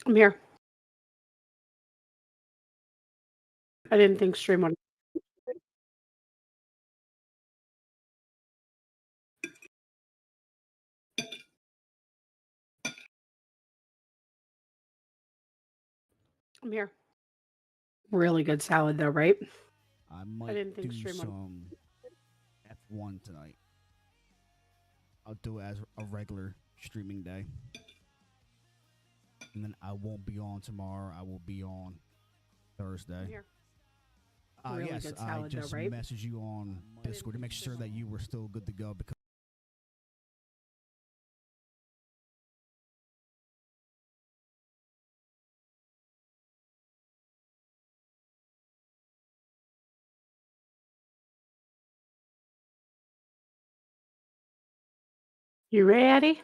I'm here. I didn't think stream would. I'm here. Really good salad though, right? I I might didn't think do stream would. some F1 tonight. I'll do it as a regular streaming day. And then I won't be on tomorrow. I will be on I'm Thursday. here. Really Yes, good I salad though, just right? messaged you on I didn't Discord to think make stream sure would. that you were still good to go because You ready?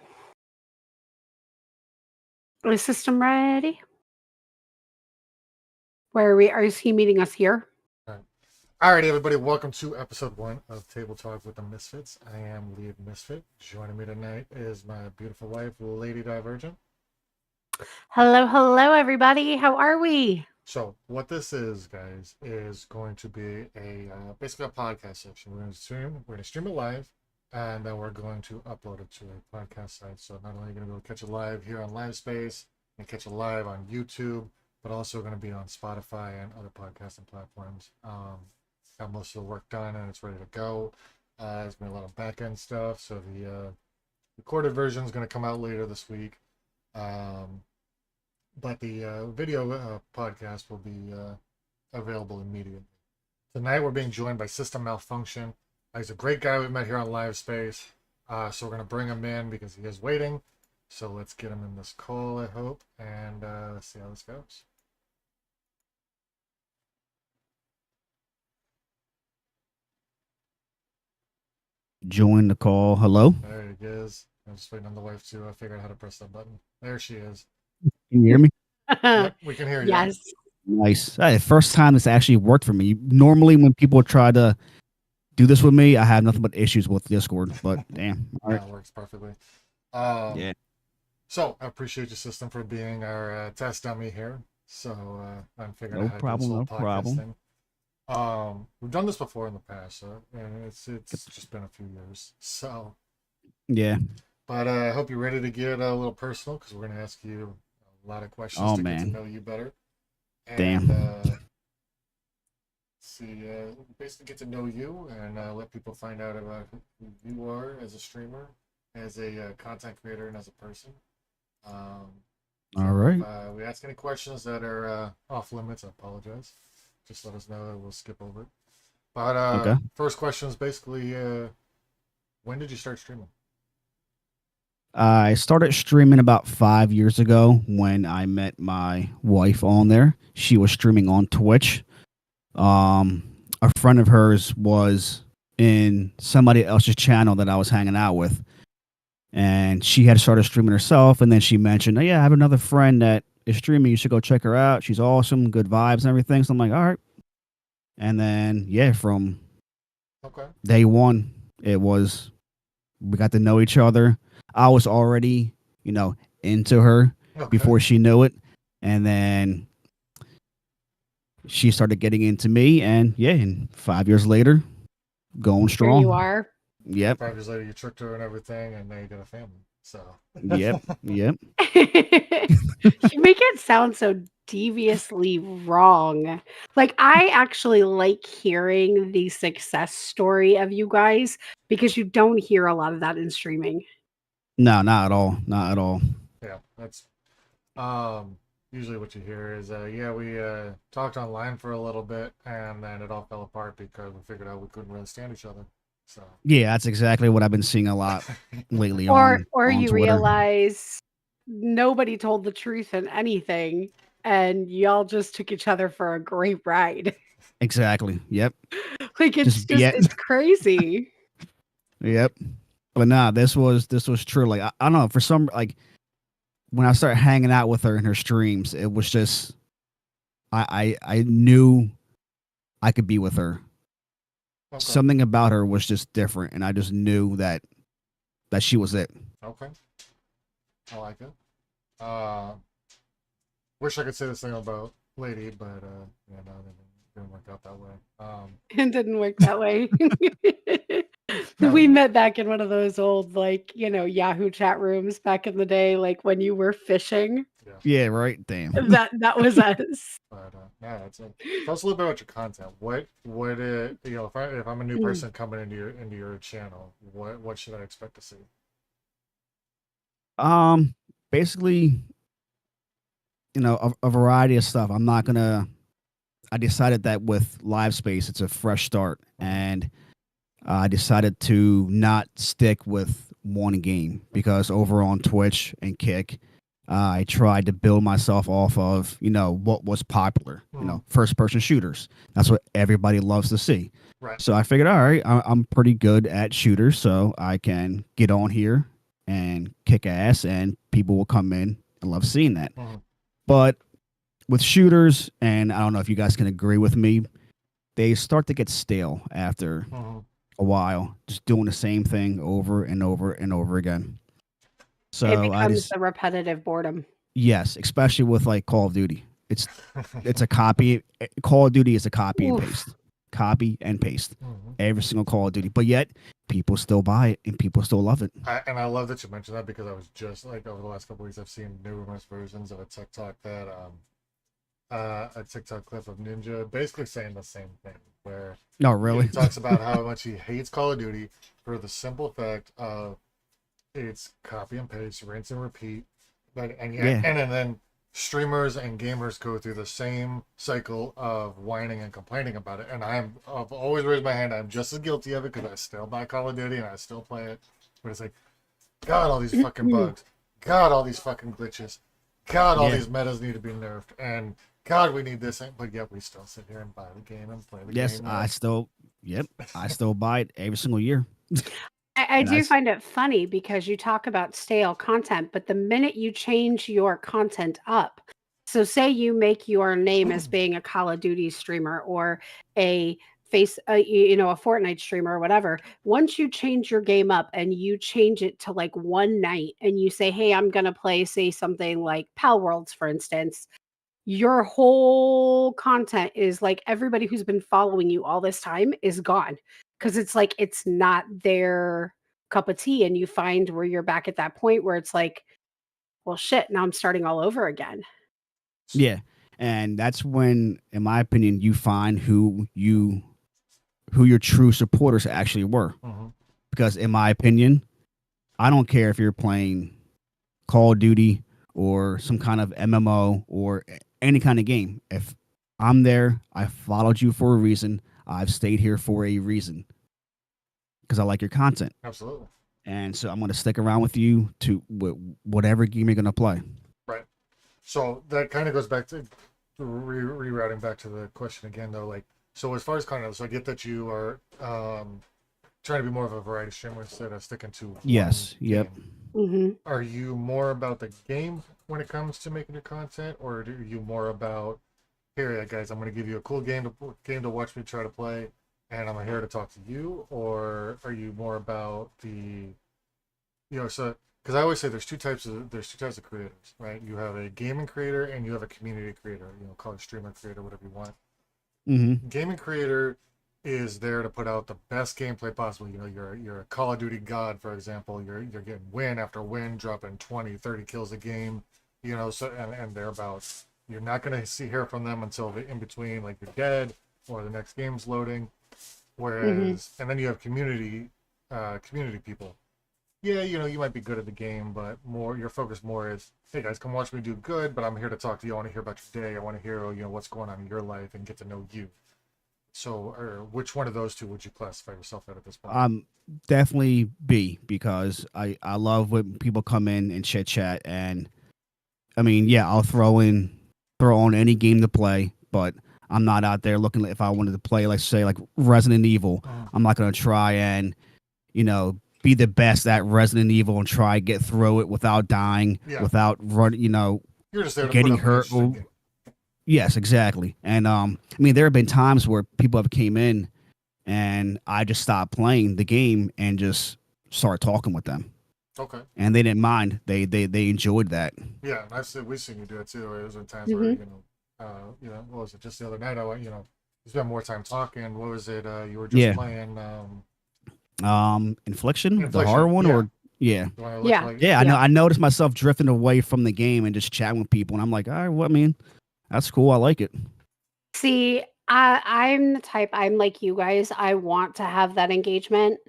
Is system ready? Where are we? Are he meeting us here? All right. Alrighty, everybody, welcome to episode 1 of Table Talk with the Misfits. I am Lead Misfit. Joining me tonight is my beautiful wife, Lady Divergent. Hello, hello, everybody. How are we? So, what this is, guys, is going to be a basically a podcast section. We're going to stream it live, and then we're going to upload it to a podcast site. So, not only are you going to be able to catch it live here on LiveSpace and catch it live on YouTube, but also going to be on Spotify and other podcasting platforms. Got most of the work done and it's ready to go. There's been a lot of back end stuff, so the recorded version is going to come out later this week. But the video podcast will be available immediately. Tonight we're being joined by SystemMalfunction. He's a great guy we met here on LiveSpace. So we're going to bring him in because he is waiting. So let's get him in this call, I hope, and let's see how this goes. join the call. Hello? There he is. I'm just waiting on the wife to figure out how to press that button. There she is. Can you hear me? Yep, we can hear you. Yes. Nice. First time this actually worked for me. Normally, when people try to do this with me, I have nothing but issues with Discord. But damn, all right. That works perfectly. Yeah. So I appreciate your system for being our test dummy here. So I'm figuring No out how to do this problem. whole No podcast problem. thing. We've done this before in the past, and it's just been a few years. So Yeah. but I hope you're ready to get a little personal because we're going to ask you a lot of questions Oh to get to man. know you better. And Damn. see, basically get to know you and let people find out about who you are as a streamer, as a content creator, and as a person. All right. If we ask any questions that are off limits, I apologize. Just let us know and we'll skip over it. But Okay. first question is basically, when did you start streaming? I started streaming about 5 years ago when I met my wife on there. She was streaming on Twitch. A friend of hers was in somebody else's channel that I was hanging out with, and she had started streaming herself. And then she mentioned, "Oh yeah, I have another friend that is streaming. You should go check her out. She's awesome, good vibes and everything." So I'm like, "All right." And then yeah, from Okay. day one, it was we got to know each other. I was already, into her Okay. before she knew it. And then she started getting into me. And yeah, and 5 years later, going Here strong. you are. Yep. 5 years later, you tricked her and everything, and now you got a family. So. Yep. Yep. You make it sound so deviously wrong. Like, I actually like hearing the success story of you guys because you don't hear a lot of that in streaming. No, not at all. Not at all. Yeah, that's usually what you hear is yeah, we talked online for a little bit and then it all fell apart because we figured out we couldn't really stand each other. So Yeah, that's exactly what I've been seeing a lot lately Or on you Twitter. realize nobody told the truth in anything and y'all just took each other for a great ride. Exactly. Yep. Like, it's Yeah. it's crazy. Yep. But nah, this was true. Like I don't know, for some like when I started hanging out with her in her streams, it was just I knew I could be with her. okay. Something about her was just different, and I just knew that she was it. Okay. I like it. Uh wish I could say the same about Lady, but yeah, no, it didn't work out that way. It didn't work that way. No. We met back in one of those old, like, Yahoo chat rooms back in the day, like when you were fishing. Yeah. Yeah, right. Damn. That was us. But yeah, tell us a little bit about your content. What would it, if I'm a new person coming into your channel, what should I expect to see? Basically, a variety of stuff. I decided that with live space, it's a fresh start, and I decided to not stick with one game because over on Twitch and Kick, I tried to build myself off of what was popular, first person shooters. That's what everybody loves to see. Right. So I figured, all right, I'm pretty good at shooters, so I can get on here and kick ass, and people will come in and love seeing that. But with shooters, and I don't know if you guys can agree with me, they start to get stale after a while, just doing the same thing over and over and over again. So it becomes a repetitive boredom. Yes, especially with like Call of Duty. It's a copy. Call of Duty is a copy and paste. Copy and paste. Every single Call of Duty. But yet people still buy it and people still love it. And I love that you mentioned that because I was just like over the last couple of weeks I've seen numerous versions of a TikTok that a TikTok clip of Ninja basically saying the same thing where really? He talks about how much he hates Call of Duty for the simple fact of it's copy and paste, rinse and repeat. And then streamers and gamers go through the same cycle of whining and complaining about it. And I've always raised my hand. I'm just as guilty of it because I still buy Call of Duty and I still play it. But it's like, God, all these fucking bugs. God, all these fucking glitches. God, all these metas need to be nerfed. And God, we need this. But yet we still sit here and buy the game and play the game. Yes, I still buy it every single year. I do find it funny because you talk about stale content, but the minute you change your content up, so say you make your name as being a Call of Duty streamer or a Fortnite streamer or whatever, once you change your game up and you change it to like one night and you say, hey, I'm going to play, say something like Pal Worlds, for instance, your whole content is like everybody who's been following you all this time is gone. Because it's like it's not their cup of tea, and you find where you're back at that point where it's like, well, shit, now I'm starting all over again. Yeah, and that's when, in my opinion, you find who your true supporters actually were. Because, in my opinion, I don't care if you're playing Call of Duty or some kind of MMO or any kind of game. If I'm there, I followed you for a reason. I've stayed here for a reason because I like your content. Absolutely. And so I'm going to stick around with you to whatever game you're going to play. Right. So that kind of goes back to rerouting back to the question again, though. Like, so as far as content, so I get that you are trying to be more of a variety streamer instead of sticking to yes. Yep. Are you more about the game when it comes to making your content, or are you more about, here, guys, I'm going to give you a cool game to watch me try to play, and I'm here to talk to you? Or are you more about the, so because I always say there's two types of creators, right? You have a gaming creator and you have a community creator. Call it streamer creator, whatever you want. Gaming creator is there to put out the best gameplay possible. You're a Call of Duty god, for example. You're getting win after win, dropping 20, 30 kills a game. So and they're about. You're not going to hear from them until the in between, like you're dead or the next game's loading. Whereas, and then you have community people. Yeah, you might be good at the game, but your focus more is, hey guys, come watch me do good, but I'm here to talk to you. I want to hear about your day. I want to hear, what's going on in your life and get to know you. So, which one of those two would you classify yourself at this point? Definitely B, because I love when people come in and chit chat, and I mean, yeah, I'll throw on any game to play, but I'm not out there looking. If I wanted to play, like say, like Resident Evil, I'm not going to try and, be the best at Resident Evil and try get through it without dying, without running, You're just there to getting hurt. Yes, exactly. And I mean, there have been times where people have came in and I just stopped playing the game and just started talking with them. Okay. and they didn't mind. They enjoyed that. Yeah, we've seen you do it too. There's been times where Hmm. what was it? Just the other night, you spent more time talking. What was it? You were just Yeah. playing Infliction, the horror Infliction. one, Yeah, or yeah. the one that looked Yeah. like Yeah, I know. Yeah. I noticed myself drifting away from the game and just chatting with people, and I'm like, all right, well, I mean, that's cool. I like it. See, I'm the type, I'm like you guys. I want to have that engagement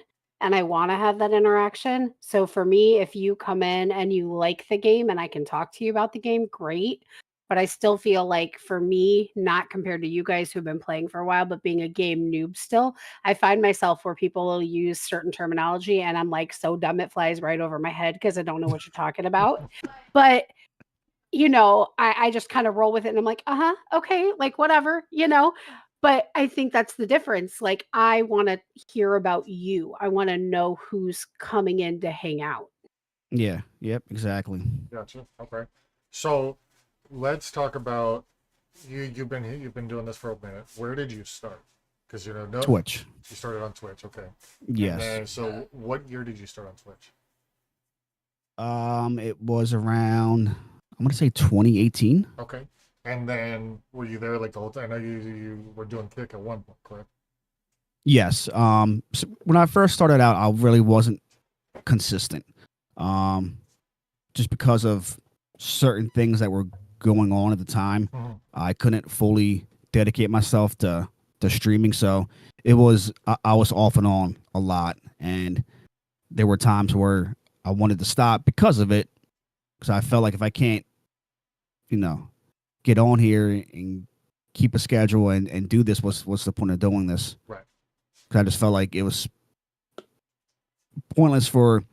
and I want to have that interaction. So for me, if you come in and you like the game and I can talk to you about the game, great. But I still feel like for me, not compared to you guys who've been playing for a while, but being a game noob still, I find myself where people will use certain terminology and I'm like so dumb it flies right over my head because I don't know what you're talking about. But I just kind of roll with it and I'm like, uh-huh, okay, like whatever, But I think that's the difference. Like, I want to hear about you. I want to know who's coming in to hang out. Yeah. Yep. Exactly. gotcha. Okay, so let's talk about you. You've been doing this for a minute. Where did you start? Because no, Twitch. you started on Twitch. Okay, and Yes. then so what year did you start on Twitch? It was around. I'm gonna say 2018. Okay, and then were you there like the whole time? I know you were doing kick at one point, correct? Yes. So when I first started out, I really wasn't consistent. Um, just because of certain things that were going on at the time, Mhm. I couldn't fully dedicate myself to streaming. So I was off and on a lot, and there were times where I wanted to stop because of it, because I felt like if I can't, you know, get on here and keep a schedule and do this, what's the point of doing this? Right. 'Cause I just felt like it was pointless for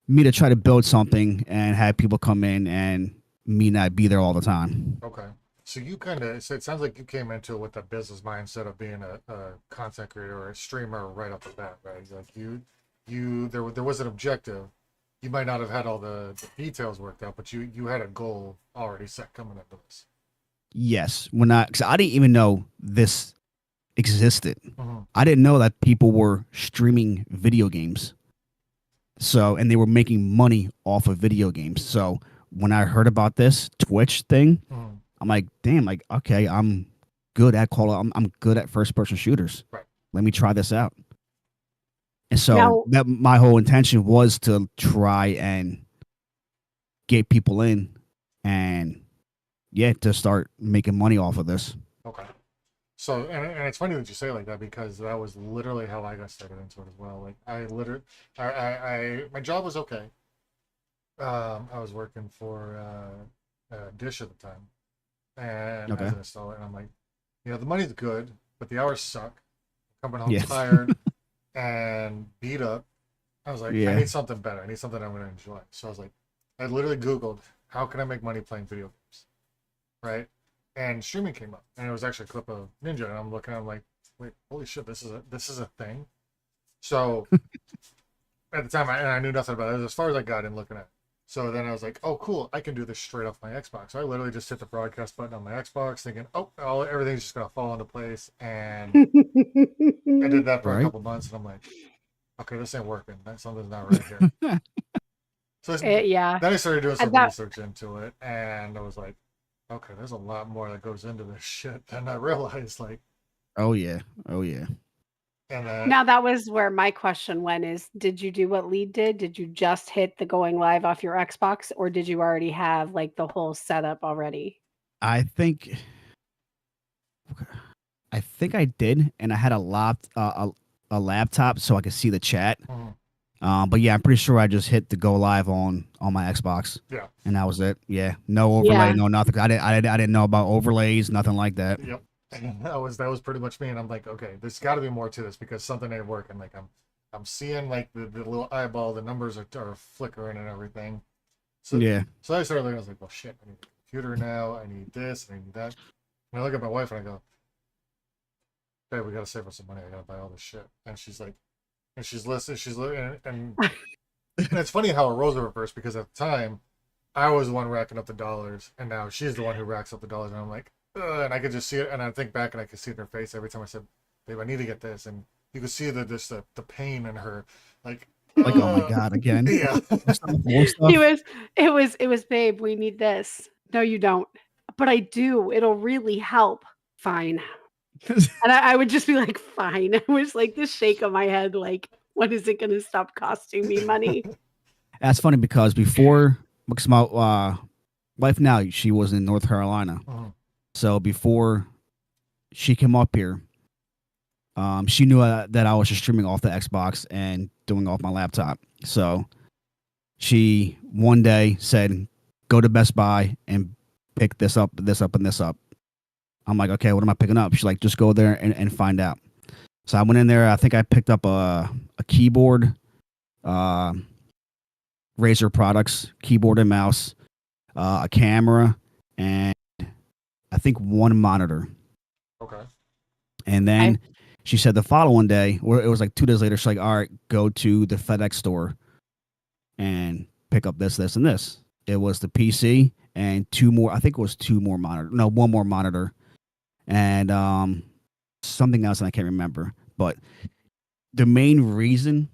me to try to build something and have people come in and me not be there all the time. Okay. So you kind of, so it sounds like you came into it with a business mindset of being a content creator or a streamer right off the bat, right? Like there was an objective. You might not have had all the details worked out, but you had a goal already set coming into this. Yes, cause I didn't even know this existed. Mm-hmm. I didn't know that people were streaming video games. So, and they were making money off of video games. So, when I heard about this Twitch thing, Mm-hmm. I'm like, damn, like, okay, I'm good at I'm good at first person shooters. Right. Let me try this out. And so Now, that my whole intention was to try and get people in and yeah, to start making money off of this. Okay. So, and it's funny that you say it like that because that was literally how I got started into it as well. Like I literally, my job was okay. I was working for Dish at the time, and Okay. as an installer, and I'm like, the money's good, but the hours suck. Coming home Yeah. tired and beat up. I was like, I Yeah. need something better. I need something I'm going to enjoy. So I was like, I literally Googled, how can I make money playing video games? Right? And streaming came up, and it was actually a clip of Ninja, and I'm looking, I'm like, wait, holy shit, this is a thing. So at the time, I knew nothing about it. As far as I got in looking at it. So then I was like, oh, cool, I can do this straight off my Xbox. So I literally just hit the broadcast button on my Xbox, thinking, oh, everything's just gonna fall into place. And I did that for a Right. couple months, and I'm like, okay, this ain't working. Something's not right here. So yeah, then I started doing some that research into it, and I was like, okay, there's a lot more that goes into this shit than I realized. Like, Oh yeah. Oh yeah. and now that was where my question went is, did you do what Lead did? Did you just hit the going live off your Xbox, or did you already have like the whole setup already? I think I did, and I had a laptop so I could see the chat. mhm, But yeah, I'm pretty sure I just hit the go live on my Xbox, yeah, and that was it. Yeah, no overlay, Yeah. no nothing. I didn't know about overlays, nothing like that. yep. And that was pretty much me. And I'm like, okay, there's got to be more to this because something ain't working. Like I'm seeing like the little eyeball, the numbers are flickering and everything. So Yeah, so I started looking. I was like, well, shit, I need a computer now. I need this. I need that. And I look at my wife and I go, babe, we gotta save us some money. I gotta buy all this shit. And she's like, and she's listening. She's looking, and it's funny how it rose over first because at the time I was the one racking up the dollars, and now she's the one who racks up the dollars. And I'm like, ugh, and I could just see it, and I think back and I could see it in her face every time I said, babe, I need to get this, and you could see the pain in her, like Like, oh my god, again? Yeah. More stuff. It was, babe, we need this. No, you don't. But I do. It'll really help. Fine. And I would just be like, fine. It was like this shake of my head, like, when is it gonna stop costing me money? That's funny because before, because my wife now, she was in North Carolina. So before she came up here, she knew that I was just streaming off the Xbox and doing off my laptop. So she one day said, "Go to Best Buy and pick this up, this up, and this up." I'm like, "Okay, what am I picking up?" She's like, "Just go there and find out." So I went in there. I think I picked up a keyboard, Razer products, keyboard and mouse, a camera, and I think one monitor. Okay. And then she said the following day, or it was like 2 days later, she's like, "All right, go to the FedEx store and pick up this, this, and this." It was the PC and two more. I think it was two more monitor. No, one more monitor, and something else, and I can't remember. But the main reason,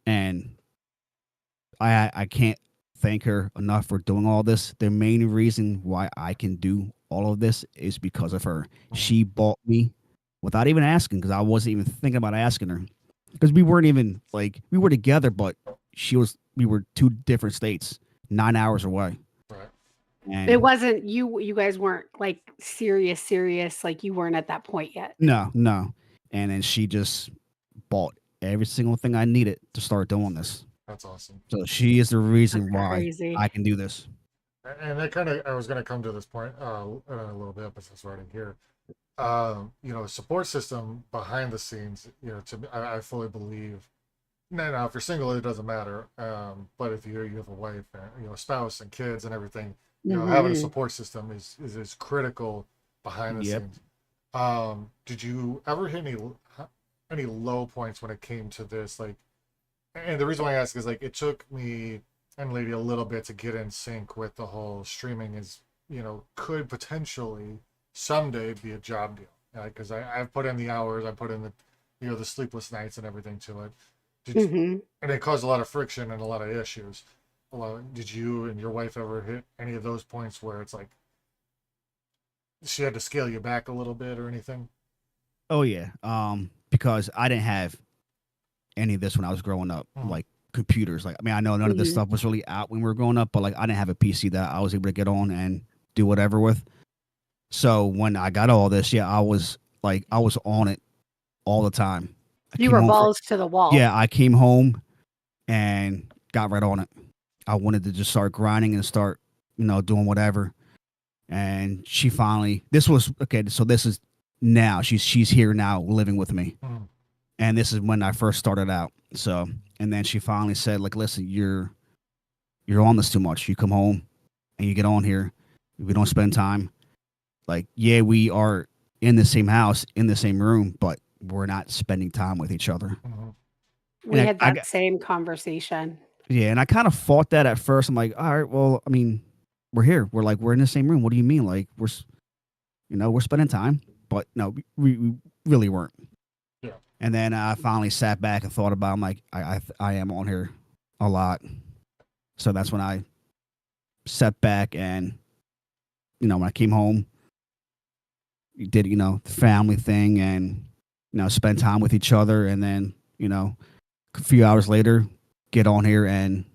and I can't thank her enough for doing all this. The main reason why I can do all of this is because of her. She bought me without even asking, because I wasn't even thinking about asking her, because we weren't even like, we were together, but we were two different states, 9 hours away. Right. And It wasn't you guys weren't like serious, like you weren't at that point yet. no. And then she just bought every single thing I needed to start doing this. That's awesome. So she is the reason That's why crazy. I can do this. And that kind of, I was going to come to this point in a little bit, but since we're already here, the support system behind the scenes, to me, I fully believe. Now, if you're single, it doesn't matter. But if you have a wife, and, a spouse and kids and everything, having a support system is critical behind the scenes. Did you ever hit any low points when it came to this? Like, and the reason why I ask is, like, it took me and Lady a little bit to get in sync with the whole streaming is, could potentially someday be a job deal. Because I've put in the hours, I put in the sleepless nights and everything to it. And it caused a lot of friction and a lot of issues. Did you and your wife ever hit any of those points where it's like she had to scale you back a little bit or anything? Oh yeah. Because I didn't have any of this when I was growing up, like computers. Like, I mean, I know none of this stuff was really out when we were growing up, but like I didn't have a PC that I was able to get on and do whatever with. So when I got all this, I was on it all the time. You were balls to the wall. Yeah, I came home and got right on it. I wanted to just start grinding and start, doing whatever. And she finally, this is now, she's here now living with me. And this is when I first started out. So, and then she finally said, like, "Listen, you're on this too much. You come home and you get on here. We don't spend time. Like, yeah, we are in the same house, in the same room, but we're not spending time with each other." We had that same conversation. Yeah, and I kind of fought that at first. I'm like, all right, well, I mean, we're here. We're in the same room. What do you mean? Like, we're spending time. But no, we really weren't. Yeah. And then I finally sat back and thought about it. I'm like, I am on here a lot. So that's when I sat back and, when I came home, we did, the family thing and, spend time with each other. And then, a few hours later, get on here and,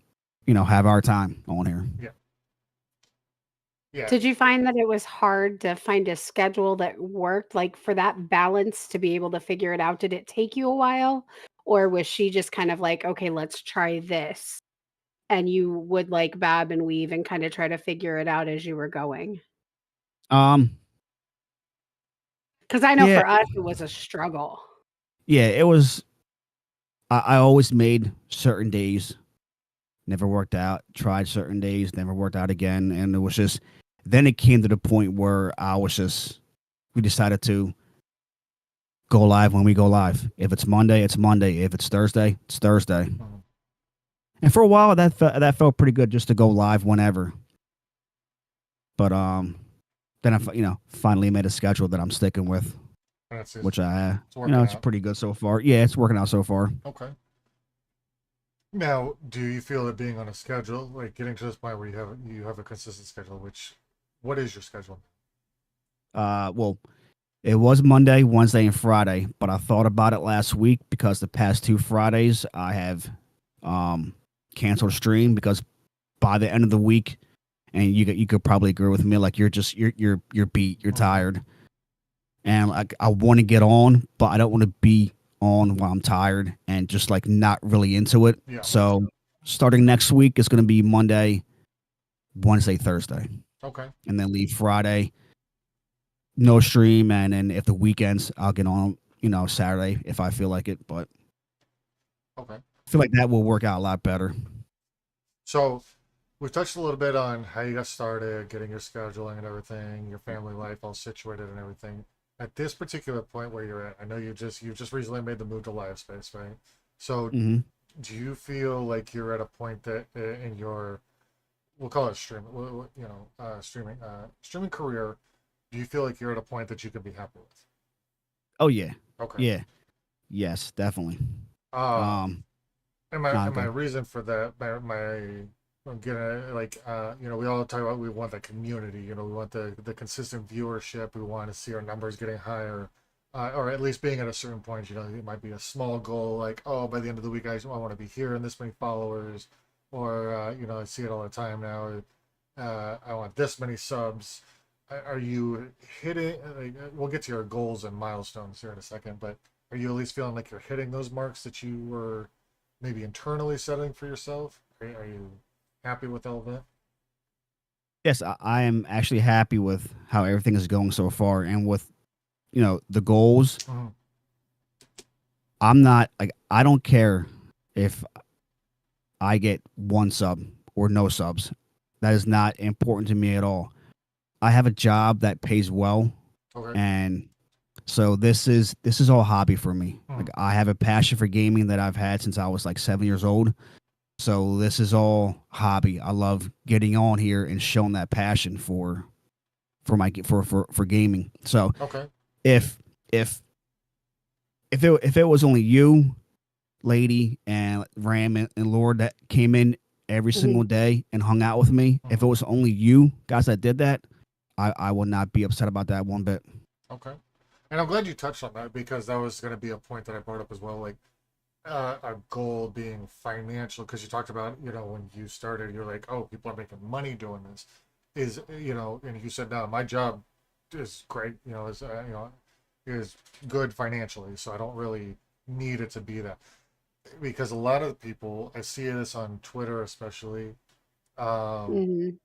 have our time on here. Yeah. Yeah. Did you find that it was hard to find a schedule that worked, like for that balance to be able to figure it out? Did it take you a while, or was she just kind of like, okay, let's try this, and you would like bob and weave and kind of try to figure it out as you were going? Because I know Yeah. for us it was a struggle. Yeah, it was. I always made certain days, never worked out. Tried certain days, never worked out again, and it was just. Then it came to the point where we decided to go live when we go live. If it's Monday, it's Monday. If it's Thursday, it's Thursday. And for a while, that felt pretty good, just to go live whenever. But then I finally made a schedule that I'm sticking with, which it's pretty good so far. Yeah, it's working out so far. Okay. Now, do you feel that being on a schedule, like getting to this point where you have a consistent schedule, which what is your schedule? Well, it was Monday, Wednesday, and Friday, but I thought about it last week because the past 2 Fridays I have um canceled stream because by the end of the week, and you could probably agree with me, like you're beat, you're Mm-hmm. tired, and like I want to get on, but I don't want to be on while I'm tired and just like not really into it. Yeah. So starting next week, it's going to be Monday, Wednesday, Thursday, Okay. and then leave Friday, no stream, and then if the weekends, I'll get on, Saturday if I feel like it. But Okay. I feel like that will work out a lot better. So we touched a little bit on how you got started, getting your scheduling and everything, your family life all situated and everything. At this particular point where you're at, I know you've just recently made the move to live space, right? So Hmm. do you feel like you're at a point that in your we'll call it streaming career, do you feel like you're at a point that you could be happy with? Oh yeah, Okay. yeah, yes, definitely. Um, Um, and my good. reason for that, I'm getting we all talk about we want the community, we want the consistent viewership, we want to see our numbers getting higher, or at least being at a certain point, it might be a small goal, like, oh, by the end of the week, I want to be here and this many followers, or, I see it all the time now, I want this many subs. Are you hitting, we'll get to your goals and milestones here in a second, but are you at least feeling like you're hitting those marks that you were maybe internally setting for yourself? Are you happy with all of that? Yes, I am actually happy with how everything is going so far, and with the goals. Mm-hmm. I'm not like I don't care if I get one sub or no subs. That is not important to me at all. I have a job that pays well, Okay. and so this is all hobby for me. Mm-hmm. Like I have a passion for gaming that I've had since I was like 7 years old. So this is all hobby. I love getting on here and showing that passion for gaming. So Okay. if if if it was only you, lady, and Ram and Lord that came in every Mhm. single day and hung out with me, if Mm-hmm. it was only you guys that did that, I would not be upset about that one bit. Okay. And I'm glad you touched on that because that was going to be a point that I brought up as well. Like, a goal being financial, because you talked about, when you started, you're like, oh, people are making money doing this. And you said, no, my job is great, is good financially, so I don't really need it to be that. Because a lot of people, I see this on Twitter especially, um, Mhm.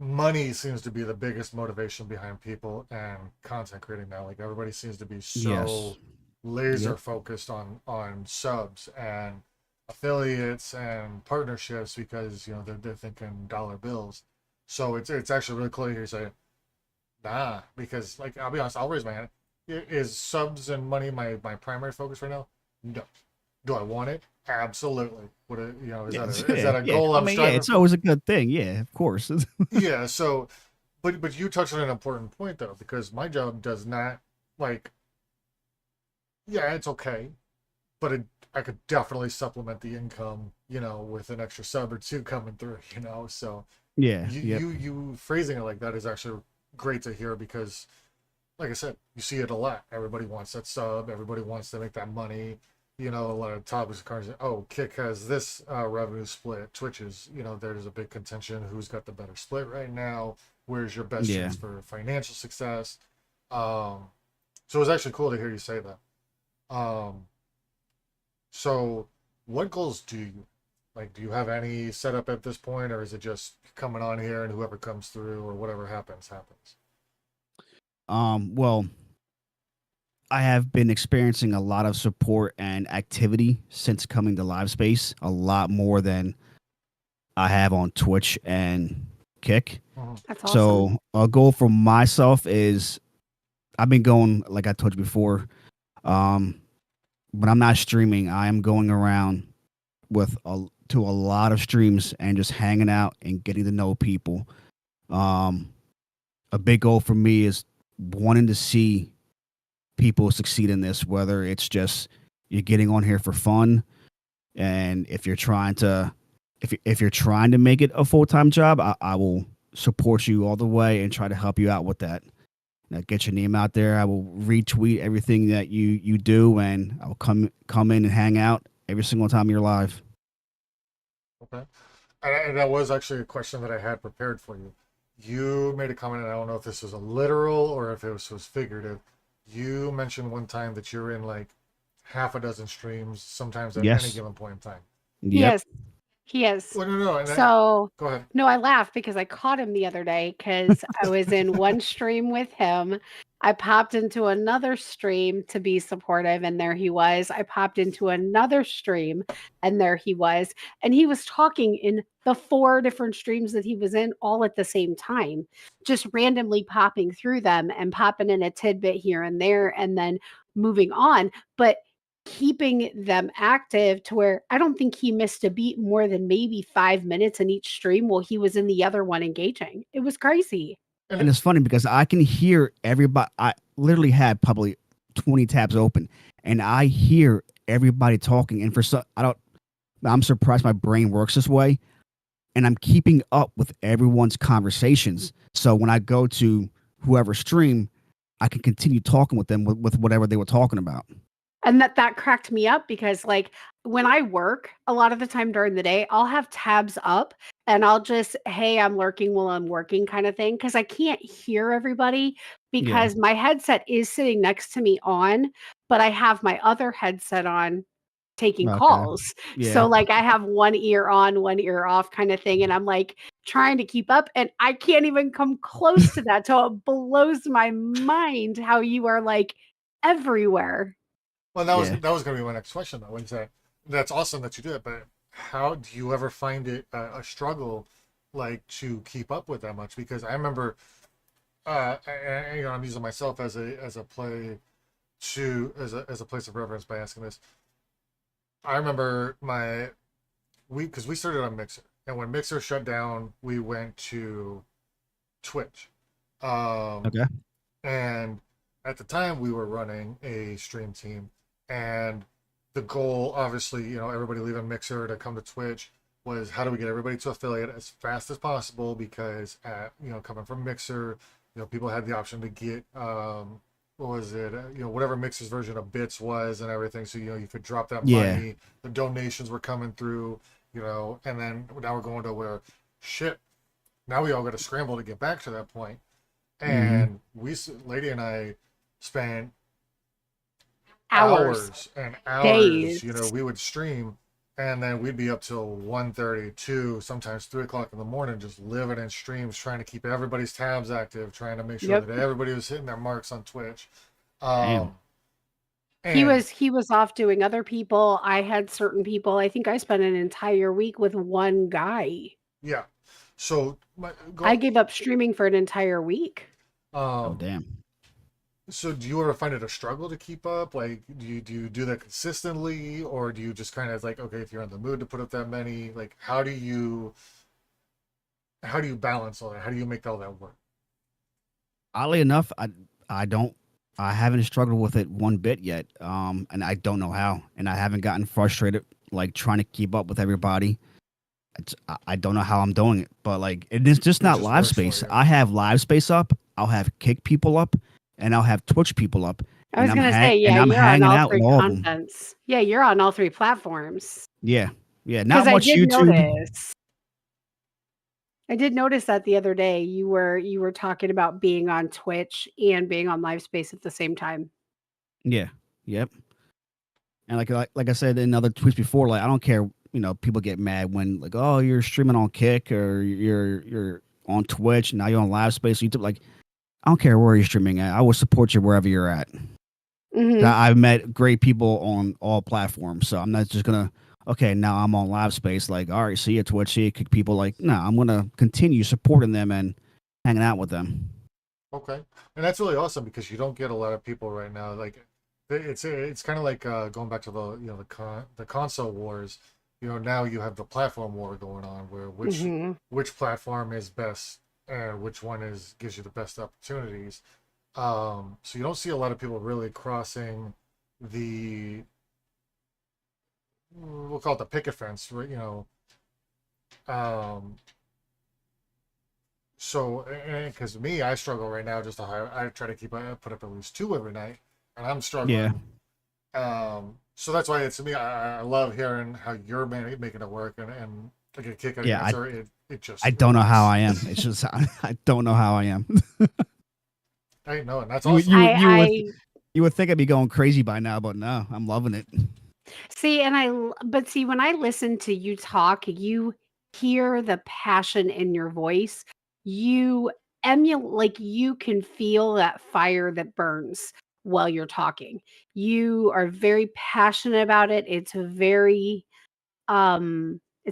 money seems to be the biggest motivation behind people and content creating now. Like everybody seems to be Yes. so laser Yep. focused on subs and affiliates and partnerships because they're thinking dollar bills. So it's actually really cool to hear you say, nah, because like I'll be honest, I'll raise my hand. Is subs and money my primary focus right now? No. Do I want it? Absolutely. What a, Yes. is Yeah. that a Yeah. goal I I'm mean, yeah, striving it's for? always a good thing. Yeah, of course. Yeah, so but you touched on an important point though, because my job does not like yeah, it's okay, but I could definitely supplement the income, with an extra sub or two coming through, So Yeah. you Yep. you you phrasing it like that is actually great to hear because like I said, you see it a lot. Everybody wants that sub, everybody wants to make that money. A lot of topics of cars. Oh, Kick has this revenue split. Twitches, there's a big contention. Who's got the better split right now? Where's your best Yeah. chance for financial success? Um, so it was actually cool to hear you say that. Um, so what goals do you like? Do you have any set up at this point, or is it just coming on here and whoever comes through or whatever happens happens? Well, I have been experiencing a lot of support and activity since coming to Live Space, a lot more than I have on Twitch and Kick. Mm-hmm. That's awesome. So a goal for myself is I've been going, like I told you before, um, when I'm not streaming, I am going around to a lot of streams and just hanging out and getting to know people. Um, a big goal for me is wanting to see people succeed in this, whether it's just you're getting on here for fun And if you're trying to if you're trying to make it a full-time job, I will support you all the way and try to help you out with that. Get your name out there. I will retweet everything that you do, and I'll come in and hang out every single time you're live. Okay. And that was actually a question that I had prepared for you. You made a comment, and I don't know if this was a literal or if it was figurative. You mentioned one time that you're in like half a dozen streams, sometimes at any Yes. given point in time. Yep. He is. Well, no, and So, go ahead. no, I laughed because I caught him the other day because I was in one stream with him. I popped into another stream to be supportive, and there he was. I popped into another stream, and there he was. And he was talking in the 4 different streams that he was in all at the same time, just randomly popping through them and popping in a tidbit here and there, and then moving on. But keeping them active to where I don't think he missed a beat more than maybe 5 minutes in each stream while he was in the other one engaging. It was crazy. And it's funny because I can hear everybody. I literally had probably 20 tabs open, and I hear everybody talking. And for some, I'm surprised my brain works this way, and I'm keeping up with everyone's conversations. So when I go to whoever's stream, I can continue talking with them with whatever they were talking about. And that cracked me up because like when I work a lot of the time during the day, I'll have tabs up and I'll just, hey, I'm lurking while I'm working kind of thing. Cause I can't hear everybody because my headset is sitting next to me on, but I have my other headset on taking Okay. calls. Yeah. So like I have one ear on, one ear off kind of thing. And I'm like trying to keep up and I can't even come close to that. So it blows my mind how you are like everywhere. Well, Yeah. that was going to be my next question though. Is that that's awesome that you do it, but how do you ever find it a struggle, like to keep up with that much? Because I remember, you know, I'm using myself as a play to as a place of reference by asking this. I remember because we started on Mixer, and when Mixer shut down, we went to Twitch. Okay. And at the time, we were running a stream team, and the goal, obviously, you know, everybody leaving Mixer to come to Twitch was how do we get everybody to affiliate as fast as possible? Because you know, coming from Mixer, you know, people had the option to get what was it? You know, whatever Mixer's version of bits was and everything. So you know, you could drop that money. The donations were coming through, you know, and then now we're going to where shit. Now we all got to scramble to get back to that point. And Lady and I spent hours and hours. Days. You know, we would stream, and then we'd be up till 1:30, 2, sometimes 3 o'clock in the morning, just living in streams, trying to keep everybody's tabs active, trying to make sure that everybody was hitting their marks on Twitch. Damn. He was off doing other people. I had certain people. I think I spent an entire week with one guy. Yeah. So I gave up streaming for an entire week. Oh damn. So do you ever find it a struggle to keep up? Like, do you do that consistently, or do you just kind of like, okay, if you're in the mood to put up that many, like, how do you balance all that? How do you make all that work? Oddly enough, I haven't struggled with it one bit yet. And I don't know how, and I haven't gotten frustrated like trying to keep up with everybody. I don't know how I'm doing it, but like it is just not live space. I have live space up. I'll have kick people up, and I'll have Twitch people up. I was going to say, yeah, you're on all 3 contents. Yeah, you're on all 3 platforms. Yeah, not much YouTube. I did notice that the other day you were talking about being on Twitch and being on live space at the same time. Yeah, yep. And like I said in other tweets before, like I don't care. You know, people get mad when like, oh, you're streaming on Kick or you're on Twitch and now you're on live space, YouTube. Like, I don't care where you're streaming at. I will support you wherever you're at. I've met great people on all platforms, so I'm not just gonna. Okay, now I'm on live space. Like, all right, see you Twitch, see you Kick people. Like, no, I'm gonna continue supporting them and hanging out with them. Okay, and that's really awesome because you don't get a lot of people right now. Like, it's kind of like going back to the the console wars. You know, now you have the platform war going on where which platform is best and which one gives you the best opportunities. So you don't see a lot of people really crossing the we'll call it the picket fence, right? Um, so because me, I struggle right now just to hire. I try to put up at least 2 every night, and I'm Yeah. struggling. So that's why it's me. I love hearing how you're making it work, and I get a kick out of your Yeah. answer. It I just don't know how works. I am. It's just I don't know how I am. I know, and that's you awesome. you you would I you would think I'd be going crazy by now, but no, I'm loving it. see, but see, when I listen to you talk, you hear the passion in your voice. You like you can feel that fire that burns while you're talking. You are very passionate about it. It's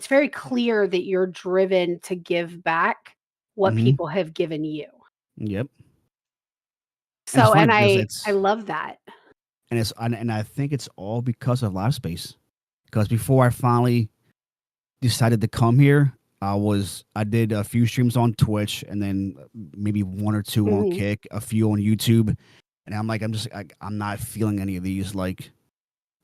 very clear that you're driven to give back what Hmm. people have given you. Yep. And it's So, funny and because I love that. and I think it's all because of live space. Because before I finally decided to come here, I did a few streams on Twitch and then maybe 1 or 2 on Mhm. Kick, a few on YouTube, and I'm not feeling any of these. Like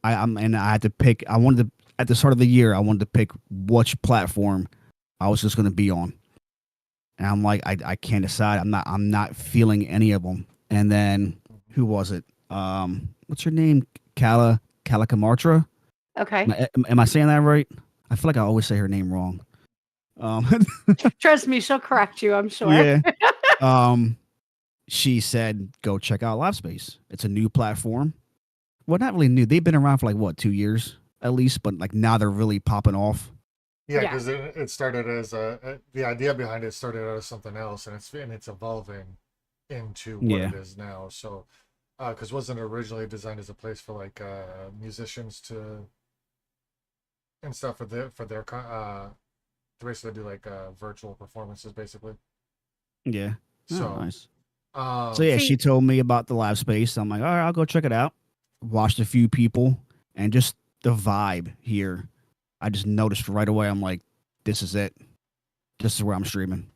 and I had to pick. I wanted to at the start of the year. I wanted to pick which platform I was just going to be on, and I'm like I can't decide. I'm not feeling any of them. And then who was it? What's your name? Kalakamartra? Okay. Am I saying that right? I feel like I always say her name wrong. Um, Trust me, she'll correct you, I'm sure. yeah. Um, she said, "Go check out LiveSpace. It's a new platform. Well, not really new. They've been around for like what 2 years at least, but like now they're really popping off. Yeah, Yeah. because it started as the idea behind it started out as something else, and it's evolving into what Yeah, it is now. So, because wasn't it originally designed as a place for like musicians to and stuff for their to basically do like virtual performances, basically. yeah. Oh, So, nice. So um, yeah, she See, told me about the live space. I'm like, all right, I'll go check it out. Watched a few people and just the vibe here. I just noticed right away. I'm like, this is it. This is where I'm streaming.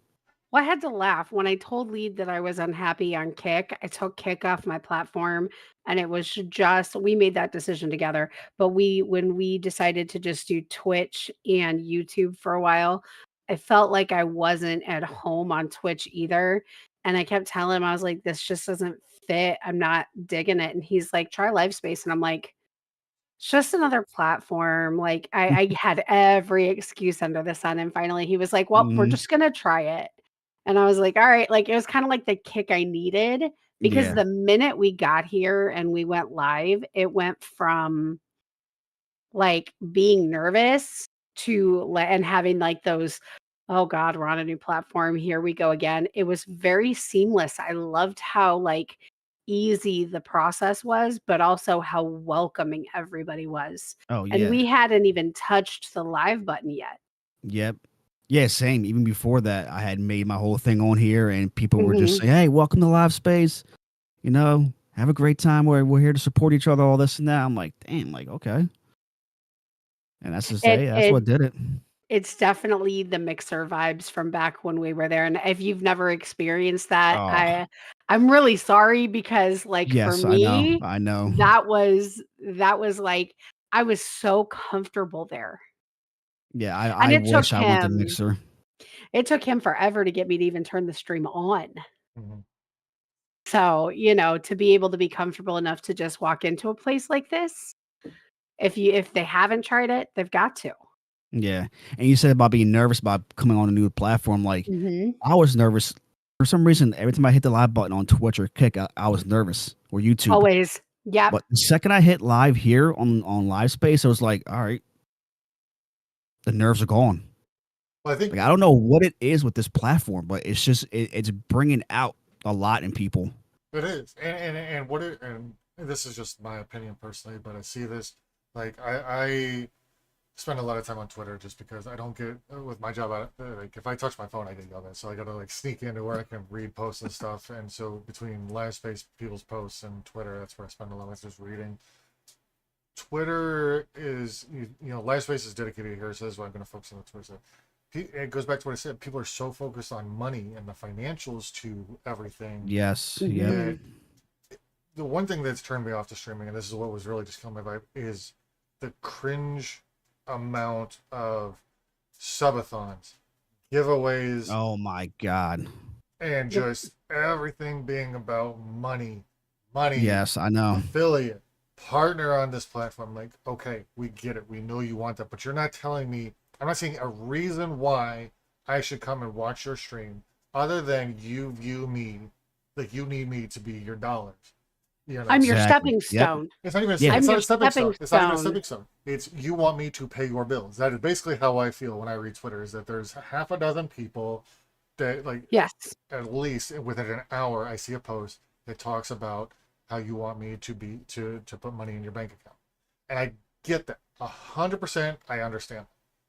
well, I had to laugh when I told Lead that I was unhappy on Kick. I took Kick off my platform, and it was just we made that decision together. But when we decided to just do Twitch and YouTube for a while, I felt like I wasn't at home on Twitch either. And I kept telling him, I was like, this just doesn't fit. I'm not digging it. And he's like, try Livespace. And I'm like, it's just another platform. Like I had every excuse under the sun. And finally he was like, well, we're Hmm. just gonna try it. And I was like, all right, like it was kind of like the kick I needed because Yeah. the minute we got here and we went live, it went from like being nervous to and having like those, oh God, we're on a new platform. Here we go again. It was very seamless. I loved how like easy the process was, but also how welcoming everybody was. Oh And yeah. we hadn't even touched the live button yet. Yep. Yeah, same. Even before that, I had made my whole thing on here, and people were just Mhm. saying, "Hey, welcome to Live Space. You know, have a great time. We're here to support each other. All this and that." I'm like, damn, like okay. And that's to It say, that's it what did it. it's definitely the mixer vibes from back when we were there. And if you've never experienced that, Oh, I'm really sorry because like for yes, I know. me, I know. that was like I was so comfortable there. Yeah, And I wish I went to Mixer. it took him forever to get me to even turn the stream on. mhm. So, to be able to be comfortable enough to just walk into a place like this, if they haven't tried it, they've got to. Yeah. And you said about being nervous about coming on a new platform. Like, Mhm. I was nervous. For some reason, every time I hit the live button on Twitch or Kick, I was nervous or YouTube. Always. Yep. But the second I hit live here on Live Space, I was like, all right, the nerves are gone. Well, I think Like I don't know what it is with this platform, but it's just it's bringing out a lot in people. it is, and what it and this is just my opinion personally, but I see this like I spend a lot of time on Twitter just because I don't get with my job. Like if I touch my phone, I get yelled at, so I gotta like sneak into where I can read posts and stuff. And so between live space, people's posts, and Twitter, that's where I spend a lot of time just reading. Twitter is live space is dedicated here, so this is why I'm going to focus on the Twitter side. It goes back to what I said. People are so focused on money and the financials to everything Yes. Yep. that Mhm. the one thing that's turned me off to streaming, and this is what was really just killing my vibe, is the cringe. amount of subathons, giveaways, Oh my god. and Yep. just everything being about money, money, Yes, I know. affiliate, partner on this platform. Like, okay, we get it. We know you want that, but you're not telling me, I'm not seeing a reason why I should come and watch your stream other than you view me like you need me to be your dollars. You know, I'm your Exactly. stepping Yep. stone. it's not even Yeah. it's I'm not your a stepping stepping stone. It's not even a stone. stepping stone. It's you want me to pay your bills. That is basically how I feel when I read Twitter. Is that there's half a dozen people that like Yes. at least within an hour I see a post that talks about how you want me to be to put money in your bank account, and I get that 100%. I understand,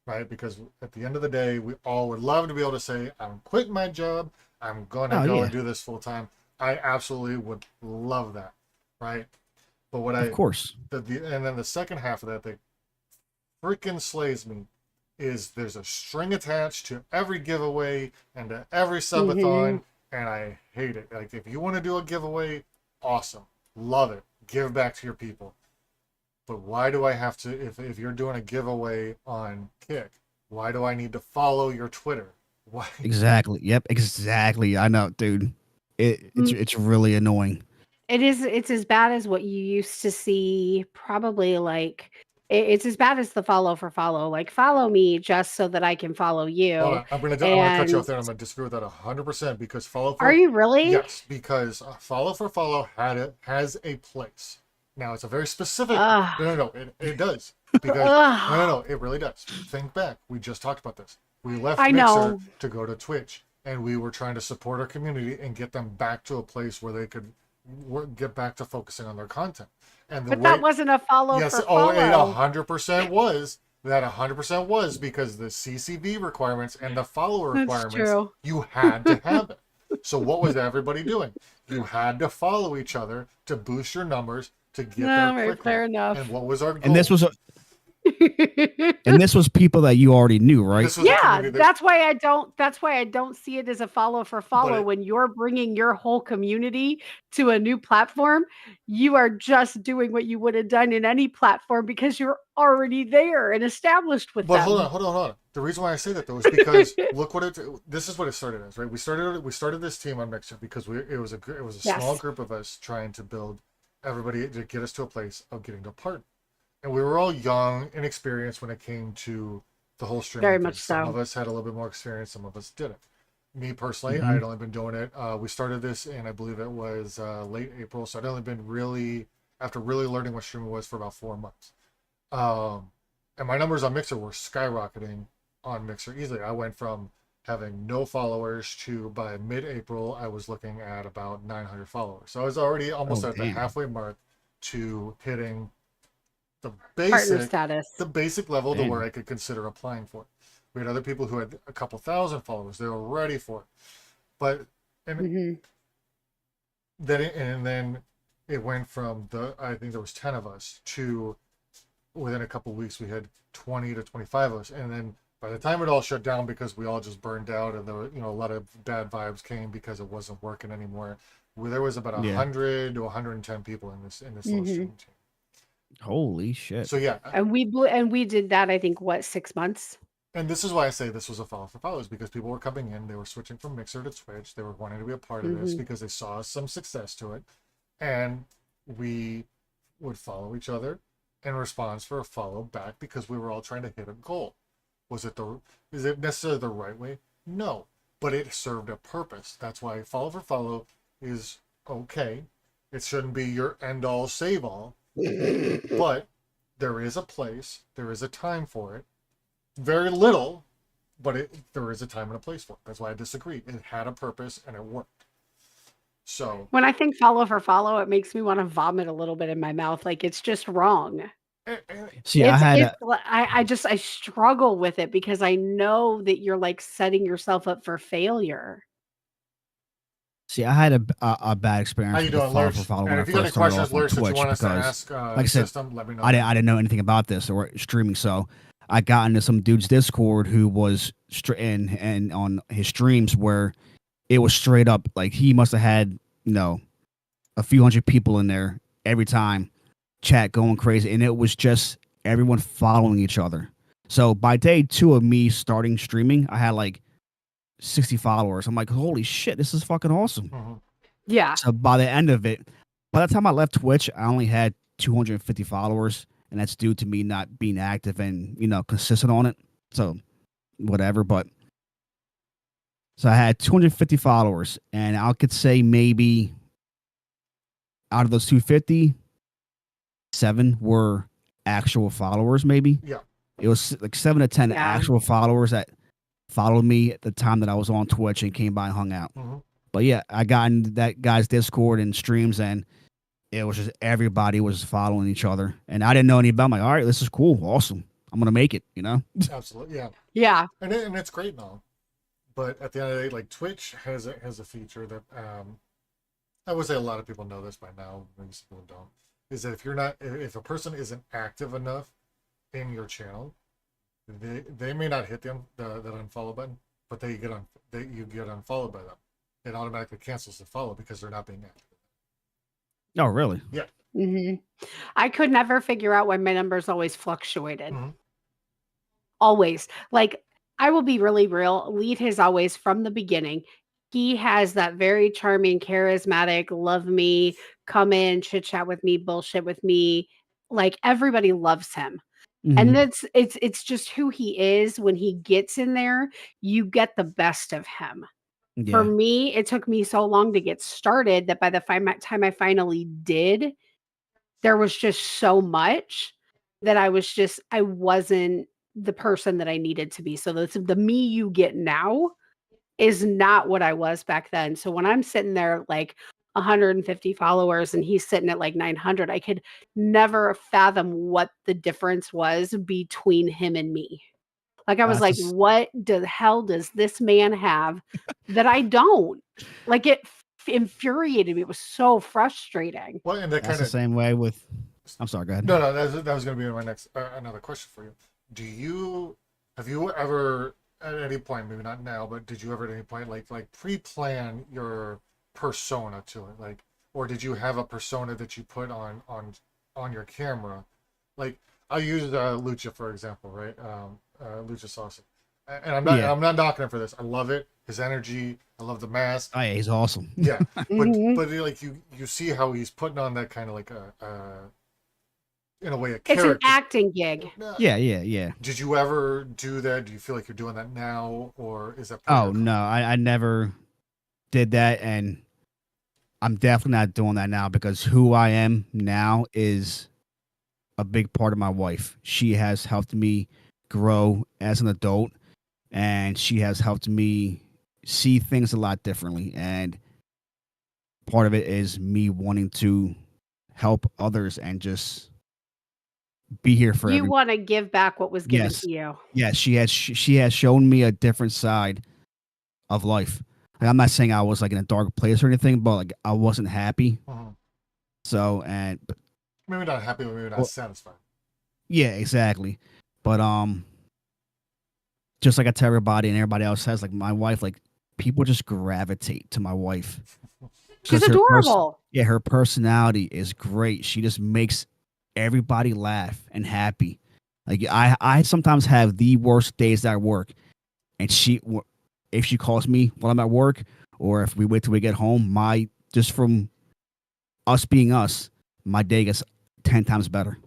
right? Because at the end of the day, we all would love to be able to say, "I'm quitting my job. I'm gonna Oh go yeah. and do this full time." I absolutely would love that, right? But what Of I course. and then the second half of that freaking slays me is there's a string attached to every giveaway and to every Hmm. subathon, and I hate it. Like, if you want to do a giveaway, awesome, love it, give back to your people. But why do I have to? If you're doing a giveaway on Kick, why do I need to follow your Twitter? Why? Exactly. Yep. Exactly. I know, dude. It's really annoying. It is. It's as bad as what you used to see. Probably like it's as bad as the follow for follow. Like follow me just so that I can follow Hold you. on, I want to cut you And off there. I'm gonna disagree with that 100% because follow are for you really? yes, because follow for follow has a place. Now it's a very specific. Ugh. No, it does because Ugh. it really does. Think back. We just talked about this. We left I Mixer know, to go to Twitch, and we were trying to support our community and get them back to a place where they could get back to focusing on their content. And the but that way wasn't a follow yes, for oh, it follow. 100% was. That 100% was because the CCB requirements and the follower That's requirements, true. you had to have it. So what was everybody doing? You had to follow each other to boost your numbers to get their All right, click rate. fair And enough. what was our And this goal? was people that you already knew, right? This was a Yeah, community that, that's why I don't see it as a follow for but follow when you're bringing your whole community to a new platform. You are just doing what you would have done in any platform because you're already there and established with but them. hold on. The reason why I say that though is because look what it. This is what it started as, right? We started this team on Mixer because it was a small Yes, group of us trying to build everybody to get us to a place of getting to partner. And we were all young, inexperienced when it came to the whole streaming very thing. much Some so. of us had a little bit more experience, some of us didn't. Me personally, I Hmm. had only been doing it. We started this in, I believe it was late April, so I'd only been really after really learning what streaming was for about 4 months. Um, and my numbers on Mixer were skyrocketing on Mixer easily. I went from having no followers to by mid-April, I was looking at about 900 followers. So I was already almost Oh at the damn. halfway mark to hitting the Partner basic status. the basic level to where Damn. I could consider applying for it. We had other people who had a couple thousand followers. They were ready for it. But and Hmm. then it went from the I think there was 10 of us to within a couple weeks we had 20 to 25 of us. And then by the time it all shut down because we all just burned out and there were, a lot of bad vibes came because it wasn't working anymore. There was about Yeah. 100 to 110 people in this little Hmm. stream team. Holy shit. So yeah, And we did that. I think what 6 months. and this is why I say this was a follow for follows because people were coming in, they were switching from Mixer to Twitch, they were wanting to be a part of this Hmm. because they saw some success to it, and we would follow each other in response for a follow back because we were all trying to hit a goal. Was it the is it necessarily the right way? No, but it served a purpose. That's why follow for follow is okay. It shouldn't be your end all save all, but there is a place, there is a time for it very little, but there is a time and a place for it. That's why I disagree. It had a purpose and it worked. So, When I think follow for follow, it makes me want to vomit a little bit in my mouth. Like it's just wrong. and See, I It's had it's a I struggle with it because I know that you're like setting yourself up for failure. a bad how experience you with the doing, follow for Lurch? follow when And I if you got first any started questions, off on Lurch, that you Twitch want us to because, ask like I said, system, let me know. I didn't know anything about this or streaming, so I got into some dude's Discord who was and on his streams where it was straight up like he must have had a few hundred people in there every time, chat going crazy, and it was just everyone following each other. So by day 2 of me starting streaming, I had like 60 followers. I'm like, holy shit, this is fucking awesome. Mm-hmm. Yeah. So by the end of it, by the time I left Twitch, I only had 250 followers, and that's due to me not being active and consistent on it. So whatever, but so I had 250 followers, and I could say maybe out of those 250, 7 were actual followers. Maybe Yeah. it was like 7 to 10 Yeah. actual followers that followed me at the time that I was on Twitch and came by and hung out. Mm-hmm. But yeah, I got in that guy's Discord and streams, and it was just everybody was following each other, and I didn't know any about. I'm like, all right, this is cool, awesome. I'm gonna make it, Absolutely. Yeah. Yeah. And it's great now. But at the end of the day, like Twitch has a feature that I would say a lot of people know this by now, maybe some people don't. Is that if a person isn't active enough in your channel, they may not hit that unfollow button, but you get unfollowed by them. It automatically cancels the follow because they're not being active. Oh, really? Yeah. Hmm. I could never figure out why my numbers always fluctuated. Mm-hmm. Always. Like, I will be really real. Lead has always, from the beginning, he has that very charming, charismatic, love me, come in, chit chat with me, bullshit with me. Like, everybody loves him. And Mhm. it's just who he is. When he gets in there, you get the best of him. For Yeah. me, it took me so long to get started that by the time I finally did, there was just so much that I wasn't the person that I needed to be. So the me you get now is not what I was back then. So when I'm sitting there like 150 followers and he's sitting at like 900, I could never fathom what the difference was between him and me. Like, I was That's like, just, what the hell does this man have that I don't? Like, it infuriated me. It was so frustrating. Well, and that that's kind the of same way with. I'm sorry. Go ahead. no, that was going to be my next another question for you. Have you ever at any point, maybe not now, but did you ever at any point like pre-plan your persona to it, like, or did you have a persona that you put on your camera? Like, I use Lucha for example, right? Lucha Sauce, and Yeah. I'm not knocking him for this. I love it, his energy. I love the mask. Oh, yeah, he's awesome. Yeah, Mhm. but like you see how he's putting on that kind of like in a way a It's an character. acting gig. Yeah. Did you ever do that? Do you feel like you're doing that now, or is that part Oh of your no, I never did that, and I'm definitely not doing that now because who I am now is a big part of my wife. She has helped me grow as an adult, and she has helped me see things a lot differently. And part of it is me wanting to help others and just be here for You everyone. want to give back what was given Yes, to you. yes, she has shown me a different side of life. Like, I'm not saying I was like in a dark place or anything, but like I wasn't happy. Mhm. So Maybe not happy, but maybe not well, satisfied. yeah, exactly. But just like I tell everybody and everybody else says, like my wife, like people just gravitate to my wife She's because adorable. her personality is great. She just makes everybody laugh and happy. Like I sometimes have the worst days at work, and if she calls me while I'm at work, or if we wait till we get home, my just from us being us, my day gets 10 times better.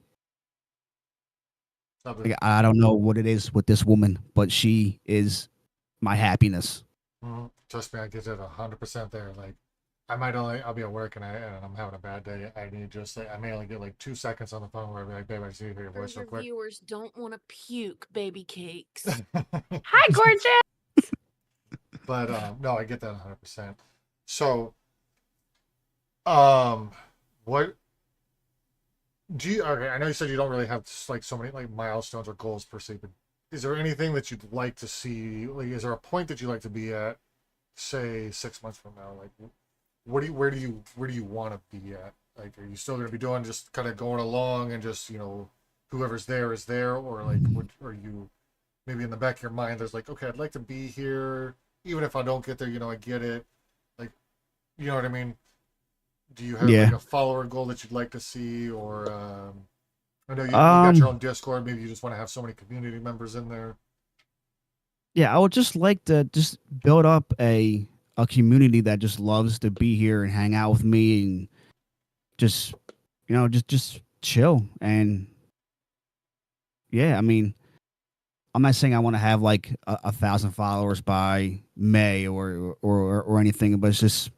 Like, I don't know what it is with this woman, but she is my happiness. Trust me, I get it 100% there. Like, I'll be at work and I'm having a bad day. I may only get like 2 seconds on the phone where I'll be like, babe, I see your voice real quick. Viewers don't want to puke baby cakes. Hi, gorgeous. But no, I get that 100%. So, what do you? Okay, I know you said you don't really have like so many like milestones or goals per se, but is there anything that you'd like to see? Like, is there a point that you'd like to be at, say 6 months from now? Like, where do you want to be at? Like, are you still going to be doing just kind of going along and just whoever's there is there, or like are you maybe in the back of your mind there's like, okay, I'd like to be here even if I don't get there, I get it, like, you know what I mean? Do you have like a follower goal that you'd like to see, or I know you got your own Discord. Maybe you just want to have so many community members in there. Yeah, I would just like to just build up a community that just loves to be here and hang out with me and just just chill. And yeah, I mean, I'm not saying I want to have like 1,000 followers by May or anything, but it's just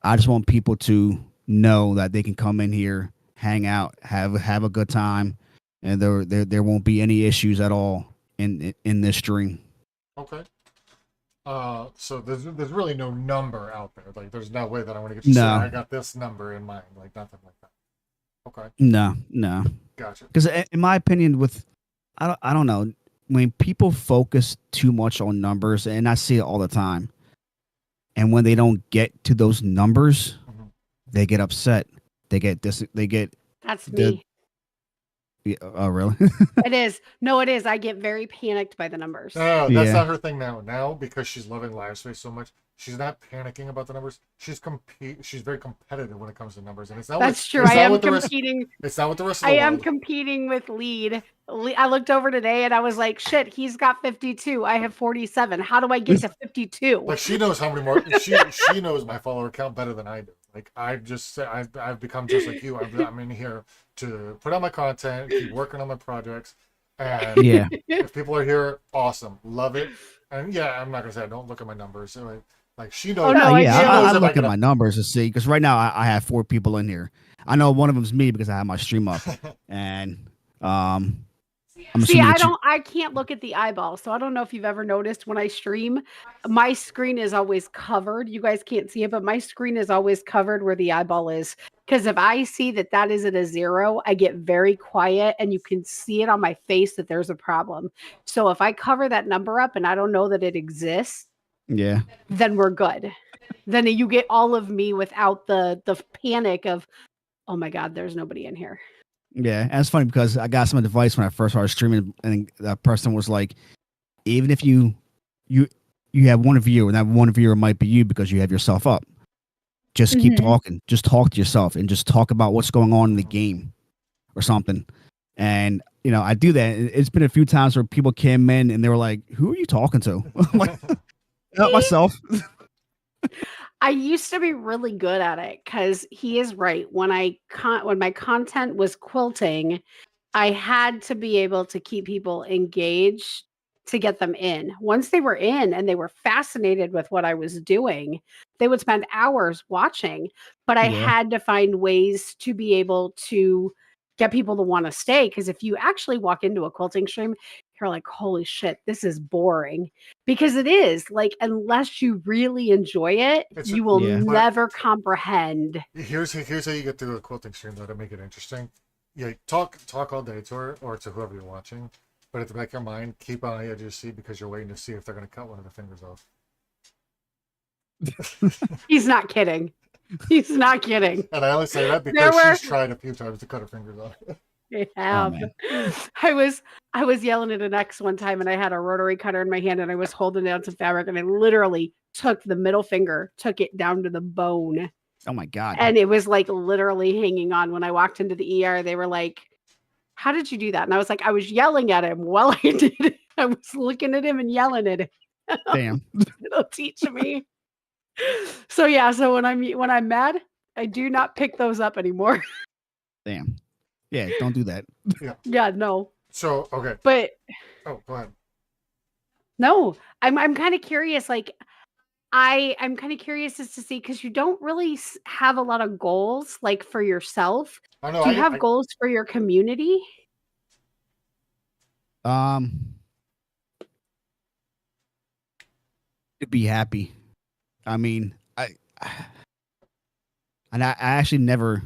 I just want people to know that they can come in here, hang out, have a good time, and there won't be any issues at all in this stream. Okay. So there's really no number out there. Like, there's no way that I want to get you to say I got this number in mind. Like, nothing like that. Okay. No. Gotcha. Because in my opinion, I don't know, when people focus too much on numbers, and I see it all the time, and when they don't get to those numbers, they get upset. They get That's me. Oh, really? It is. No, it is. I get very panicked by the numbers. No, that's not her thing now. Now, because she's loving live space so much, she's not panicking about the numbers. She's very competitive when it comes to numbers, and it's not. That's true. I am competing. It's not with the rest of the world. I am competing with lead. I looked over today and I was like, "Shit, he's got 52. I have 47. How do I get to 52?" Like, she knows how many more. She knows my follower count better than I do. Like, I've become just like you. I'm in here to put out my content, keep working on my projects, and if people are here, awesome, love it. And yeah, I'm not gonna say I don't look at my numbers. So, like, she knows. Oh, no, I look at my numbers to see, because right now I have 4 people in here. I know one of them's me because I have my stream up, and See, I can't look at the eyeball, so I don't know if you've ever noticed when I stream, my screen is always covered. You guys can't see it, but my screen is always covered where the eyeball is. Because if I see that is at a 0, I get very quiet, and you can see it on my face that there's a problem. So if I cover that number up and I don't know that it exists, then we're good. Then you get all of me without the panic of, oh my God, there's nobody in here. Yeah, and it's funny because I got some advice when I first started streaming, and that person was like, even if you have one viewer, and that one viewer might be you because you have yourself up, just keep talking. Just talk to yourself and just talk about what's going on in the game or something. And, I do that. It's been a few times where people came in and they were like, who are you talking to? I'm like, not myself. I used to be really good at it because he is right. When my content was quilting, I had to be able to keep people engaged to get them in. Once they were in and they were fascinated with what I was doing, they would spend hours watching. But I had to find ways to be able to get people to want to stay. Because if you actually walk into a quilting stream, you're like, holy shit, this is boring. Because it is. Like, unless you really enjoy it, you will never comprehend. Here's how you get through a quilting stream, though, to make it interesting. Yeah, talk all day to her or to whoever you're watching, but at the back of your mind, keep on the edge of your seat because you're waiting to see if they're going to cut one of the fingers off. He's not kidding. He's not kidding. And I only say that because she's tried a few times to cut her fingers off. I have. I was yelling at an ex one time, and I had a rotary cutter in my hand, and I was holding down some fabric, and I literally took the middle finger, took it down to the bone. Oh my God. And it was like literally hanging on. When I walked into the ER, they were like, how did you do that? And I was like, I was yelling at him while I did it. I was looking at him and yelling at him. Damn. It'll teach me. So yeah, so when I'm mad, I do not pick those up anymore. Damn. Yeah, don't do that. Yeah, no. So, okay. But go ahead. No, I'm kind of curious. Like, I'm kind of curious as to see, because you don't really have a lot of goals, like, for yourself. Do you have goals for your community? To be happy. I mean, I actually never.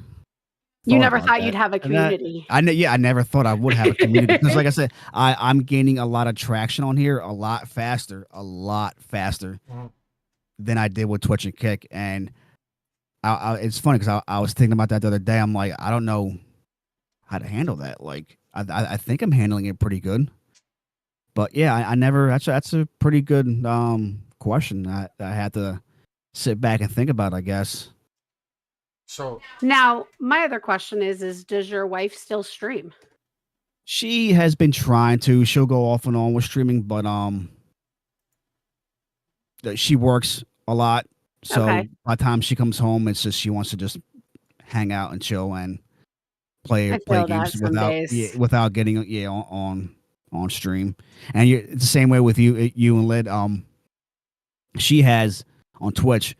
You never thought you'd have a community. I never thought I would have a community because, like I said, I'm gaining a lot of traction on here a lot faster than I did with Twitch and Kick. And it's funny because I was thinking about that the other day. I'm like, I don't know how to handle that. Like, I think I'm handling it pretty good. But yeah, I never. That's a pretty good question. I had to sit back and think about, I guess. So now my other question is does your wife still stream? She has been trying to. She'll go off and on with streaming, but she works a lot. So Okay. by the time she comes home, it's just she wants to just hang out and chill and play I play feel that games some days. without getting on stream. And it's the same way with you and Lid. She has on Twitch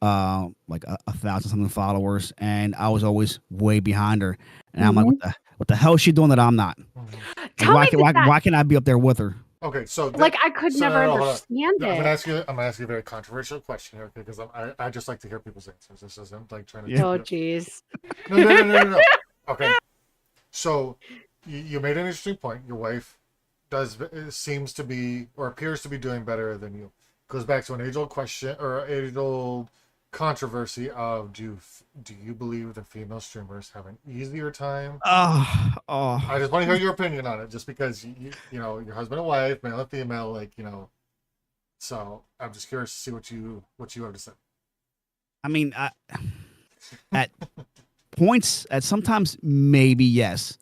like a thousand something followers, and I was always way behind her. And I'm like, Mhm. what the hell is she doing that I'm not? Mhm. Like, Tell me that why can't I be up there with her? Okay, so like I could so never no, hold on. understand I'm gonna it. ask you. I'm gonna ask you a very controversial question here, okay? Because I just like to hear people's answers. This isn't like trying to. Yeah. Oh jeez. No, no, no, no, no, no. Okay, so you made an interesting point. Your wife seems to be or appears to be doing better than you. Goes back to an age-old question or age-old controversy of do you believe that female streamers have an easier time? I just want to hear your opinion on it, just because you know your husband and wife, male and female, like you know. So I'm just curious to see what you have to say. I mean, at points, at sometimes maybe yes.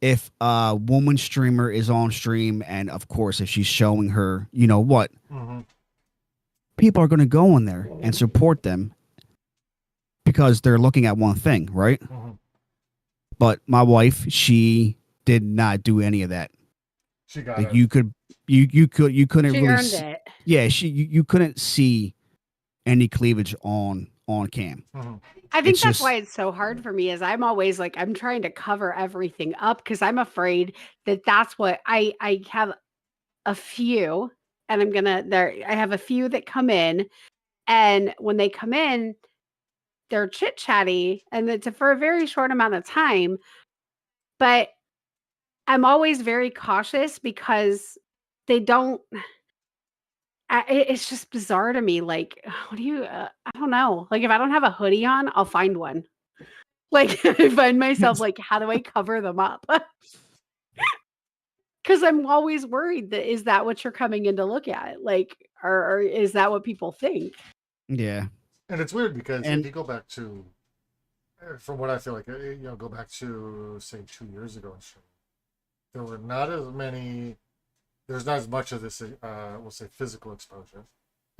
If a woman streamer is on stream, and of course, if she's showing her, you know what, Mm-hmm. people are going to go in there and support them because they're looking at one thing, right? Mm-hmm. But my wife, she did not do any of that. She got Like it. you couldn't She really earned it. yeah, you couldn't see any cleavage on cam. Mm-hmm. I think It's that's just why it's so hard for me is I'm always like I'm trying to cover everything up because I'm afraid that that's what I have a few and I'm gonna there I have a few that come in and when they come in they're chit chatty and it's for a very short amount of time, but I'm always very cautious because they don't. It's just bizarre to me. Like, what do you? I don't know. Like, if I don't have a hoodie on, I'll find one. Like, I find myself like, how do I cover them up? Because I'm always worried that is that what you're coming in to look at? Like, or is that what people think? yeah. And it's weird because if And you go back to, from what I feel like, go back to say 2 years ago in streaming, there were not as many. There's not as much of this, we'll say, physical exposure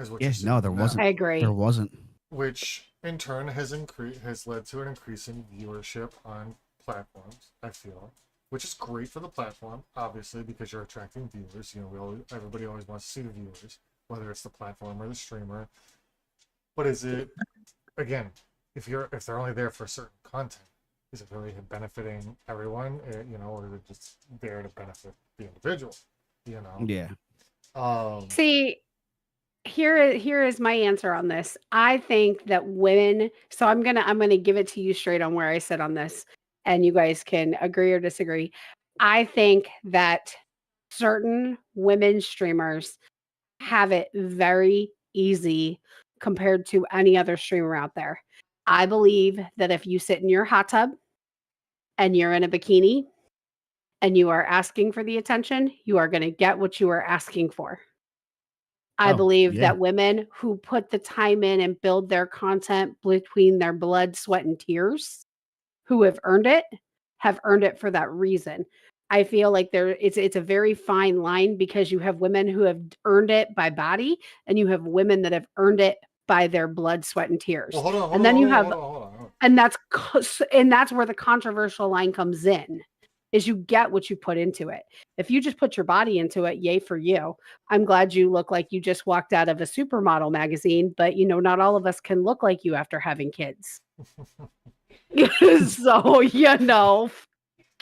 as what yeah, you're seeing no, there now, wasn't. I agree. There wasn't. which in turn has led to an increase in viewership on platforms. I feel, which is great for the platform, obviously, because you're attracting viewers. You know, everybody always wants to see the viewers, whether it's the platform or the streamer. But is it again, if they're only there for certain content, is it really benefiting everyone? You know, or is it just there to benefit the individual? You know. Yeah. See, here is my answer on this. I think that women so I'm gonna give it to you straight on where I sit on this, and you guys can agree or disagree. I think that certain women streamers have it very easy compared to any other streamer out there. I believe that if you sit in your hot tub and you're in a bikini and you are asking for the attention, you are going to get what you are asking for. I Oh, believe yeah. that women who put the time in and build their content between their blood, sweat, and tears, who have earned it for that reason. I feel like it's a very fine line because you have women who have earned it by body and you have women that have earned it by their blood, sweat, and Well, tears. hold on, hold And on, then hold you on, have hold on, hold on. Hold on. and that's where the controversial line comes in is you get what you put into it. If you just put your body into it, yay for you. I'm glad you look like you just walked out of a supermodel magazine, but you know, not all of us can look like you after having kids. So, you know,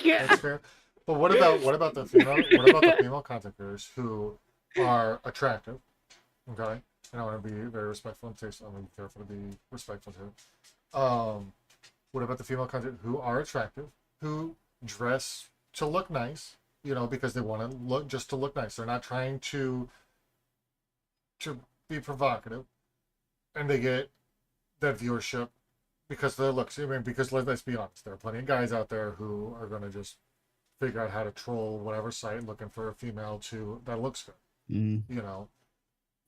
That's fair. But what about the female? What about the female content creators who are attractive? Okay, and I want to be very respectful and taste. I'm going to be careful to be respectful to. What about the female content who are attractive, who dress to look nice? You know, because they want to look just to look nice. They're not trying to be provocative, and they get that viewership because of their looks. I mean, because let's be honest, there are plenty of guys out there who are going to just figure out how to troll whatever site looking for a female to that looks good. Mm. You know,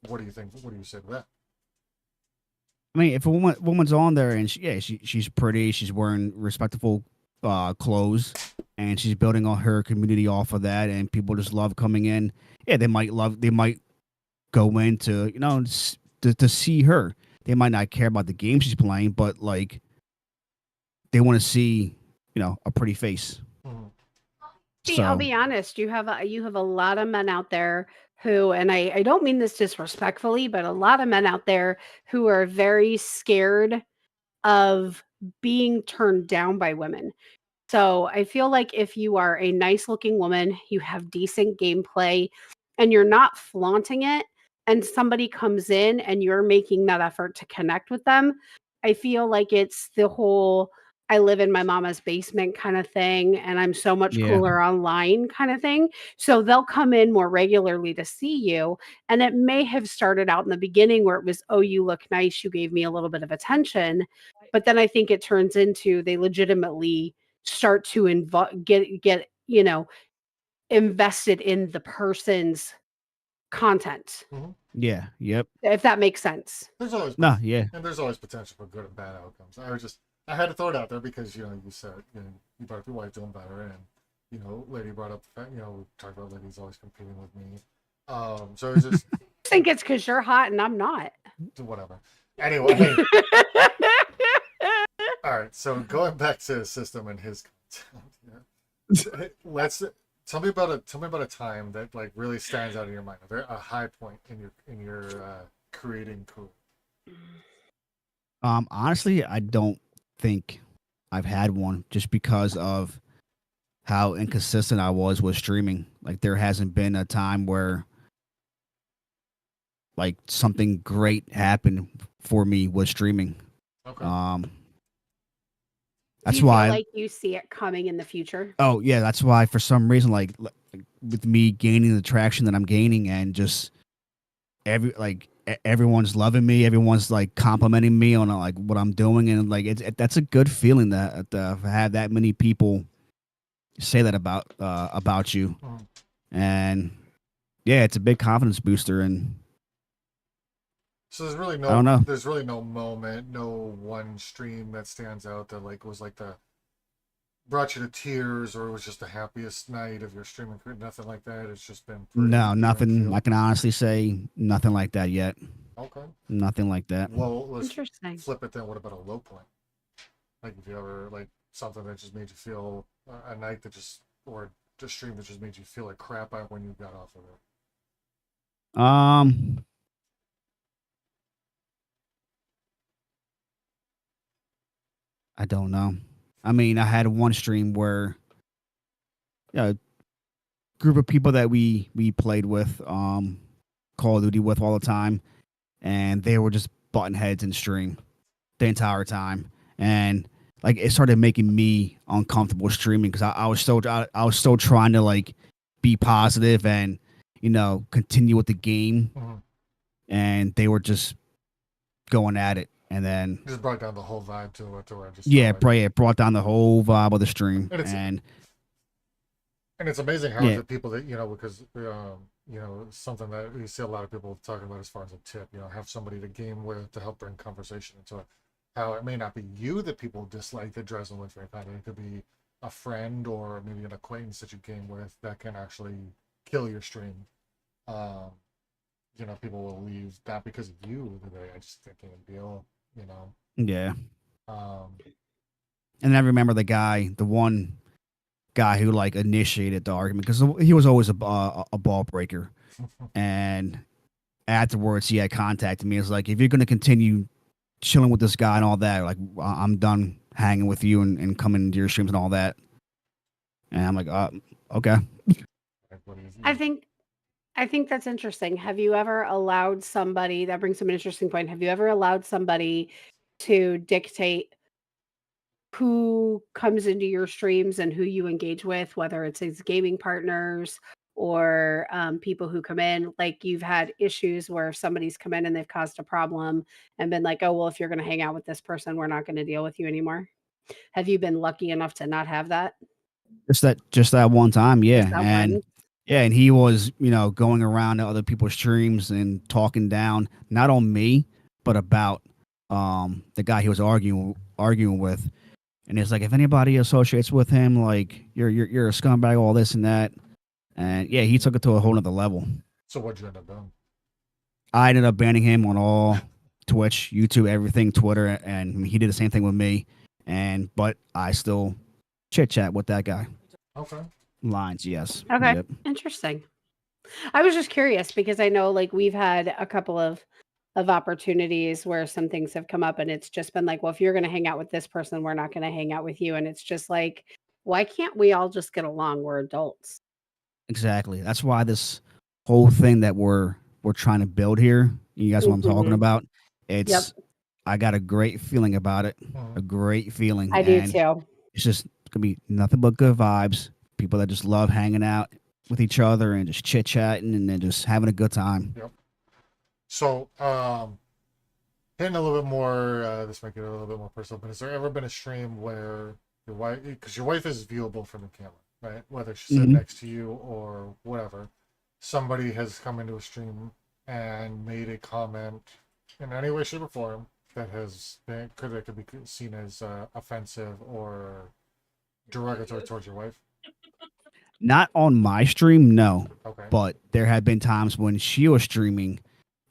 what do you think? What do you say to that? I mean, if a woman's on there and she's pretty, she's wearing respectable clothes, and she's building all her community off of that, and people just love coming in. Yeah, they might go in to to see her. They might not care about the game she's playing, but like they want to see a pretty face. Mhm. See, I'll So be honest, you have a lot of men out there who, and I don't mean this disrespectfully, but a lot of men out there who are very scared of being turned down by women. So I feel like if you are a nice looking woman, you have decent gameplay, and you're not flaunting it, and somebody comes in and you're making that effort to connect with them, I feel like it's the whole I live in my mama's basement kind of thing, and I'm so much yeah, cooler online kind of thing. So they'll come in more regularly to see you. And it may have started out in the beginning where it was, oh, you look nice. You gave me a little bit of attention. But then I think it turns into they legitimately start to get invested in the person's content, yeah, yep. if that makes sense. There's always No, yeah, and there's always potential for good and bad outcomes. I had to throw it out there because you said you brought up your wife doing better, and lady brought up the fact we talked about ladies always competing with me. So it's just I think it's because you're hot and I'm not. whatever. Anyway, all right. So going back to System and his content, let's tell me about a time that like really stands out in your mind, a high point in your creating code. Honestly, I don't think I've had one just because of how inconsistent I was with streaming. Like there hasn't been a time where like something great happened for me with streaming. Okay. Do That's you feel why. like you see it coming in the future? Oh yeah, that's why for some reason like with me gaining the traction that I'm gaining and just everyone's loving me, everyone's like complimenting me on like what I'm doing, and like that's a good feeling that have that many people say that about you, Mhm. and yeah, it's a big confidence booster. And So there's really I don't know. no moment, no one stream that stands out that like was like the brought you to tears or it was just the happiest night of your streaming career. Nothing like that. It's just been pretty No, even nothing. keel. I can honestly say nothing like that yet. Okay. Nothing like that. Well, let's Interesting. flip it then. What about a low point? Like if you ever like something that just made you feel a night that just or a stream that just made you feel like crap out when you got off of it. I don't know. I mean, I had one stream where a group of people that we played with Call of Duty with all the time, and they were just button heads in stream the entire time, and like it started making me uncomfortable streaming because I was still trying to like be positive and continue with the game, Mm-hmm. and they were just going at it, and then Just brought down the whole vibe to where I just yeah, felt like, it brought down the whole vibe of the stream, and it's amazing how yeah, the people that because something that we see a lot of people talking about as far as a tip, have somebody to game with to help bring conversation into it. How it may not be you that people dislike that drives them with for your content. It could be a friend or maybe an acquaintance that you game with that can actually kill your stream. Um, people will leave not because of you. I just think a deal. yeah. Um, And I remember the one guy who like initiated the argument because he was always a ball breaker, and afterwards he had contacted me. It's like, if you're going to continue chilling with this guy and all that, like I'm done hanging with you and coming to your streams and all that. And I'm like, okay. I think that's interesting. Have you ever allowed somebody, that brings up an interesting point. Have you ever allowed somebody to dictate who comes into your streams and who you engage with, whether it's his gaming partners or people who come in? Like you've had issues where somebody's come in and they've caused a problem and been like, oh, well, if you're going to hang out with this person, we're not going to deal with you anymore. Have you been lucky enough to not have that? Just that one time, Just yeah. that And one? yeah, and he was, going around to other people's streams and talking down not on me, but about the guy he was arguing with. And it's like, if anybody associates with him, like you're a scumbag, all this and that. And yeah, he took it to a whole nother level. So what'd you end up doing? I ended up banning him on all Twitch, YouTube, everything, Twitter, and he did the same thing with me. But I still chit chat with that guy. Okay. Lines, yes. Okay. Yep. Interesting. I was just curious because I know like we've had a couple of opportunities where some things have come up and it's just been like, well, if you're going to hang out with this person, we're not going to hang out with you. And it's just like, why can't we all just get along? We're adults. Exactly. That's why this whole thing that we're trying to build here, you guys know what I'm talking about. It's I got a great feeling about it. A great feeling. I do too. It's just gonna be nothing but good vibes. People that just love hanging out with each other and just chit chatting and then just having a good time. Yep. So, hitting a little bit more, this might get a little bit more personal, but has there ever been a stream where your wife, because your wife is viewable from the camera, right? Whether she's sitting next to you or whatever, somebody has come into a stream and made a comment in any way, shape, or form that could be seen as offensive or derogatory towards your wife? Not on my stream, no. Okay. But there had been times when she was streaming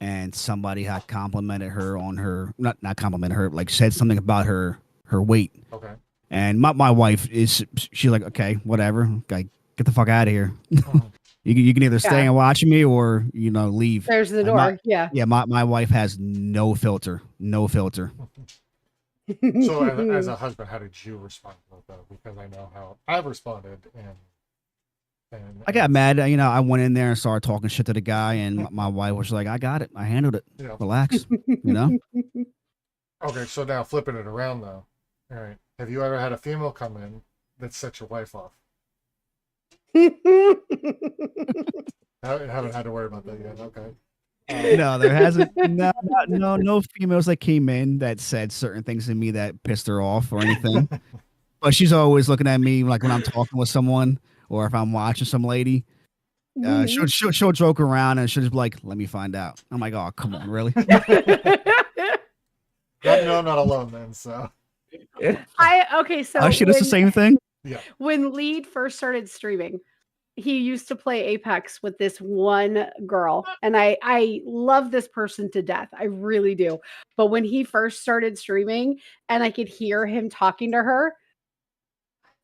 and somebody had complimented her on her, not complimented her, like said something about her weight. Okay. And my wife she's like, okay, whatever. Okay, get the fuck out of here. You can either stay and watch me or, leave. There's the door. Yeah, my wife has no filter. No filter. So as a husband, how did you respond to that? Because I know how I've responded and I got mad. I went in there and started talking shit to the guy, and my wife was like, I got it. I handled it. Yeah. Relax. Okay, so now flipping it around though. All right. Have you ever had a female come in that set your wife off? I haven't had to worry about that yet. Okay. No, there hasn't. No females that came in that said certain things to me that pissed her off or anything. But she's always looking at me like when I'm talking with someone or if I'm watching some lady. She'll joke around and she'll just be like, "Let me find out." I'm like, "Oh, come on, really?" I'm not alone then. So So she does the same thing. Yeah. When Lead first started streaming, he used to play Apex with this one girl, and I love this person to death. I really do. But when he first started streaming and I could hear him talking to her,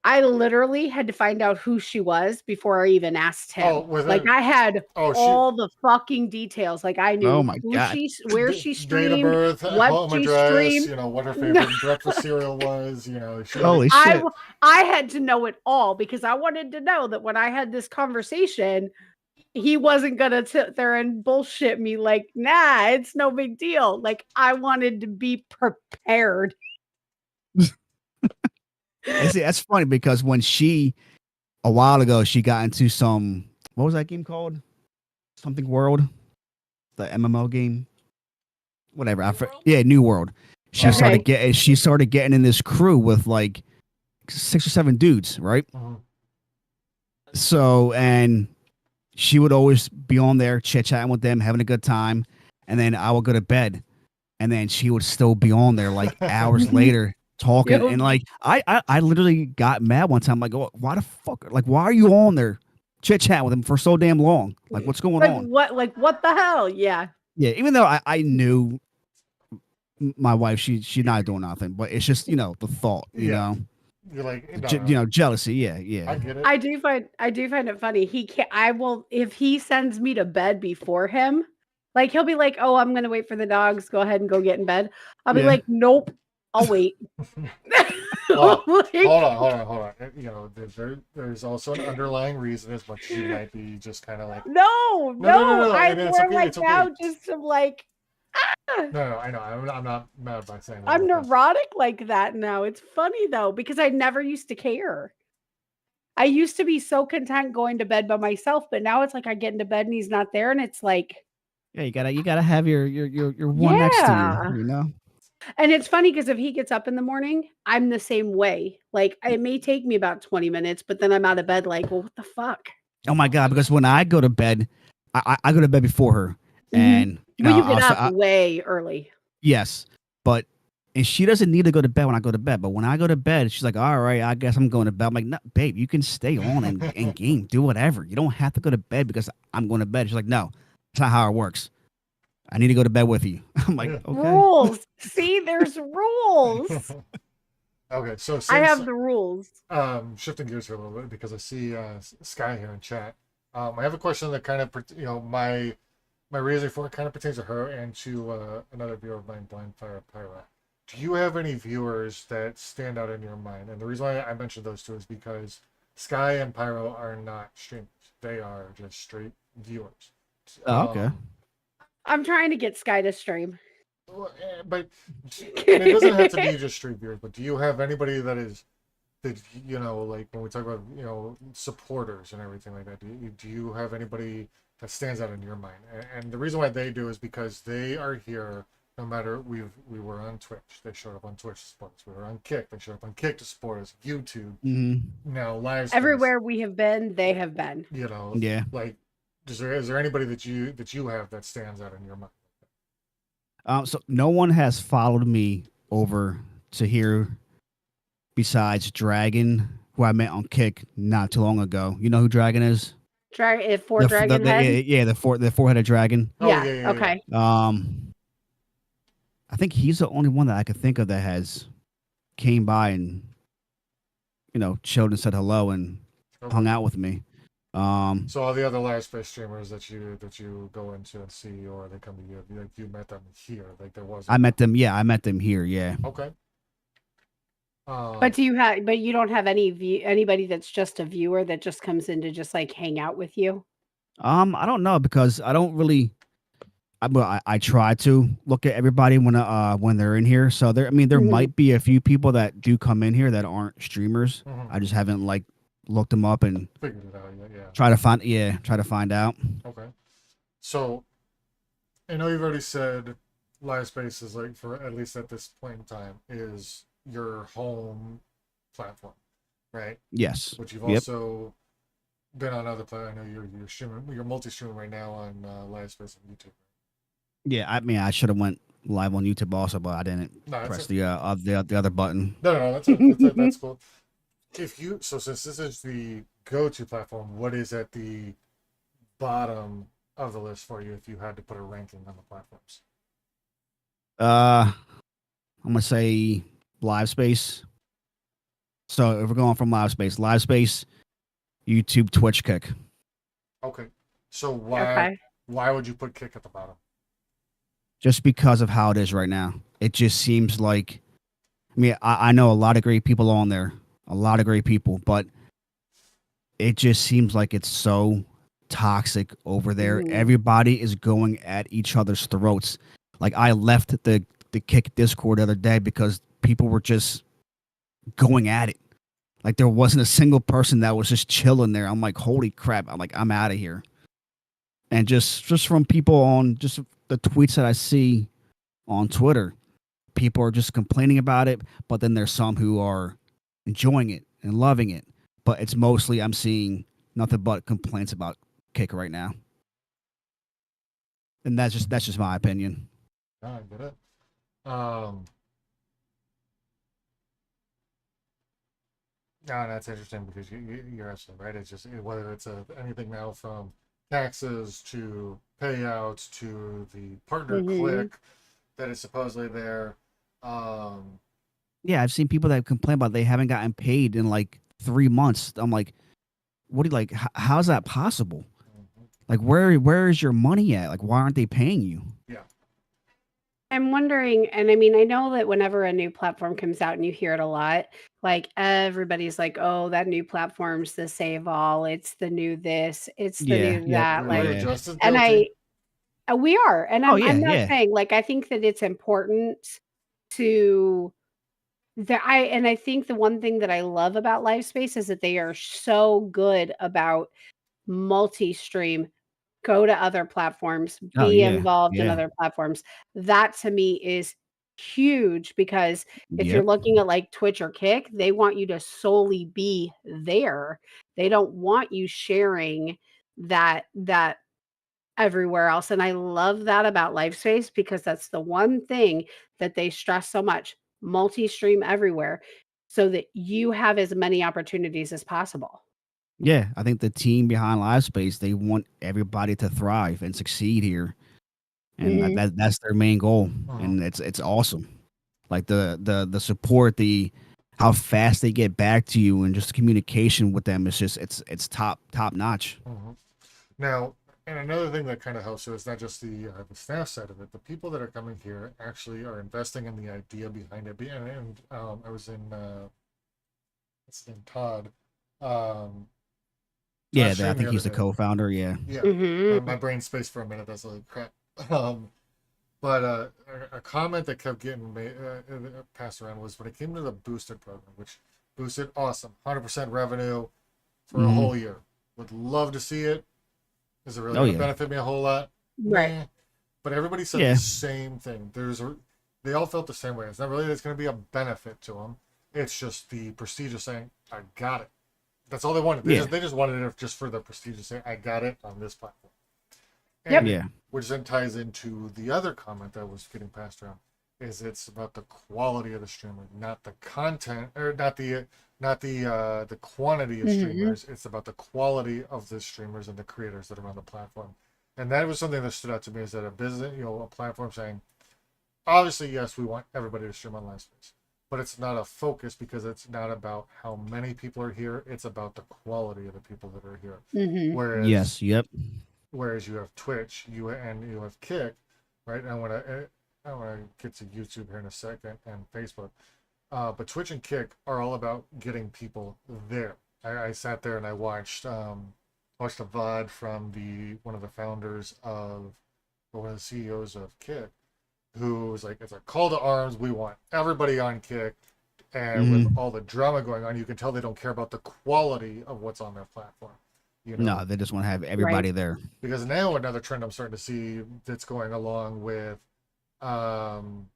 I literally had to find out who she was before I even asked him. I had all the fucking details. Like I knew where she streamed, date of birth, what home she address, streamed, what her favorite breakfast cereal was. Holy shit! I had to know it all because I wanted to know that when I had this conversation, he wasn't gonna sit there and bullshit me like, nah, it's no big deal. Like I wanted to be prepared. And see, that's funny because when a while ago, she got into some, what was that game called? Something World, the MMO game, whatever. New World. She started getting in this crew with like 6 or 7 dudes, right? So, and she would always be on there chit chatting with them, having a good time, and then I would go to bed, and then she would still be on there like hours later. Talking and like I literally got mad one time. Like, oh, why the fuck? Like, why are you on there chit chat with him for so damn long? Like, what's going on? What the hell? Yeah. Even though I knew my wife, she's not doing nothing, but it's just the thought, know. You're like jealousy. Yeah. I get it. I do find it funny. If he sends me to bed before him, like he'll be like, "Oh, I'm gonna wait for the dogs. Go ahead and go get in bed." I'll be like, "Nope. I'll wait." Well, hold on. There's also an underlying reason as much as you might be just kind of like no. I'm more like now just to like. No, I know. I'm not mad by saying that. I'm neurotic like that now. It's funny though because I never used to care. I used to be so content going to bed by myself, but now it's like I get into bed and he's not there, and it's like, yeah, you gotta have your one next to you, And it's funny because if he gets up in the morning, I'm the same way. Like it may take me about 20 minutes, but then I'm out of bed like, well, what the fuck? Oh my God. Because when I go to bed, I go to bed before her and you get up way early. Yes. But And she doesn't need to go to bed when I go to bed. But when I go to bed, she's like, all right, I guess I'm going to bed. I'm like, no, babe, you can stay on and game, do whatever. You don't have to go to bed because I'm going to bed. She's like, no, that's not how it works. I need to go to bed with you. I'm like, okay. Rules. See, there's rules. Okay, so I since have the rules. shifting gears here a little bit because I see Sky here in chat. I have a question that kind of my reason for it kind of pertains to her and to another viewer of mine, Blind Fire Pyra. Do you have any viewers that stand out in your mind? And the reason why I mentioned those two is because Sky and Pyro are not streamers; they are just straight viewers. Oh, okay. I'm trying to get Sky to stream. But and it doesn't have to be just straight viewers. But do you have anybody that like when we talk about supporters and everything like that? Do you have anybody that stands out in your mind? And the reason why they do is because they are here. No matter we were on Twitch, they showed up on Twitch to support us. We were on Kick, they showed up on Kick to support us. YouTube, now live. Everywhere we have been, they have been. Yeah. Like, is there anybody that you have that stands out in your mind? So no one has followed me over to here besides Dragon, who I met on Kick not too long ago. You know who Dragon is? Dragon head. Yeah, the four-headed dragon. Oh, Yeah. Okay. I think he's the only one that I could think of that has came by and chilled and said hello and hung out with me. So all the other live space streamers that you go into and see, or they come to you, like you met them here, like there was. I met them. Yeah, I met them here. Yeah. Okay. But you don't have anybody that's just a viewer that just comes in to just like hang out with you? I don't know because I don't really. I try to look at everybody when they're in here. So there might be a few people that do come in here that aren't streamers. I just haven't looked them up and figured it out yet. Yeah. Try to find out. Okay. So I know you've already said live space is for at least at this point in time is your home platform, right? Yes. But you've also been on other platforms. I know you're streaming, you're multi-streaming right now on live space on YouTube. Yeah, I should have went live on YouTube also, but I didn't press the other button. No, that's cool. Since this is the go-to platform, what is at the bottom of the list for you if you had to put a ranking on the platforms? I'm gonna say live space. So if we're going from live space, YouTube, Twitch, Kick. Okay. So why would you put Kick at the bottom? Just because of how it is right now. It just seems like, I know a lot of great people on there, but it just seems like it's so toxic over there. Everybody is going at each other's throats. Like I left the Kick Discord the other day because people were just going at it. Like there wasn't a single person that was just chilling there. I'm like, holy crap. I'm out of here. And just from people on just the tweets that I see on Twitter, people are just complaining about it, but then there's some who are enjoying it and loving it. But it's mostly I'm seeing nothing but complaints about Kick right now. And that's just my opinion. I get it. No, that's interesting because you're absolutely right. It's just whether it's anything now from taxes to payouts to the partner click that is supposedly there. Yeah, I've seen people that complain about they haven't gotten paid in 3 months. I'm like, what do you how's that possible? Like where is your money at? Like why aren't they paying you? Yeah. I'm wondering, and I know that whenever a new platform comes out and you hear it a lot, everybody's like, oh, that new platform's the save all, it's the new this, it's the new that. We are. And I'm not saying I think that it's important to I think the one thing that I love about Live Space is that they are so good about multi-stream. Go to other platforms, be involved in other platforms. That to me is huge because if you're looking at Twitch or Kick, they want you to solely be there. They don't want you sharing that everywhere else. And I love that about Live Space because that's the one thing that they stress so much. multi-stream everywhere so that you have as many opportunities as possible. Yeah, I think the team behind LiveSpace, they want everybody to thrive and succeed here, and Mhm. that's their main goal, Uh-huh. and it's awesome. Like the support, the how fast they get back to you, and just communication with them is just it's top notch. Uh-huh. Now, and another thing that kind of helps, so it's not just the staff side of it. The people that are coming here actually are investing in the idea behind it. And I was in what's his name, Todd. Todd Yeah, I streamed the think other he's the day. co-founder. Yeah. Yeah, Mhm. my brain spaced for a minute. That's like crap. Um, but a comment that kept getting passed around was when it came to the boosted program, which boosted awesome, 100% revenue for a Hmm. whole year. Would love to see it. Is it really Oh going to yeah. benefit me a whole lot? Right. Nah. But everybody said the Yeah. same thing. They all felt the same way. It's not really that it's going to be a benefit to them. It's just the prestige of saying, I got it. That's all they wanted. Yeah. They just wanted it just for the prestige of saying, I got it on this platform. Yep. And Yeah. which then ties into the other comment that was getting passed around, is it's about the quality of the streamer, not the content, or not the quantity of Mhm. streamers. It's about the quality of the streamers and the creators that are on the platform. And that was something that stood out to me, is that a business, a platform saying, obviously, yes, we want everybody to stream on LiveSpace, but it's not a focus because it's not about how many people are here. It's about the quality of the people that are here. Mhm. Whereas Yes. Yep. Whereas you have Twitch, you have Kick, right? And I want to get to YouTube here in a second and Facebook, but Twitch and Kick are all about getting people there. I sat there and I watched a VOD from the one of the founders of, or one of the CEOs of Kick, who was like, it's a call to arms. We want everybody on Kick, and with Hmm. all the drama going on, you can tell they don't care about the quality of what's on their platform. You know, No, they just want to have Right. everybody there. because now another trend I'm starting to see that's going along with um,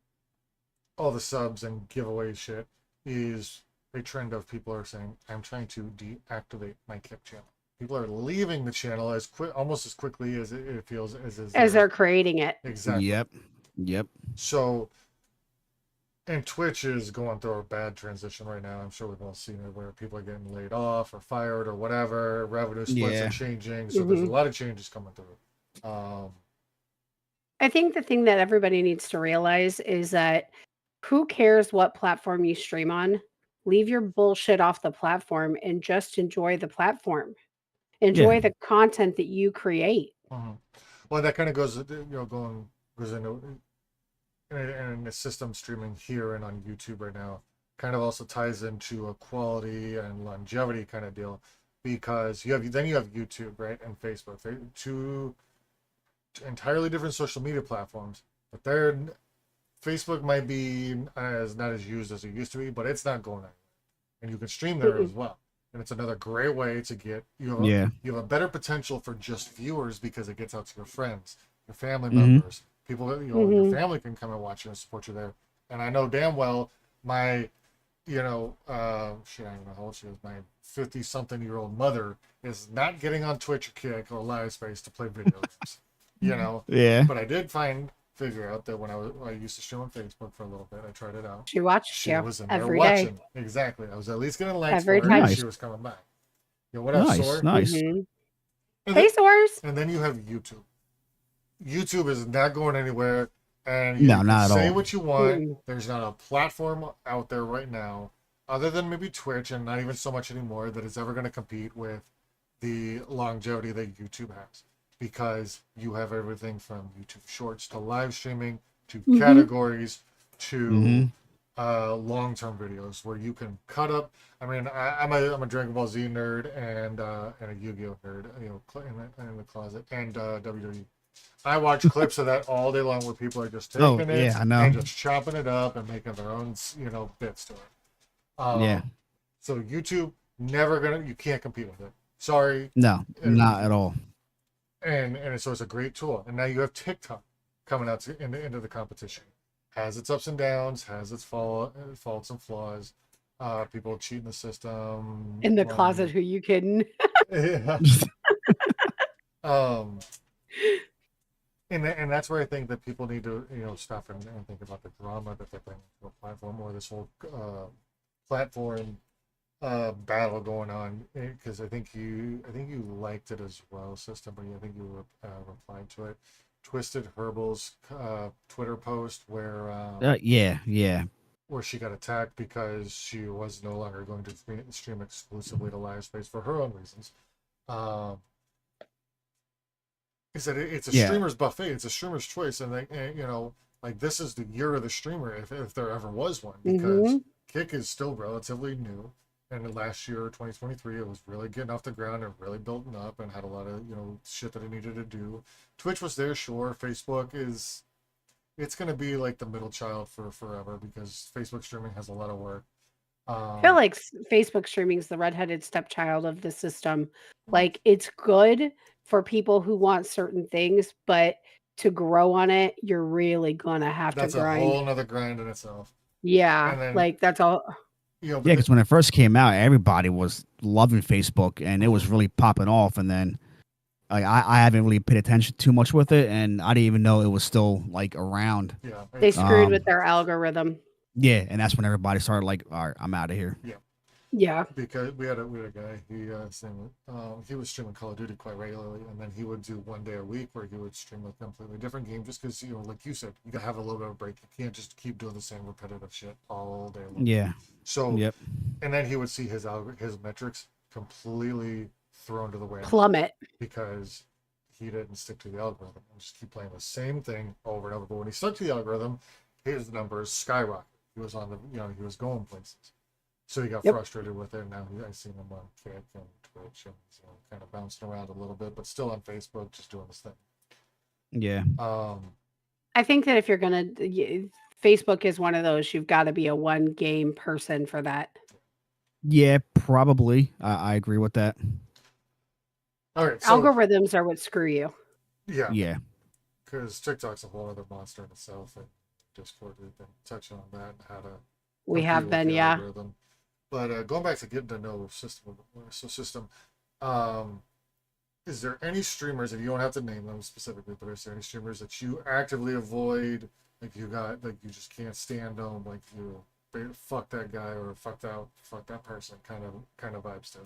all the subs and giveaway shit is a trend of people are saying, I'm trying to deactivate my Kick channel. People are leaving the channel almost as quickly as it feels as As they're creating it. exactly. Yep. Yep. So, and Twitch is going through a bad transition right now. I'm sure we've all seen it, where people are getting laid off or fired or whatever. Revenue splits are Yeah. changing, so there's a Mhm. lot of changes coming through. I think the thing that everybody needs to realize is that who cares what platform you stream on? Leave your bullshit off the platform and just enjoy the platform. Yeah. Enjoy the content that you create. Mhm. Well, that kind of goes, goes into, and the system streaming here and on YouTube right now kind of also ties into a quality and longevity kind of deal, because you have YouTube, right, and Facebook, two entirely different social media platforms, but Facebook might be as not as used as it used to be, but it's not going anywhere, and you can stream there as Mm-mm. well. And it's another great way to get Yeah. you have a better potential for just viewers because it gets out to your friends, your family Hmm. members, people that your Mhm. family can come and watch you and support you there. And I know damn well my shit, I don't know how old she is. My 50-something-year-old mother is not getting on Twitch or Kick or LiveSpace to play video games. Yeah. But I did figure out that when I used to stream on Facebook for a little bit, I tried it out. She watched She you was in there every day, watching. Exactly. I was at least getting likes every for her, and time. Nice. she was coming back. What up, Nice. Sore? Nice. Mhm. And Hey, then, Source. and then you have YouTube. YouTube is not going anywhere, and you No, can not at say all. what you want. Mm. There's not a platform out there right now, other than maybe Twitch, and not even so much anymore, that is ever going to compete with the longevity that YouTube has. Because you have everything from YouTube Shorts to live streaming to Mhm. categories to Hmm. long-term videos where you can cut up. I mean, I'm a Dragon Ball Z nerd and a Yu-Gi-Oh nerd, in the closet, and WWE. I watch clips of that all day long where people are just Oh taking it yeah, I know. and just chopping it up and making their own, bits to it. Yeah. So YouTube, you can't compete with it. Sorry. No, not at all. And so it's a great tool. And now you have TikTok coming out into the competition. Has its ups and downs, has its faults and flaws. People cheating the system. In the closet, who you kidding? Yeah. Um, and that's where I think that people need to stop and think about the drama that they're bringing to a platform, or this whole platform battle going on. Because I think you liked it as well, System, but I think you replied to it. Twisted Herbal's Twitter post Yeah, yeah. where she got attacked because she was no longer going to stream exclusively to Livespace for her own reasons. Um, he said it's a Yeah. streamer's buffet, it's a streamer's choice, and like this is the year of the streamer if there ever was one, because Mhm. Kick is still relatively new, and last year 2023 it was really getting off the ground and really building up and had a lot of shit that it needed to do. Twitch was there, sure. Facebook is it's going to be like the middle child for forever because Facebook streaming has a lot of work. I feel um like Facebook streaming is the redheaded stepchild of the system. Like it's good for people who want certain things, but to grow on it, you're really gonna have to that's a grind. whole nother grind in itself. Yeah, And then like that's all. but Yeah, because when it first came out, everybody was loving Facebook, and it was really popping off. And then, like, I haven't really paid attention too much with it, and I didn't even know it was still like around. yeah, They screwed Um, with their algorithm. yeah, and that's when everybody started like, all right, I'm out of here. yeah. Yeah. Because we had a guy, he was streaming Call of Duty quite regularly, and then he would do one day a week where he would stream a completely different game, just because like you said, you gotta have a little bit of a break. You can't just keep doing the same repetitive shit all day long. Yeah. So Yep. and then he would see his metrics completely thrown to the wind Plummet. because he didn't stick to the algorithm and just keep playing the same thing over and over. But when he stuck to the algorithm, his numbers skyrocketed. He was on he was going places. So he got Yep. frustrated with it. Now I've seen him on Kick and Twitch, and he's kind of bouncing around a little bit, but still on Facebook, just doing this thing. Yeah. I think that if you're gonna, Facebook is one of those you've got to be a one game person for that. Yeah, probably. I agree with that. All right, so Algorithms are what screw you. yeah, Yeah. because TikTok's a whole other monster in itself, and Discord, we've been touching on that and how to We compete have with been, the yeah. algorithm. But going back to getting to know System, um, is there any streamers, if you don't have to name them specifically, but is there any streamers that you actively avoid, like you just can't stand them, like fuck that guy or fuck that person kind of vibes to?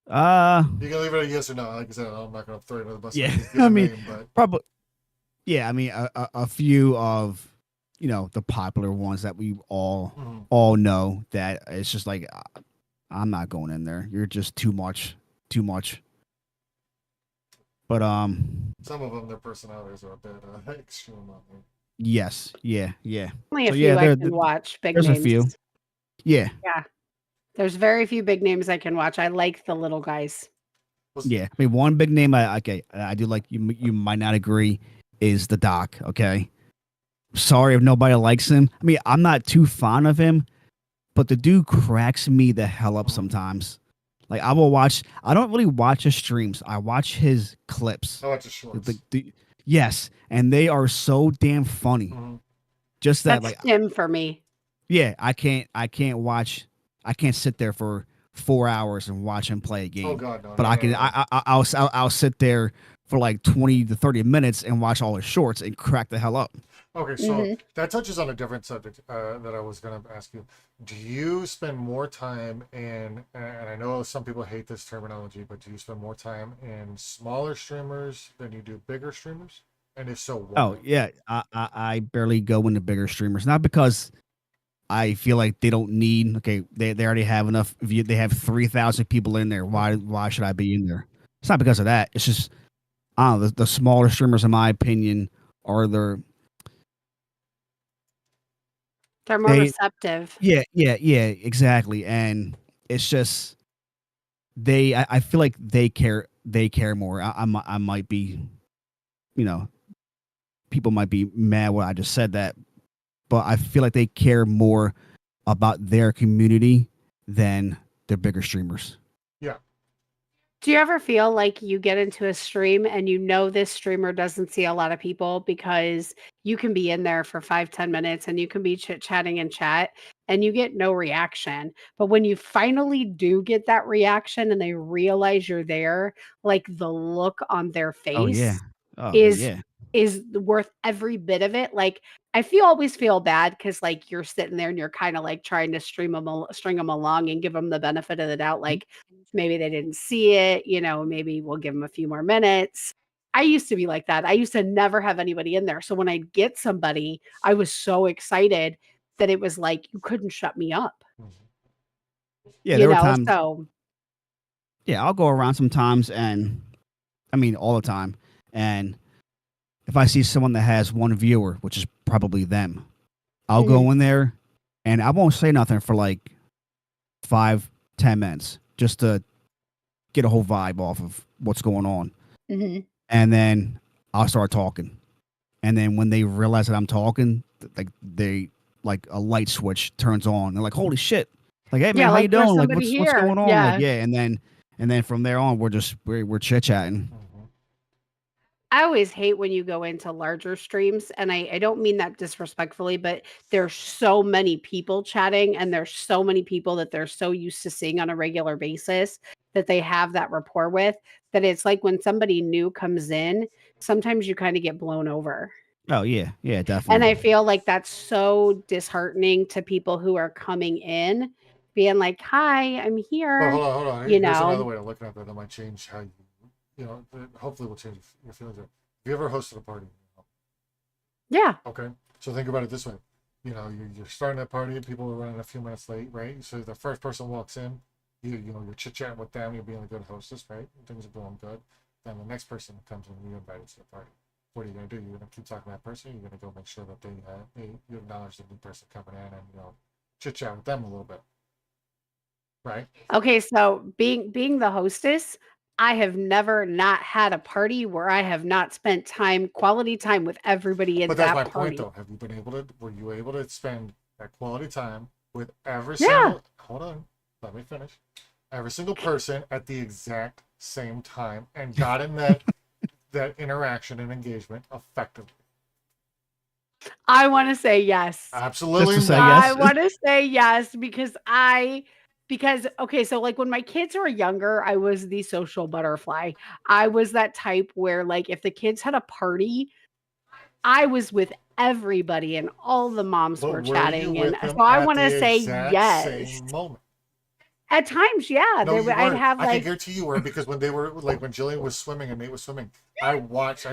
You can leave it a yes or no. Like I said, I'm not gonna throw you under the bus. Yeah. Give I a mean, name, but probably. Yeah, I mean, a few of the popular ones that we all know that it's just like I'm not going in there. You're just too much. But some of them, their personalities are a bit extreme on me. yes, yeah. Only So a few yeah, I can watch. Big there's a names. few. Yeah, Yeah. There's very few big names I can watch. I like the little guys. yeah. I mean, one big name I do like. You might not agree is the Doc. Okay, sorry if nobody likes him. I mean, I'm not too fond of him, but the dude cracks me the hell up sometimes. Like I will watch. I don't really watch his streams. I watch his clips. I watch the shorts. Yes, and they are so damn funny. Just that, That's like, him for me. yeah, I can't watch. I can't sit there for 4 hours and watch him play a game. Oh God, no! But no, I can. no, no. I'll sit there for like 20 to 30 minutes and watch all his shorts and crack the hell up. Okay, so that touches on a different subject that I was going to ask you. Do you spend more time and I know some people hate this terminology, but do you spend more time in smaller streamers than you do bigger streamers? And if so, why? Oh yeah, I barely go into bigger streamers, not because I feel like they don't need. Okay, they already have enough. They have 3,000 people in there. Why should I be in there? It's not because of that. It's just I don't know. The smaller streamers, in my opinion, are They're more receptive. Yeah, exactly. And it's just I feel like they care more. I might be, people might be mad when I just said that, but I feel like they care more about their community than their bigger streamers. Yeah. Do you ever feel like you get into a stream and this streamer doesn't see a lot of people because you can be in there for 5-10 minutes and you can be chit-chatting in chat and you get no reaction. But when you finally do get that reaction and they realize you're there, like the look on their face. Oh is yeah. worth every bit of it. Like, I always feel bad because like you're sitting there and you're kind of like trying to string them along and give them the benefit of the doubt. Like maybe they didn't see it, maybe we'll give them a few more minutes. I used to be like that. I used to never have anybody in there. So when I'd get somebody, I was so excited that it was like you couldn't shut me up, Yeah, there were times. So Yeah, I'll go around sometimes, and I mean all the time. And if I see someone that has one viewer, which is probably them, I'll mhm, go in there, and I won't say nothing for like 5-10 minutes just to get a whole vibe off of what's going on, mhm. and then I'll start talking. And then when they realize that I'm talking, like a light switch turns on. They're like, "Holy shit!" Like, "Hey man, Yeah, how you like there's doing? Like, somebody what's here. going on?" Like, Yeah. yeah, and then from there on, we're chit chatting. I always hate when you go into larger streams, and I don't mean that disrespectfully, but there's so many people chatting, and there's so many people that they're so used to seeing on a regular basis that they have that rapport with, that it's like when somebody new comes in, sometimes you kind of get blown over. Oh yeah, yeah, And I definitely. feel like that's so disheartening to people who are coming in, being like, "Hi, I'm But here." hold on. You Here's another know? way of looking at that might change how hopefully will change your feelings. Have you ever hosted a party? Yeah. Okay. So think about it this way. You're starting a party, people are running a few minutes late, right? So the first person walks in, you're chit chatting with them, you're being a good hostess, right? Things are going good. Then the next person comes in, you invite to the party. What are you gonna do? You're gonna keep talking to that person. You're gonna go make sure that you acknowledge the new person coming in and chit chat with them a little bit, right? Okay, so being the hostess, I have never not had a party where I have not spent quality time with everybody But at that's that my point, party. though. Were you able to spend that quality time with every Yeah. single, hold on, let me finish, every single person at the exact same time and got in that interaction and engagement effectively? I wanna say yes. Just Absolutely to say not. I yes. wanna say yes because okay, so, like, when my kids were younger, I was the social butterfly. I was that type where, like, if the kids had a party, I was with everybody and all the moms But were were you chatting, and with them so I at wanna the say exact yes. same moment? At times, yeah, No, you I'd weren't. have, I can like guarantee you were, because when they were like when Jillian was swimming and Nate was swimming, I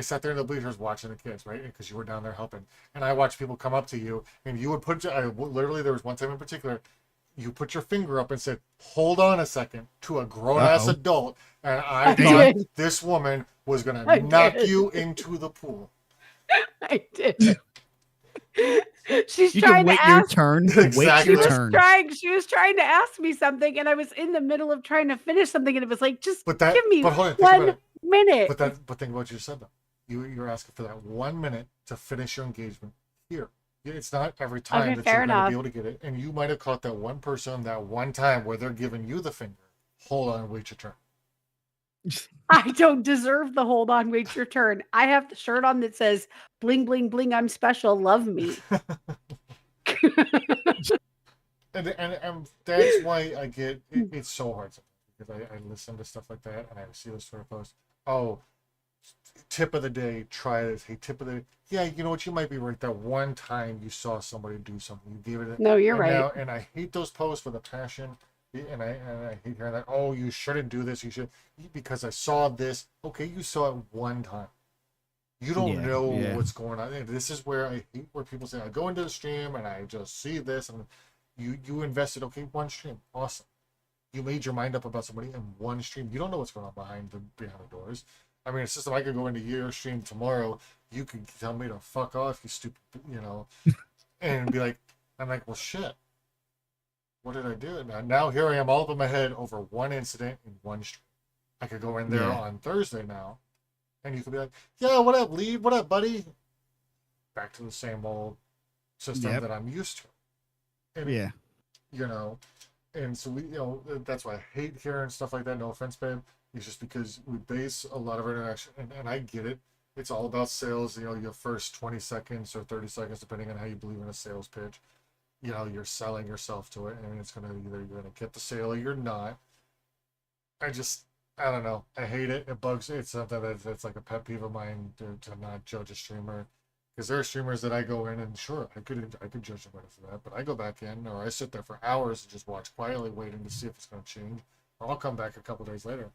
sat there in the bleachers watching the kids, right? Because you were down there helping, and I watched people come up to you, and you would literally, there was one time in particular, you put your finger up and said, "Hold on a second," to a grown Uh ass oh. adult, and I I Damn. thought did, this woman was gonna I knock did, you into the pool. I did. She's You can trying to wait your ask turn. Wait she your Exactly. was turn. trying she was trying to ask me something, and I was in the middle of trying to finish something, and it was like, "Just give me But hold on, think about 1 it. minute." But think about what you said though. You're asking for that 1 minute to finish your engagement here. It's not every time Okay, that fair you're going to be enough. able to get it, and you might have caught that one person that one time where they're giving you the finger. Hold on, wait your turn. I don't deserve the hold on, wait your turn. I have the shirt on that says, "Bling, bling, bling, I'm special, love me." And that's why I get it's so hard sometimes, because I listen to stuff like that and I see this sort of post. Oh, tip of the day, try this. Hey, tip of the day. Yeah, you know what? You might be right. That one time you saw somebody do something, you gave it. No, you're And right. now, and I hate those posts with a passion. And I hate hearing that. Oh, you shouldn't do this. You should, because I saw this. Okay, you saw it one time. You don't Yeah, know yeah, what's going on. And this is where I hate where people say I go into the stream and I just see this, and you invested. Okay, one stream, awesome. You made your mind up about somebody in one stream. You don't know what's going on behind the doors. I mean, it's just like I could go into your stream tomorrow. You could tell me to fuck off, you stupid, and be like, I'm like, well, shit. What did I do? Now here I am, all up in my head over one incident in one stream. I could go in there yeah, on Thursday now, and you could be like, yeah, what up, Lee? What up, buddy? Back to the same old system yep, that I'm used to. And yeah, you know, and so that's why I hate hearing stuff like that. No offense, babe. It's just because we base a lot of our interaction, and I get it. It's all about sales. Your first 20 seconds or 30 seconds, depending on how you believe in a sales pitch. You're selling yourself to it, and it's gonna, either you're gonna get the sale or you're not. I just I don't know. I hate it. It bugs. It's something that's like a pet peeve of mine to not judge a streamer. Because there are streamers that I go in and sure I could judge somebody for that, but I go back in or I sit there for hours and just watch quietly, waiting to see if it's going to change. Or I'll come back a couple days later.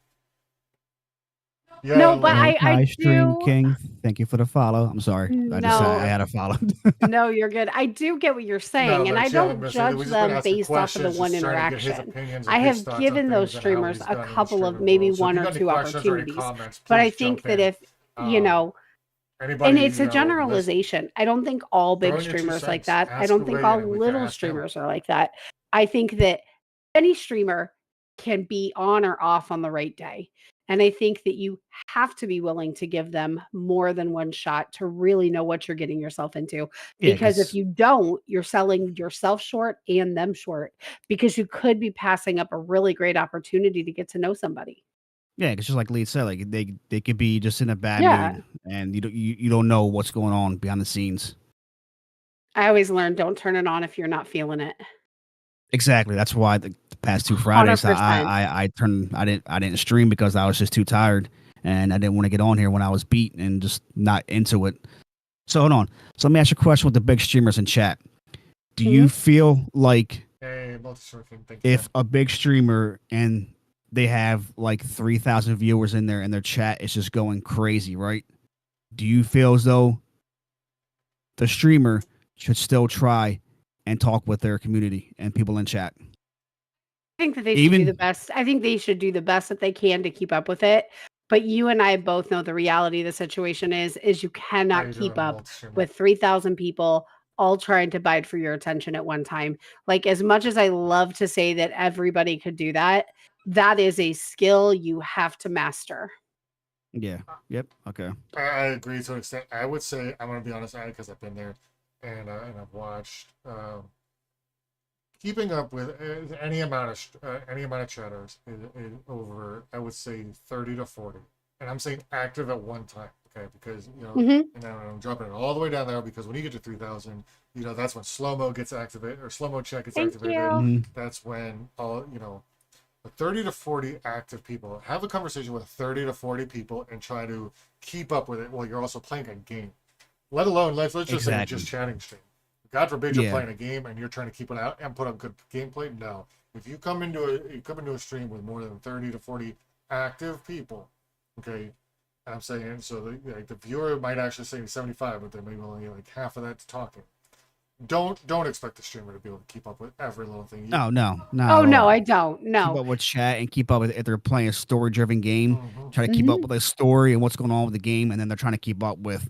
Yeah, No, but Lynn. Hi, I Stream do. King. Thank you for the follow. I'm sorry. I No, had a follow. no, you're good. I do get what you're No, saying, and I but yeah, I'm don't gonna say that judge we just been them asking based off of the questions, one just trying to get his interaction. opinions I and his have thoughts on given those things and how streamers he's a done in the couple of streaming maybe world. So if one you or got any two questions or any opportunities, comments, but I please think jump that in. if, you Um, know, and Anybody, it's a list, generalization. I don't think all throw big in your two streamers like cents. that. I Ask don't think Ray, all and we can little ask him. streamers are like that. I think that any streamer can be on or off on the right day. And I think that you have to be willing to give them more than one shot to really know what you're getting yourself into. Yeah, Because if because you don't, you're selling yourself short and them short because you could be passing up a really great opportunity to get to know somebody. just like Lee said, like they could be just in a bad Yeah. mood, and you don't know what's going on behind the scenes. I always learn don't turn it on if you're not feeling it. Exactly. That's why the past two Fridays 100%. I didn't stream because I was just too tired and I didn't want to get on here when I was beat and just not into it. So hold on. So let me ask you a question with the big streamers in chat. Do you feel like Hey, multi-shorting, thank if a big streamer and they have like 3,000 viewers in there and their chat is just going crazy, right? Do you feel as though the streamer should still try and talk with their community and people in chat? I think that they should do the Even best. I think they should do the best that they can to keep up with it. But you and I both know the reality of the situation is you How cannot you keep doing, up multi-streamer? with 3,000 people all trying to bide for your attention at one time. Like as much as I love to say that everybody could do that, that is a skill you have to master. yeah. Yep. Okay. I agree to an extent. I would say I'm gonna be honest, because I've been there and I've watched. Keeping up with any amount of chatters is over, I would say 30 to 40, and I'm saying active at one time. Okay, because Mhm. and I'm dropping it all the way down there because when you get to 3,000, that's when slow mo gets activated or slow mo check gets Thank activated. you. That's when all 30 to 40 active people have a conversation with 30 to 40 people and try to keep up with it while you're also playing a game. Let alone let's just say Exactly. just chatting stream. God forbid you're Yeah. playing a game and you're trying to keep it out and put up good gameplay. No, if you come into a stream with more than 30 to 40 active people, okay, and I'm saying so the viewer might actually say 75, but there may be only like half of that's talking. Don't expect the streamer to be able to keep up with every little thing. No, not Oh at no, all. I don't. Keep No. up with chat and keep up with if they're playing a story-driven game. Try to keep up Mhm. with the story and what's going on with the game, and then they're trying to keep up with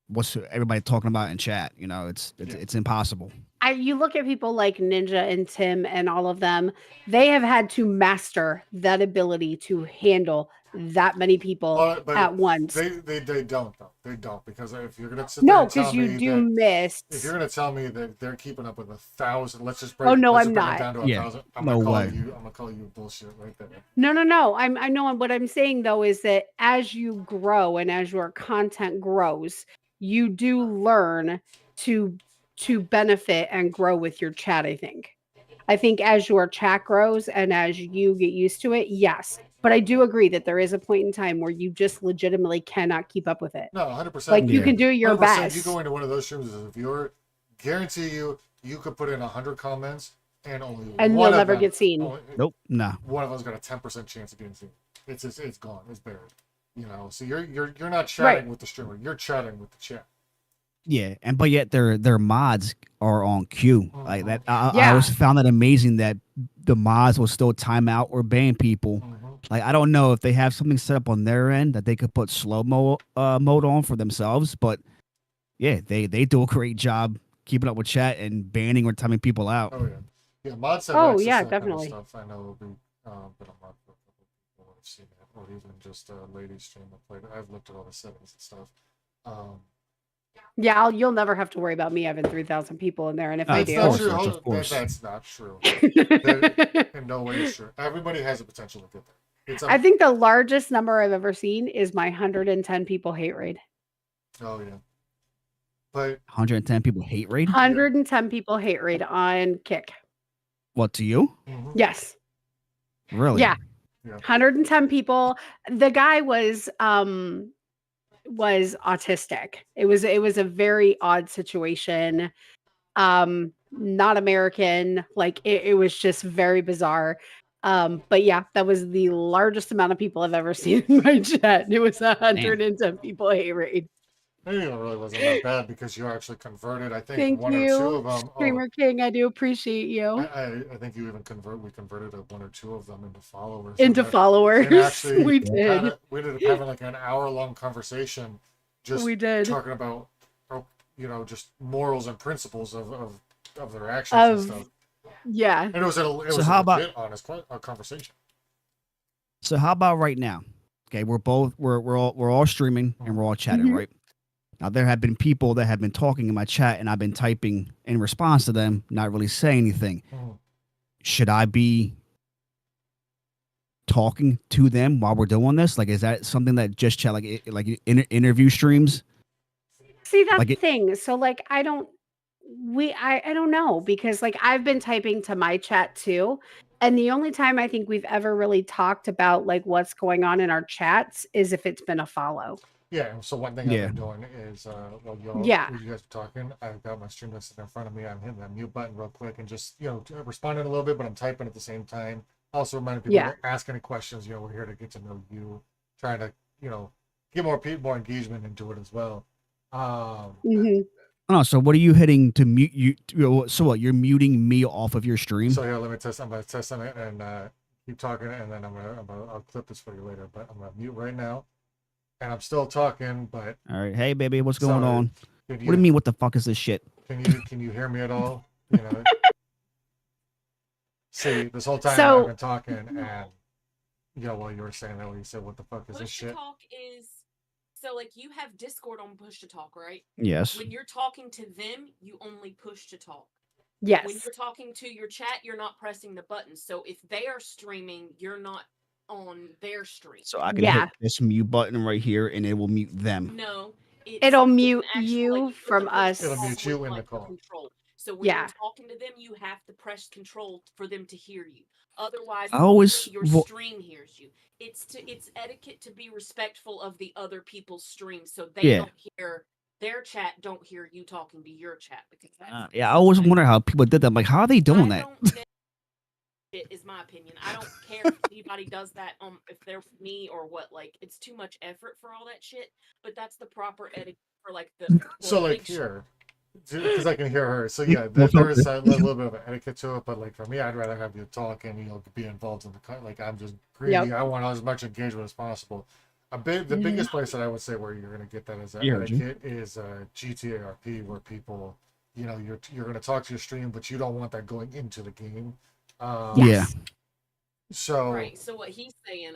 what's everybody talking about in chat. It's impossible. You look at people like Ninja and Tim and all of them, they have had to master that ability to handle that many people But at once. they don't though. They don't, because if you're gonna sit there No, and tell because you me do that miss. if you're gonna tell me that they're keeping up with 1,000, Oh no, let's I'm just bring it not. down to Yeah, 1,000. no way. I'm gonna call you bullshit right there. No. I know what I'm saying though is that as you grow and as your content grows, you do learn to benefit and grow with your chat, I think. I think as your chat grows and as you get used to it, yes. But I do agree that there is a point in time where you just legitimately cannot keep up with it. No, 100%. Like you Yeah. can do your 100%. You go best. into one of those streams as a viewer, guarantee you could put in 100 comments and only And one they'll of never them, get seen. Nope. Nah. one of them's got a 10% chance of getting seen. It's gone. It's buried. So you're not Right. chatting with the streamer. You're chatting with the chat. Yeah, but yet their mods are on queue like that. I Yeah. always found that amazing that the mods will still time out or ban people. Like I don't know if they have something set up on their end that they could put slow mo mode on for themselves, but yeah, they do a great job keeping up with chat and banning or timing people out. Oh yeah. Mods have Oh access yeah, to that definitely. kind of stuff. I know it'll be been a month for a couple of people have seen it, or even just a lady stream that played it. I've looked at all the settings and stuff. Yeah, you'll never have to worry about me having 3,000 people in there. And if I Of That's do, not course, true. Rich, Hold of on. course. That's not true. In no way is true. Everybody has the potential to get there. I think the largest number I've ever seen is my 110 people hate raid. Oh yeah. But 110 people hate raid. 110 people hate raid on Kick. What to you? Yes. Really? Yeah. Yeah. 110 people. The guy was autistic. It was a very odd situation. Not American. Like it was just very bizarre. But yeah, that was the largest amount of people I've ever seen in my chat. It was 110 people hate raid. I think it really wasn't that bad because you actually converted. I think Thank one or two of you, them. Streamer King. I do appreciate I, you. I think you even we converted one or two of them into followers. Into followers. And actually, We did. we ended up having like an hour-long conversation, just We did. talking about, just morals and principles of their actions and stuff. Yeah. And it was a legit, honest conversation. So how about right now? Okay, we're all streaming and we're all chatting, Mhm. right? Now there have been people that have been talking in my chat and I've been typing in response to them, not really saying anything. Mhm. Should I be talking to them while we're doing this? Like, is that something that just chat like interview streams? See, that's Like the it, thing. So like I don't know because like I've been typing to my chat too. And the only time I think we've ever really talked about like what's going on in our chats is if it's been a follow. Yeah. So one thing I've Yeah. been doing is, while Yeah. you guys are talking, I've got my stream listed in front of me. I'm hitting that mute button real quick and just responding a little bit, but I'm typing at the same time. Also reminding people Yeah. to ask any questions. We're here to get to know you, trying to get more engagement into it as well. Mhm. oh, so what are you hitting to mute you? So what? You're muting me off of your stream? So here, let me test. I'm gonna test on it and keep talking, and then I'll clip this for you later. But I'm gonna mute right now, and I'm still talking. But All right, hey baby, what's going sorry. on? What do you mean? What the fuck is this shit? Can you hear me at all? See, this whole time So- I've been talking, and while you were saying that, when you said, "What the fuck is this Push to shit?" talk is so like you have Discord on push to talk, right? Yes. When you're talking to them, you only push to talk. When Yes. you're talking to your chat, you're not pressing the button. So if they are streaming, you're not on their stream. So I can Yeah. hit this mute button right here, and it will mute them. No, It'll it's mute an actual, you like, put from the push to us. It'll talk mute you with, in the like, call. control. So when Yeah. you're talking to them, you have to press control for them to hear you. Otherwise, I always only your stream hears you. It's etiquette to be respectful of the other people's streams, so they Yeah. don't hear their chat, don't hear you talking to your chat because that's yeah, I always wonder how people did that. I'm like, how are they doing that? It is my opinion. I don't care if anybody does that. If they're me or what. Like, it's too much effort for all that shit. But that's the proper etiquette for like the. So like big here, because I can hear her. So yeah, Well, there is a little bit of an etiquette to it, but like for me, I'd rather have you talk and be involved in the like I'm just greedy. Yep. I want as much engagement as possible. The biggest place that I would say where you're gonna get that as an Yeah, heard you. etiquette is GTA RP, where people, you're gonna talk to your stream, but you don't want that going into the game. Yeah. Yes. So Right. So what he's saying,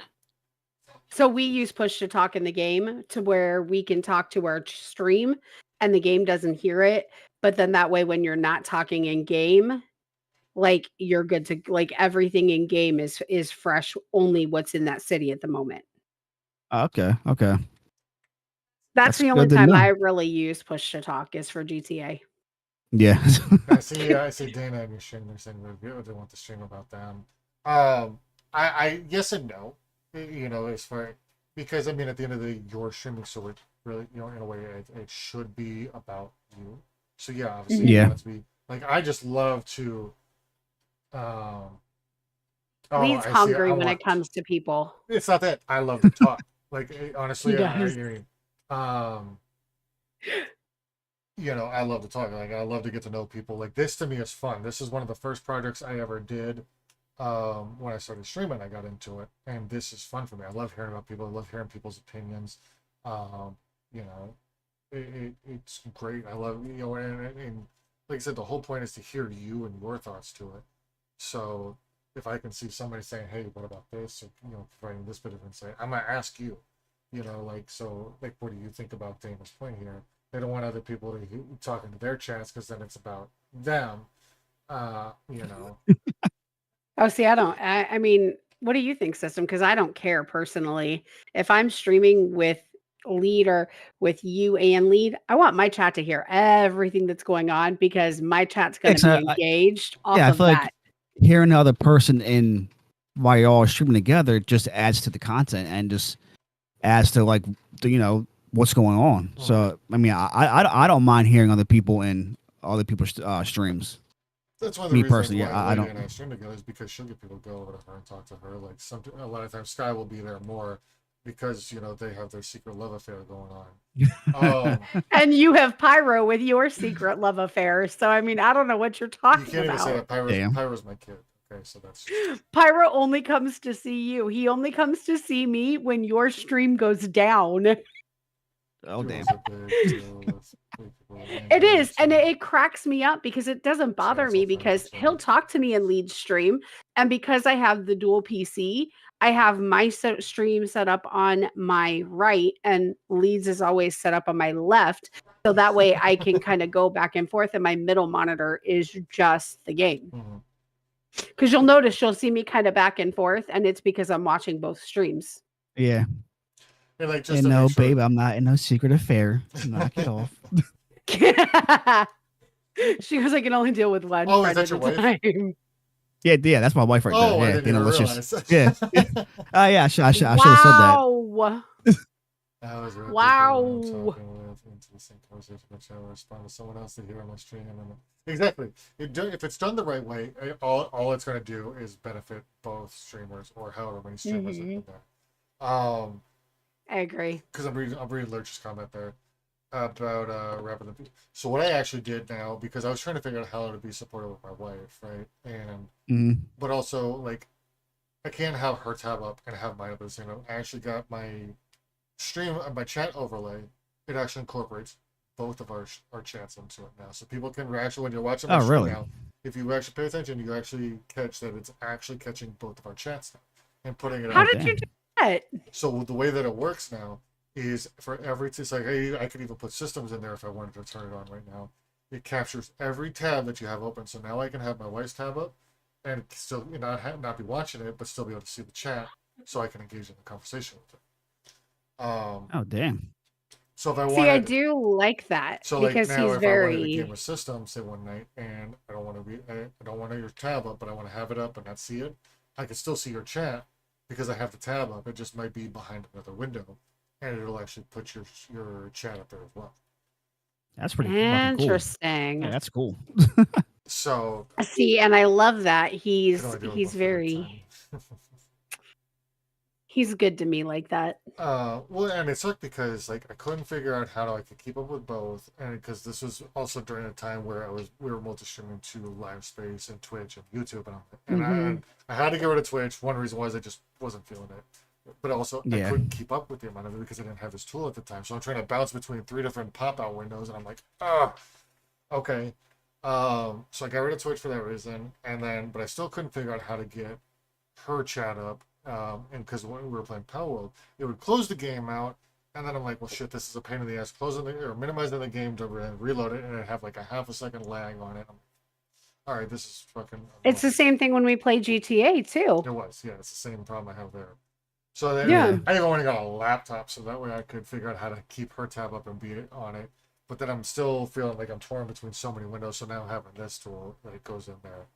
So we use push to talk in the game to where we can talk to our stream and the game doesn't hear it. But then that way, when you're not talking in game, like you're good to like everything in game is fresh, only what's in that city at the moment. Okay. That's That's the only good to time know. I really use push to talk is for GTA. Yeah. I see Dana and your stream. They're saying they want to stream about them. I yes and no. As far, because I mean, at the end of the day, you're streaming, so it really, in a way, it should be about you. So yeah, obviously, Yeah. it wants to be like, I just love to. Lee's I see. hungry when it comes to people. It's not that I love to talk. Like honestly, He does. I love to talk. Like I love to get to know people. Like this to me is fun. This is one of the first projects I ever did. When I started streaming, I got into it, and this is fun for me. I love hearing about people. I love hearing people's opinions. It's great. I love and like I said, the whole point is to hear you and your thoughts to it. So if I can see somebody saying, "Hey, what about this?" or providing this bit of insight, I'm gonna ask you. What do you think about Dana's point here? They don't want other people to talking to their chats because then it's about them. Oh, see, I mean, what do you think, System? Because I don't care personally. If I'm streaming with Lead or with you and Lead, I want my chat to hear everything that's going on because my chat's going to be engaged off I of feel that. like hearing the other person in while you're all streaming together, it just adds to the content and just adds to like what's going on. So I mean, I don't mind hearing other people in other people's streams. That's one of the Me reasons personally, why I Lady don't. and I stream together is because she'll get people to go over to her and talk to her. Like a lot of times, Sky will be there more because they have their secret love affair going on. And you have Pyro with your secret love affair. So I mean, I don't know what you're talking You can't even say about. that. Pyro's my kid. Okay, so that's Pyro only comes to see you. He only comes to see me when your stream goes down. Oh damn! It is, and it cracks me up because it doesn't bother me because he'll talk to me in Lead's stream, and because I have the dual PC, I have my stream set up on my right, and Lead's is always set up on my left, so that way I can kind of go back and forth, and my middle monitor is just the game. Because you'll notice you'll see me kind of back and forth, and it's because I'm watching both streams. Yeah. And like, just no, babe, I'm not in no secret affair. Knock it off. She goes, I can only deal with one friend at a time. Yeah, that's my wife right there. Yeah, I didn't realize. Yeah. Yeah, I should have said that. Wow. Into the same conversation, which I will respond to someone else to hear on my stream. Exactly. If it's done the right way, all it's going to do is benefit both streamers or however many streamers are in there. I agree. Because I'm reading Lurch's comment there about wrapping the. So what I actually did now, because I was trying to figure out how to be supportive with my wife, right? And but also like I can't have her tab up and have mine up at the same time. I actually got my stream, my chat overlay. It actually incorporates both of our chats into it now, so people can actually, when you're watching my stream now, if you actually pay attention, you actually catch that it's actually catching both of our chats now and putting it. How did you do that? So the way that it works now is for every, it's like, hey, I could even put systems in there if I wanted to turn it on right now. It captures every tab that you have open. So now I can have my wife's tab up and still not be watching it, but still be able to see the chat, so I can engage in the conversation with it. Oh damn! So if I see, I do like that. So because like now, he's if very. I wanted a game of System, say one night, and I don't want your tab up, but I want to have it up and not see it, I can still see your chat because I have the tab up. It just might be behind another window, and it'll actually put your chat up there as well. That's pretty interesting. Cool. Yeah, that's cool. So see, and I love that he's very. He's good to me like that. Well, and it sucked because like I couldn't figure out how I could keep up with both, and because this was also during a time where we were multi-streaming to LiveSpace and Twitch and YouTube, and I had to get rid of Twitch. One reason was I just wasn't feeling it, but also I couldn't keep up with the amount of it because I didn't have this tool at the time. So I'm trying to bounce between 3 different pop-out windows, and I'm like, okay. So I got rid of Twitch for that reason, but I still couldn't figure out how to get her chat up. And because when we were playing Power World, it would close the game out, and then I'm like, well, shit, this is a pain in the ass. Minimizing the game to reload it, and it'd have like a half a second lag on it. I'm like, all right, this is fucking. It's the same thing when we play GTA too. It was, yeah, it's the same problem I have there. So then, I even went and got a laptop so that way I could figure out how to keep her tab up and be on it. But then I'm still feeling like I'm torn between so many windows. So now having this tool that it goes in there.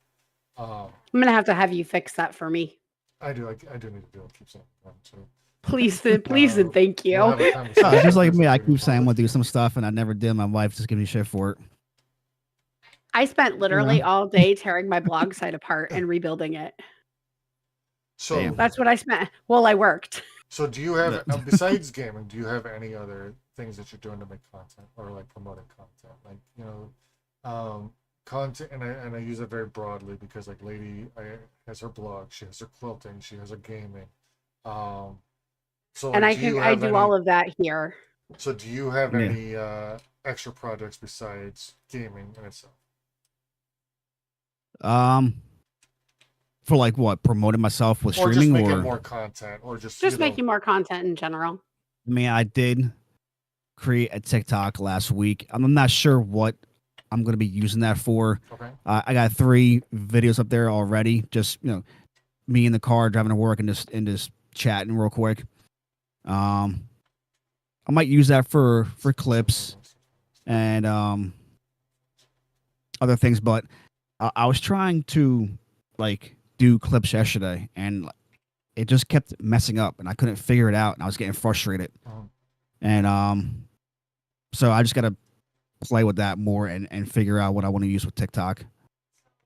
I'm gonna have you fix that for me. I do need to do it. Keep saying that too. Please and thank you. Just like me, I keep saying I'm gonna do some stuff, and I never did. My wife just gives me shit for it. I spent literally all day tearing my blog site apart and rebuilding it. So that's what I spent. Well, I worked. So do you have, besides gaming, do you have any other things that you're doing to make content or like promoting content? Like, content, and I use it very broadly because like Lady has her blog, she has her quilting, she has her gaming. So and I do all of that here. So do you have any extra projects besides gaming in itself? For like what, promoting myself with or streaming, just making more content, or just making more content in general. I mean, I did create a TikTok last week. I'm not sure what I'm going to be using that for. Okay. I got 3 videos up there already. Just me in the car driving to work and just chatting real quick. I might use that for clips and other things, but I was trying to like do clips yesterday, and it just kept messing up, and I couldn't figure it out, and I was getting frustrated. And so I just gotta play with that more and figure out what I want to use with TikTok.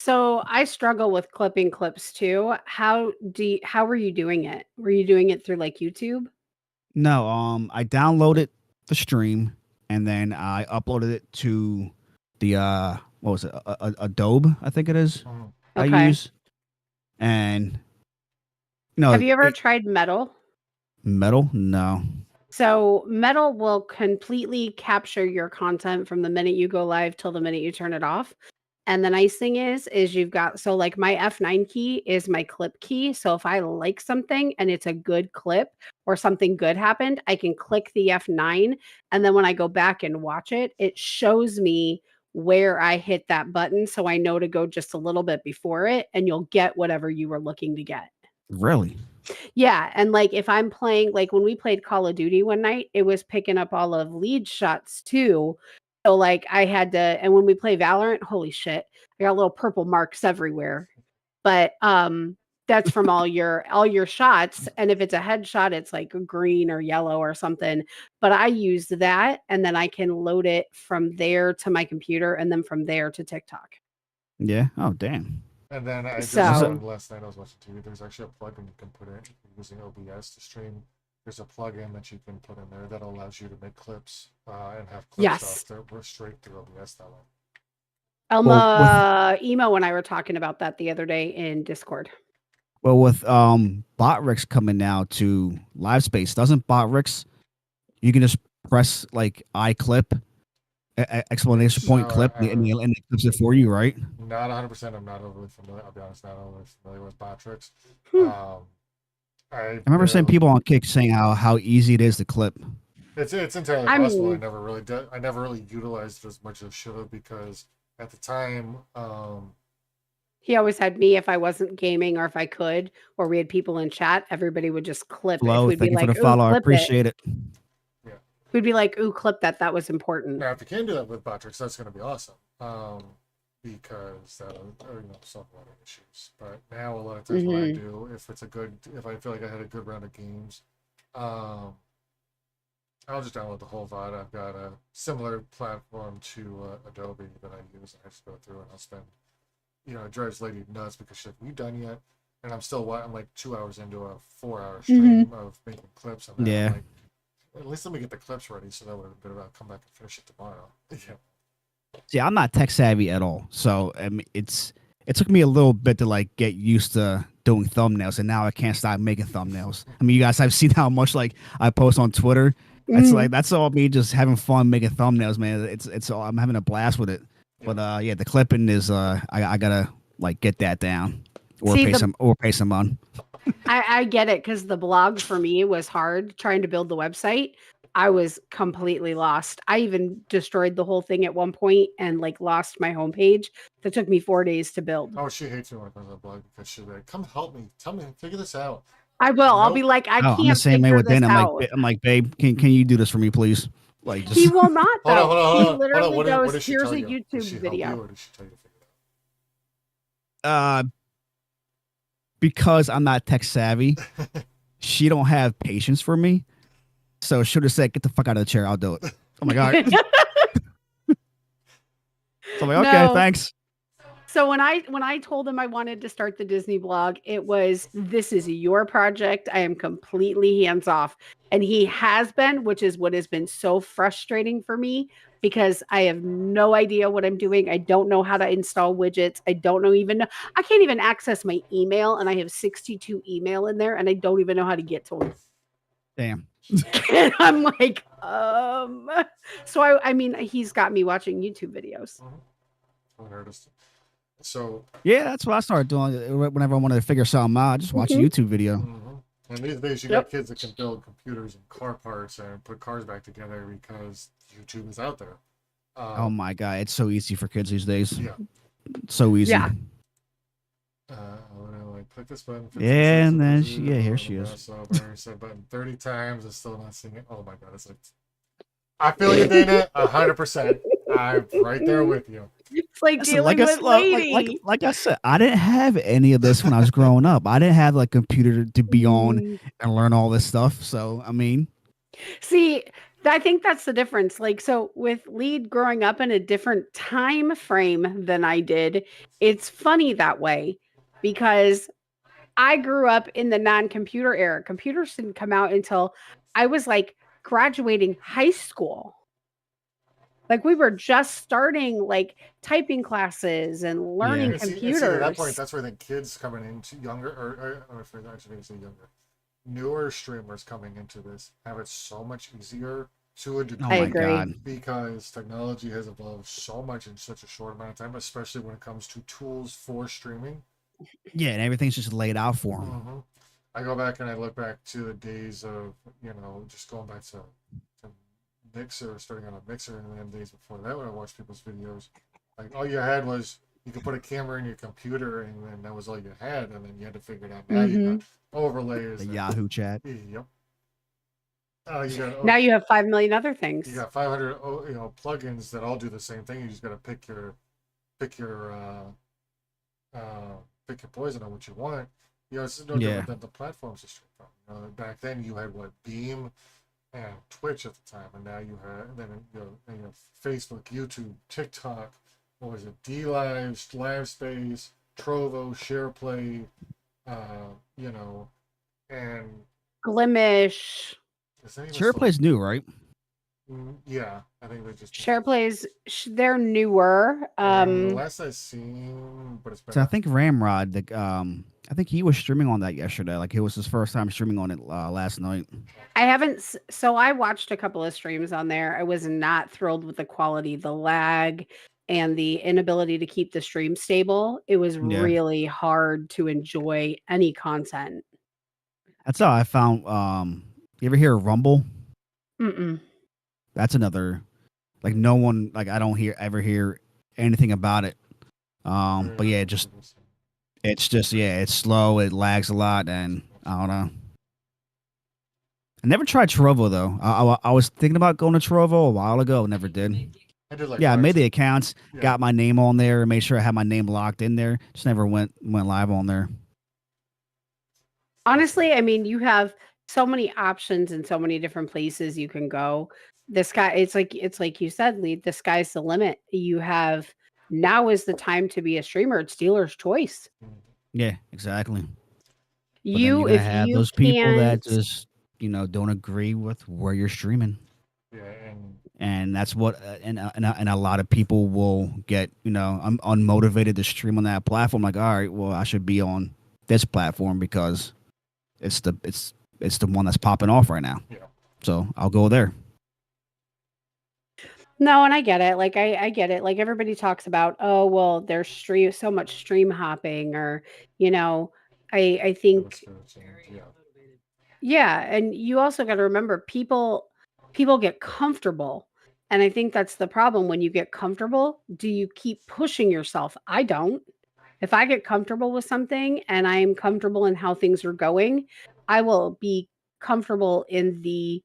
So I struggle with clipping clips too. How were you doing it? Were you doing it through like YouTube? No, I downloaded the stream and then I uploaded it to the what was it? Adobe, I think it is. I Okay. use. And Have you ever tried Metal? Metal? No. So Metal will completely capture your content from the minute you go live till the minute you turn it off. And the nice thing is you've got, so like my F9 key is my clip key. So if I like something and it's a good clip or something good happened, I can click the F9. And then when I go back and watch it, it shows me where I hit that button. So I know to go just a little bit before it, and you'll get whatever you were looking to get. Really? Yeah, and like if I'm playing, like when we played Call of Duty one night, it was picking up all of lead shots too. So like I had to, and when we play Valorant, holy shit, I got little purple marks everywhere. But that's from all your shots. And if it's a headshot, it's like green or yellow or something. But I use that and then I can load it from there to my computer and then from there to TikTok. Yeah. Oh, damn. And then I just So- learned last night I was watching TV. There's actually a plugin you can put in using OBS to stream. There's a plugin that you can put in there that allows you to make clips and have clips Yes. that were straight through OBS that way. Elma, Emo and I were talking about that the other day in Discord. Well, with Botrix coming now to Live Space, doesn't Botrix, you can just press like iClip, exclamation point clip, and it clips it for you, right? Not 100%. I'm not overly familiar. I'll be honest, not overly familiar with Botrix. I remember seeing people on Kick saying how easy it is to clip. It's entirely possible. I never really did. I never really utilized it as much as I should have because at the time, He always had me if I wasn't gaming or if I could, or we had people in chat, everybody would just clip it. Flo, We'd thank be you for like, the follow. I clip appreciate it. Yeah. We'd be like, ooh, clip that. That was important. Now, if you can do that with Botrix, that's going to be awesome. Because that'll solve a lot of issues. But now a lot of times what I do, if I feel like I had a good round of games, I'll just download the whole VOD. I've got a similar platform to Adobe that I use, and I just go through and I'll spend, it drives Lady nuts because she's like, "We done yet?" And I'm like 2 hours into a 4-hour stream of making clips. And I'm like, at least let me get the clips ready so that would have come back and finish it tomorrow. Yeah. See, I'm not tech savvy at all, so I mean, it took me a little bit to like get used to doing thumbnails, and now I can't stop making thumbnails. I mean, you guys have seen how much like I post on Twitter. It's like that's all me just having fun making thumbnails, man. It's all, I'm having a blast with it. But yeah, the clipping is I gotta like get that down or pay some on. I get it because the blog for me was hard trying to build the website. I was completely lost. I even destroyed the whole thing at one point and like lost my homepage. That took me 4 days to build. Oh, she hates me when I go to the blog because she's like, "Come help me, tell me, figure this out." I will. Nope. I'll be like, I can't. I'm the same way with Dan. I'm like, babe, can you do this for me, please? Like, just... He will not. Though. Hold on. He literally What goes, "Here's a YouTube video." Or did she tell you to figure it out? Because I'm not tech savvy, she don't have patience for me. So she'll just say, "Get the fuck out of the chair. I'll do it." Oh my god. So I'm like, okay, thanks. So when I told him I wanted to start the Disney blog, it was, this is your project. I am completely hands off. And he has been, which is what has been so frustrating for me because I have no idea what I'm doing. I don't know how to install widgets. I can't even access my email, and I have 62 email in there and I don't even know how to get to them. Damn. And I'm like, so I mean, he's got me watching YouTube videos. So yeah, that's what I started doing whenever I wanted to figure something out. I just watch a YouTube video. And these days you got kids that can build computers and car parts and put cars back together because YouTube is out there. Oh my god, it's so easy for kids these days. Yeah. So easy. Yeah. Click this button. Yeah, and then here she is. So said button 30 times. It's still not seeing it. Oh my god, it's like, I feel you, Dana. 100%. I'm right there with you. It's like Listen, dealing with lady. like I said, I didn't have any of this when I was growing up. I didn't have like computer to be on Mm. and learn all this stuff. So I mean, See, I think that's the difference. Like, so with Lead growing up in a different time frame than I did, it's funny that way because I grew up in the non-computer era. Computers didn't come out until I was like graduating high school. Like we were just starting like typing classes and Yeah. learning And see, to that point, computers. that's where the kids coming into younger, or if I actually say younger, newer streamers coming into this have it so much easier to a oh I my degree agree. god, because technology has evolved so much in such a short amount of time, especially when it comes to tools for streaming. yeah, and everything's just laid out for them. hmm I go back and I look back to the days of, just going back to Mixer, starting on a Mixer in the days before that when I watched people's videos. Like, all you had was you could put a camera in your computer and then that was all you had, and then you had to figure it out. Now you got overlays. The And, Yahoo chat. yep. You got Now you have 5 million other you things. got 500 plugins that all do the same thing. You just got to pick your poison on what you want. It's no Yeah. different than the platforms to stream from. Back then you had Beam and Twitch at the time, and now you have Facebook, YouTube, TikTok. What was it? D Live, LiveSpace, Trovo, SharePlay. And Glimish. is that even Share still? plays new, right? Yeah, I think they just SharePlays, they're newer. the last I seen, but it's been So I think Ramrod, I think he was streaming on that yesterday. Like it was his first time streaming on it last night. I haven't. So I watched a couple of streams on there. I was not thrilled with the quality, the lag, and the inability to keep the stream stable. It was Yeah. really hard to enjoy any content. That's how I found. You ever hear of Rumble? Mm-mm. That's another. Like no one. Like I don't ever hear anything about it. But yeah, it's just it's slow. It lags a lot, and I don't know. I never tried Trovo though. I was thinking about going to Trovo a while ago. Never did. I did like Yeah, I made the Ryzen. accounts, Yeah. got my name on there, made sure I had my name locked in there. Just never went live on there. Honestly, I mean, you have so many options and so many different places you can go. It's like you said, Lee, the sky's the limit. You have now is the time to be a streamer. It's dealer's choice. Yeah, exactly. But then you're gonna If have you those people that can't, just don't agree with where you're streaming, Yeah, and that's what and a lot of people will get unmotivated to stream on that platform. Like, all right, well, I should be on this platform because it's the one that's popping off right now. Yeah. So I'll go there. no, and I get it. Like I get it. Like everybody talks about, oh well, there's so much stream hopping, or I think yeah, and you also got to remember people get comfortable. And I think that's the problem when you get comfortable, do you keep pushing yourself? I don't. If I get comfortable with something and I'm comfortable in how things are going, I will be comfortable in the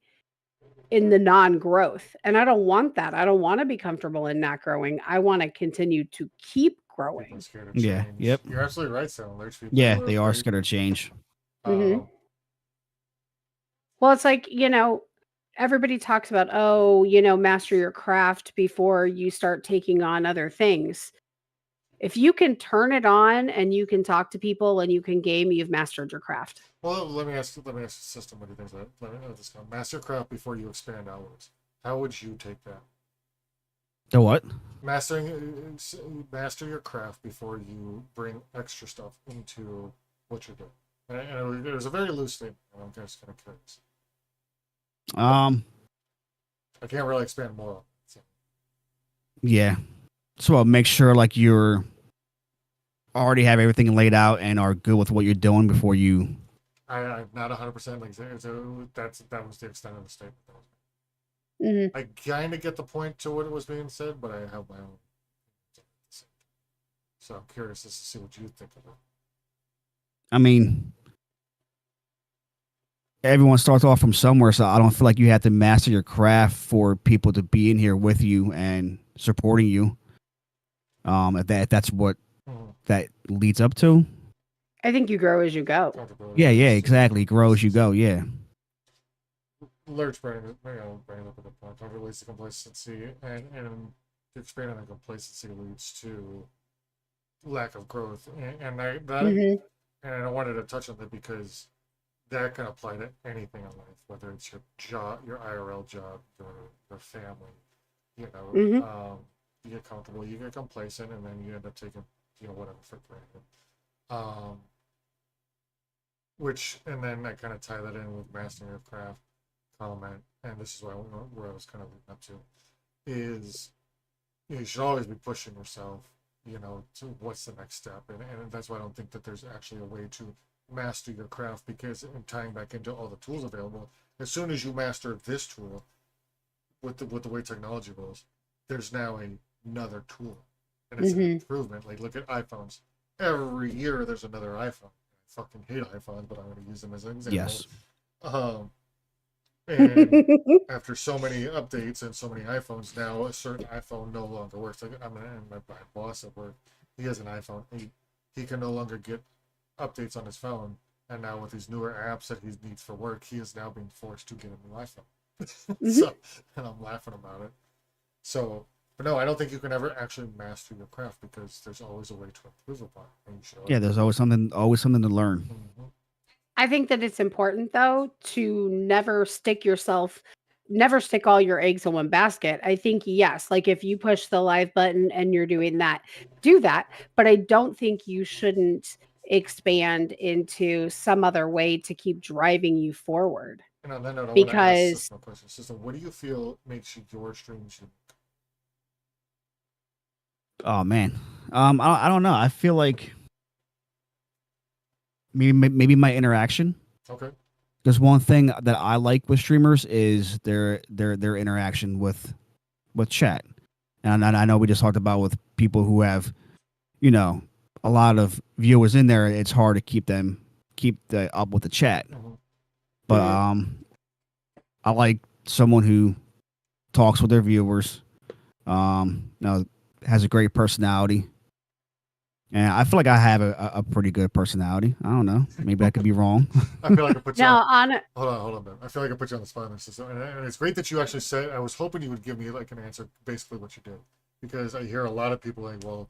non-growth. And I don't want that. I don't want to be comfortable in not growing. I want to continue to keep people growing. are scared of Yeah, change. yep. You're absolutely right, Sam. There's people Yeah, who they are afraid. scared of change. Mhm. Well, it's like, everybody talks about, oh, master your craft before you start taking on other things. If you can turn it on and you can talk to people and you can game, you've mastered your craft. Well, let me ask the system what do you think of that. Let me know this now. Mastercraft before you expand outwards. How would you take that? The what? Master your craft before you bring extra stuff into what you're doing. And there's a very loose statement. I'm just kind of curious. I can't really expand more on it. So. Yeah. So I'll make sure like you're already have everything laid out and are good with what you're doing before you. I'm not 100% like that was the extent of the statement. Mhm. I kind of get the point to what was being said, but I have my own. So I'm curious as to see what you think of it. I mean, everyone starts off from somewhere, so I don't feel like you have to master your craft for people to be in here with you and supporting you. If that's what Mhm. that leads up to. I think you grow as you go. Comfortability, Yeah, yeah, just, exactly. Grow as you go. Yeah. Lurch bringing up a good point. Comfort leads to complacency, and expanding on complacency leads to lack of growth. And Hmm. and I wanted to touch on that because that can apply to anything in life, whether it's your job, your IRL job, your family. You know, Hmm. you get comfortable, you get complacent, and then you end up taking whatever for granted. Um, which and then I kind of tie that in with mastering your craft comment, and this is where I was kind of leading up to is you should always be pushing yourself, to what's the next step, and that's why I don't think that there's actually a way to master your craft because in tying back into all the tools available, as soon as you master this tool with the way technology goes, there's now another tool, and it's an Hmm. improvement. Like look at iPhones. Every year there's another iPhone. I fucking hate iPhones, but I'm going to use them as an example. Yes. Um, and after so many updates and so many iPhones, now a certain iPhone no longer works. Like my boss at work, he has an iPhone 8. He can no longer get updates on his phone, and now with these newer apps that he needs for work, he is now being forced to get a new iPhone. Hmm. So, and I'm laughing about it. So, but no, I don't think you can ever actually master your craft because there's always a way to improve upon it, and you should always Yeah, be there's doing always something to learn. it. Mm-hmm. I think that it's important though to never stick all your eggs in one basket. I think yes, like if you push the live button and you're doing that, do that, but I don't think you shouldn't expand into some other way to keep driving you forward And on that note, I want to ask because System a question. System, what do you feel makes your streams unique? Oh man. I don't know. I feel like maybe my interaction. Okay. There's one thing that I like with streamers is their interaction with chat. And I know we just talked about with people who have, you know, a lot of viewers in there, it's hard to keep the up with the chat. Mm-hmm. But Mhm. I like someone who talks with their viewers, has a great personality. And I feel like I have a pretty good personality. I don't know. Maybe I could be wrong. I feel like I put you no, on. on Hold on, Ben. I feel like I put you on the spot on this system, and it's great that you actually said. I was hoping you would give me like an answer, basically what you did, because I hear a lot of people like, well,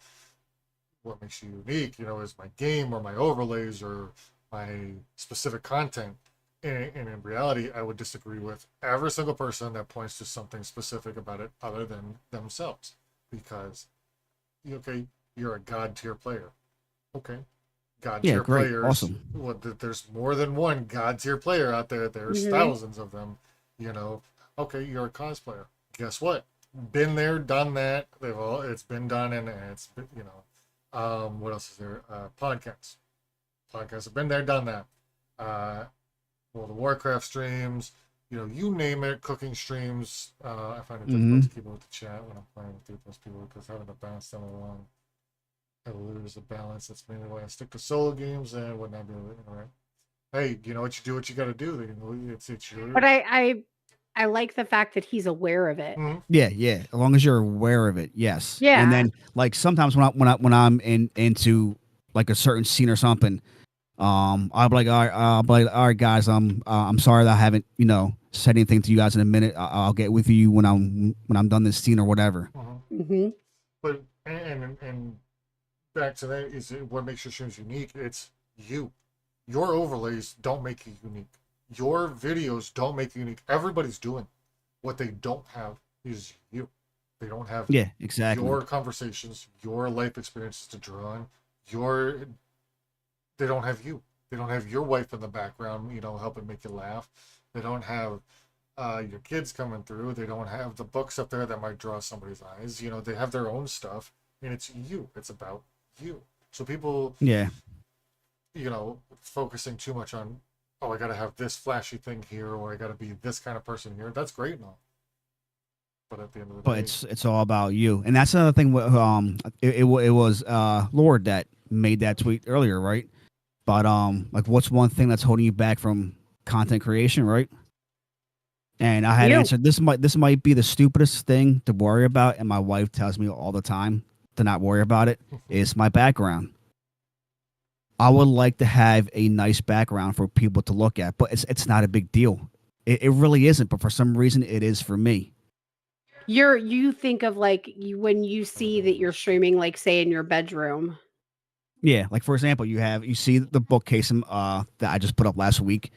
what makes you unique? Is my game or my overlays or my specific content. And in reality, I would disagree with every single person that points to something specific about it other than themselves, because okay, you're a god tier player. Okay, god Yeah, tier great. players. Awesome. Well, there's more than one god tier player out there. There's Mhm. thousands of them. You know. Okay, you're a cosplayer. Guess what? Been there, done that. It's been done, and it's been, what else is there? Podcasts. Podcasts have been there, done that. Uh, World of Warcraft streams. You name it. Cooking streams. I find it difficult to Hmm. keep up with the chat when I'm playing with those people because having to bounce them along I lose the balance. That's mainly why I stick to solo games and whatnot. Right? Hey, you know what you do? What you got to do. It's but your. I like the fact that he's aware of it. Mm-hmm. Yeah, yeah. As long as you're aware of it, yes. And Yeah. then like sometimes when I'm into like a certain scene or something, I'll be like, all right, guys, I'm sorry that I haven't said anything to you guys in a minute. I'll get with you when I'm done this scene or whatever. Mm-hmm. Mhm. But and back to that is what makes your streams unique. It's you. Your overlays don't make you unique. Your videos don't make you unique. Everybody's doing. What they don't have is you. They don't have Yeah, exactly. your conversations, your life experiences to draw on. Your They don't have you. They don't have your wife in the background, helping make you laugh. They don't have your kids coming through. They don't have the books up there that might draw somebody's eyes. They have their own stuff, and it's you. It's about you. So people, Yeah. focusing too much on, oh, I got to have this flashy thing here, or I got to be this kind of person here. That's great and all, but at the end of the But day, it's all about you, and that's another thing. It was Lord that made that tweet earlier, right? But like, what's one thing that's holding you back from content creation, right? And I had You. answered this might be the stupidest thing to worry about, and my wife tells me all the time to not worry about it is my background. I would like to have a nice background for people to look at, but it's not a big deal. It really isn't, but for some reason it is for me. You think of like when you see that you're streaming, like say in your bedroom. Yeah, like for example, you see the bookcase that I just put up last week,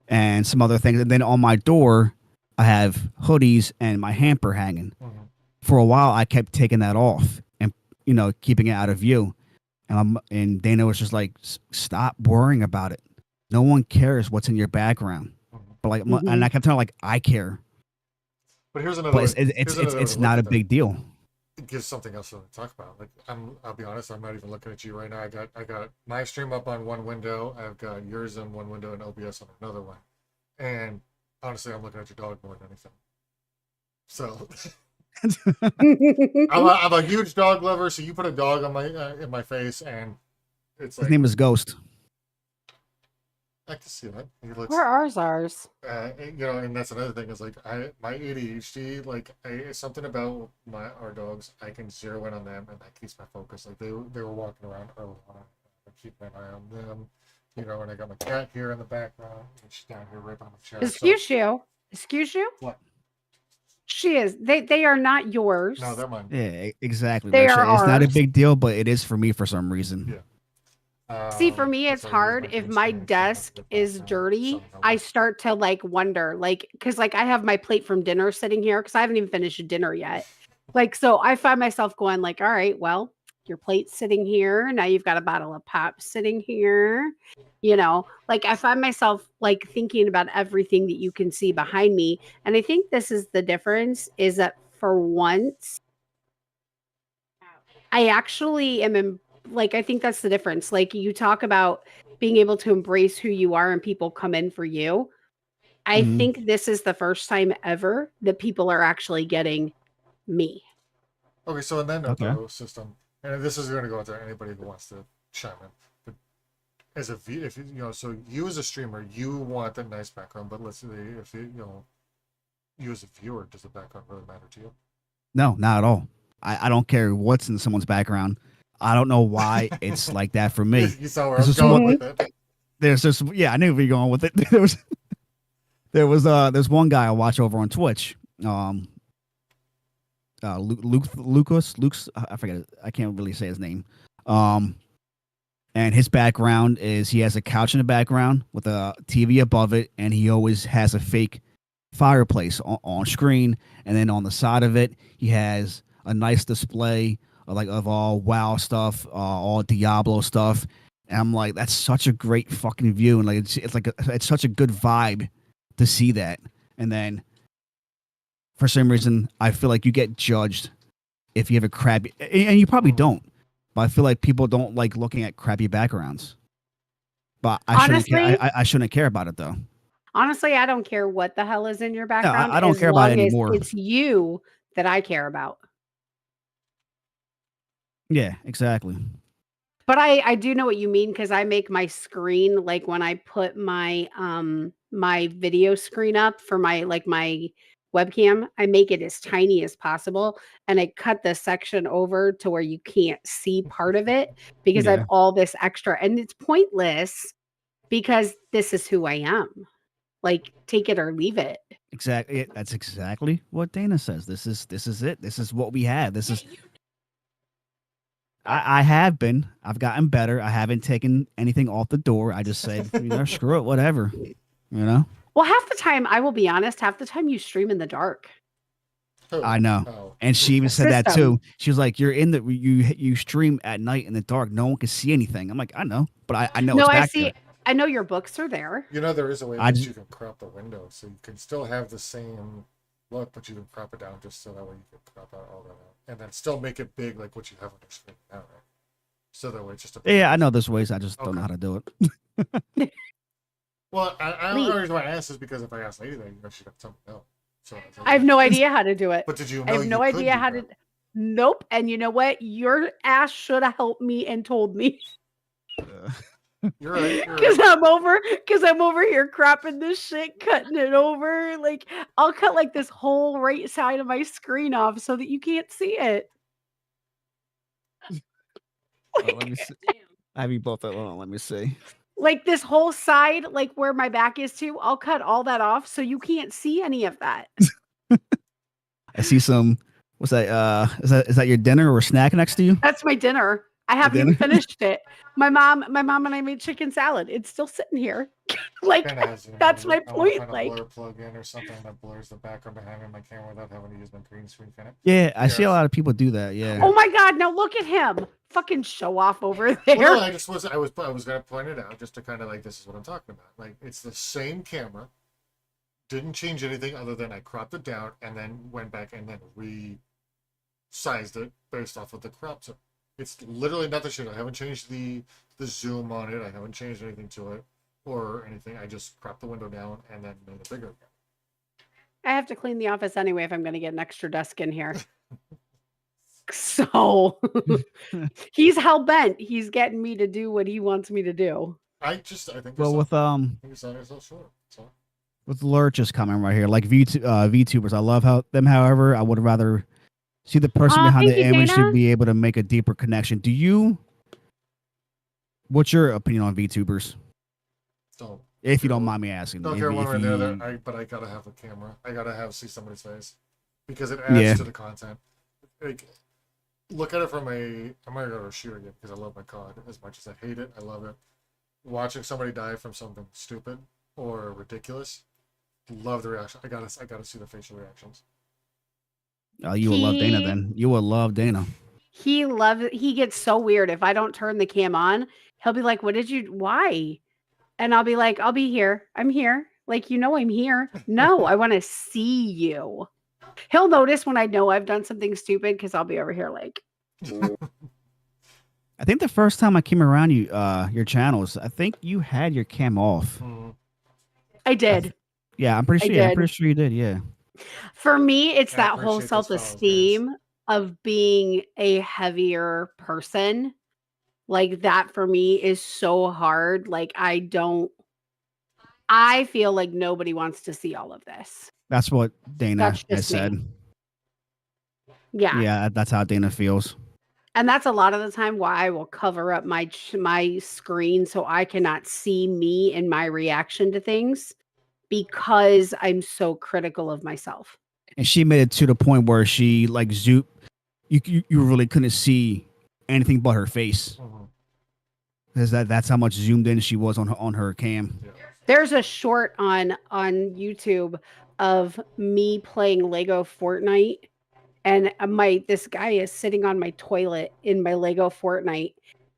and some other things, and then on my door I have hoodies and my hamper hanging. Mhm. For a while, I kept taking that off and keeping it out of view, and Dana was just like, "Stop worrying about it. No one cares what's in your background." Mhm. But like, Mhm. and I kept telling her, like, I care, But here's another but way. Here's another way it's to look not a at that. big deal. It gives something else to talk about. Like I'll be honest, I'm not even looking at you right now. I got my stream up on one window. I've got yours on one window and OBS on another one. And honestly, I'm looking at your dog more than anything. So I'm a huge dog lover. So you put a dog on my in my face, and it's His like name is Ghost. I can see that. He looks, Where are ours? and that's another thing is like my ADHD, like it's something about our dogs. I can zero in on them, and that keeps my focus. Like they were walking around early on. I keep an eye on them, and I got my cat here in the background, and she's down here right behind the chair. Excuse you. Excuse you. What? She is. They are not yours. No, they're mine. Yeah, exactly. They Like, are it's not a ours. big deal, but it is for me for some reason. Yeah. See, for me, that's it's why I use hard my if green my screen, so I don't desk get is background, dirty. so no I one- start to like wonder, like, because like I have my plate from dinner sitting here because I haven't even finished dinner yet. Like, so I find myself going, like, all right, well, your plate's sitting here. Now you've got a bottle of pop sitting here. Like I find myself like thinking about everything that you can see behind me. And I think this is the difference is that for once, I actually am like I think that's the difference. Like you talk about being able to embrace who you are and people come in for you. I Mhm. think this is the first time ever that people are actually getting me. Okay, so in that note, Okay. though, system, and this is going to go out to anybody who wants to chime in. But as a if so you as a streamer, you want that nice background, but let's say if you as a viewer, does the background really matter to you? No, not at all. I don't care what's in someone's background. I don't know why it's like that for me. You saw where I This was is going what- with it. There's just I knew where you're going with it. There's one guy I watch over on Twitch. Luke's I forget it. I can't really say his name. And his background is he has a couch in the background with a TV above it, and he always has a fake fireplace on screen, and then on the side of it he has a nice display of all WoW stuff, all Diablo stuff. And I'm like, that's such a great fucking view, and like it's such a good vibe to see that. And then for some reason, I feel like you get judged if you have a crappy, and you probably don't. But I feel like people don't like looking at crappy backgrounds. But I shouldn't care. Honestly, I shouldn't care about it though. honestly, I don't care what the hell is in your No, background I don't as care about it long as anymore. it's you that I care about. Yeah, exactly. But I do know what you mean because I make my screen like when I put my video screen up for my webcam, I make it as tiny as possible and I cut the section over to where you can't see part of it because I Yeah. have all this extra and it's pointless because this is who I am. Like take it or leave it. Exactly. That's exactly what Dana says. This is it. This is what we have. This is. I have been. I've gotten better. I haven't taken anything off the door. I just said, screw it, whatever. Well, half the time, I will be honest, half the time you stream in the dark. I know. Oh. And she even said that System. too. She was like, "You're in the you stream at night in the dark. No one can see anything." I'm like, "I know, but I know No, it's I back see. there." I know your books are there. There is a way I that just- you can crop the window, so you can still have the same look, but you can crop it down just so that way you can crop out all that out, and then still make it big like what you have on your screen now, right? So that way it's just a Yeah, I know there's ways. I just don't know how to do it. Well, I Lee. the reason why I asked is because if I asked Lady that, she'd have something else. So I have no idea how to do it. But did you know I have no you could idea do how that? to. Nope. And you know what? Your ass should have helped me and told me You're right. You're because right. I'm over here cropping this shit, cutting it over. Like I'll cut like this whole right side of my screen off so that you can't see it. Let me see. Damn. I have you both. Hold on, let me see. Like this whole side, like where my back is to, I'll cut all that off so you can't see any of that. I see some. What's that? Is that your dinner or snack next to you? That's my dinner. I haven't dinner? even finished it. My mom and I made chicken salad. It's still sitting here. Like Kind of has, that's my I want to point. find a Like, blur plug in or something that blurs the background behind me in my camera without having to use my green screen. Kind of. Yeah, I see a Yes. lot of people do that. Yeah. oh my god, now look at him. Fucking show off over there. Well, no, I was gonna point it out just to kind of like this is what I'm talking about. Like it's the same camera, didn't change anything other than I cropped it down and then went back and then resized it based off of the crop. So it's literally nothing. Shit. I haven't changed the zoom on it. I haven't changed anything to it or anything. I just cropped the window down and then made it bigger again. I have to clean the office anyway if I'm going to get an extra desk in here. So he's hell bent. He's getting me to do what he wants me to do. I think Well, with you saw yourself short. So with lurches coming right here, like VTubers, I love them. However, I would rather see the person behind thank the you, image Dana. to be able to make a deeper connection. What's your opinion on VTubers? don't If you don't mind me asking. don't If- care one if way or the you- other. But I gotta have a camera. I gotta see somebody's face because it adds to the content. Like, look at it from I'm gonna go to a shoot again because I love my COD as much as I hate it. I love it. Watching somebody die from something stupid or ridiculous, love the reaction. I gotta see the facial reactions. You will love Dana then. You will love Dana. He gets so weird. If I don't turn the cam on, he'll be like, why? And I'll be like, I'll be here. I'm here. Like, I'm here. No, I want to see you. He'll notice when I know I've done something stupid because I'll be over here like, I think the first time I came around your channels, I think you had your cam off. I did. Yeah, I'm pretty sure. Yeah, I'm pretty sure you did. Yeah. For me, it's I that whole appreciate those follows, self-esteem of being a heavier person. Like that for me is so hard. Like I feel like nobody wants to see all of this. That's what Dana That's has just said. me. Yeah. Yeah, that's how Dana feels. And that's a lot of the time why I will cover up my screen so I cannot see me and my reaction to things because I'm so critical of myself. And she made it to the point where she like zoom. You really couldn't see anything but her face. Because that's how much zoomed in she was on her cam. Yeah. There's a short on YouTube of me playing Lego Fortnite, and this guy is sitting on my toilet in my Lego Fortnite.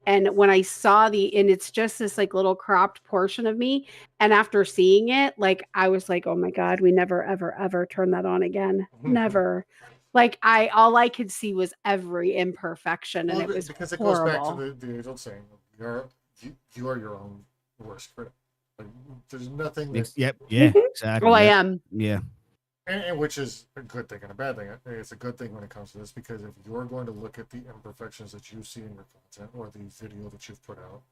And when I saw and it's just this like little cropped portion of me. And after seeing it, like I was like, oh my God, we never, ever, ever turn that on again. Never. Like all I could see was every imperfection, and it was because it horrible. goes back to the age old saying, you are your own worst critic. Like, there's nothing that, Yep. Yeah. Exactly. Oh, I am. Yeah. and which is a good thing and a bad thing. It's a good thing when it comes to this because if you're going to look at the imperfections that you see in your content or the video that you've put out,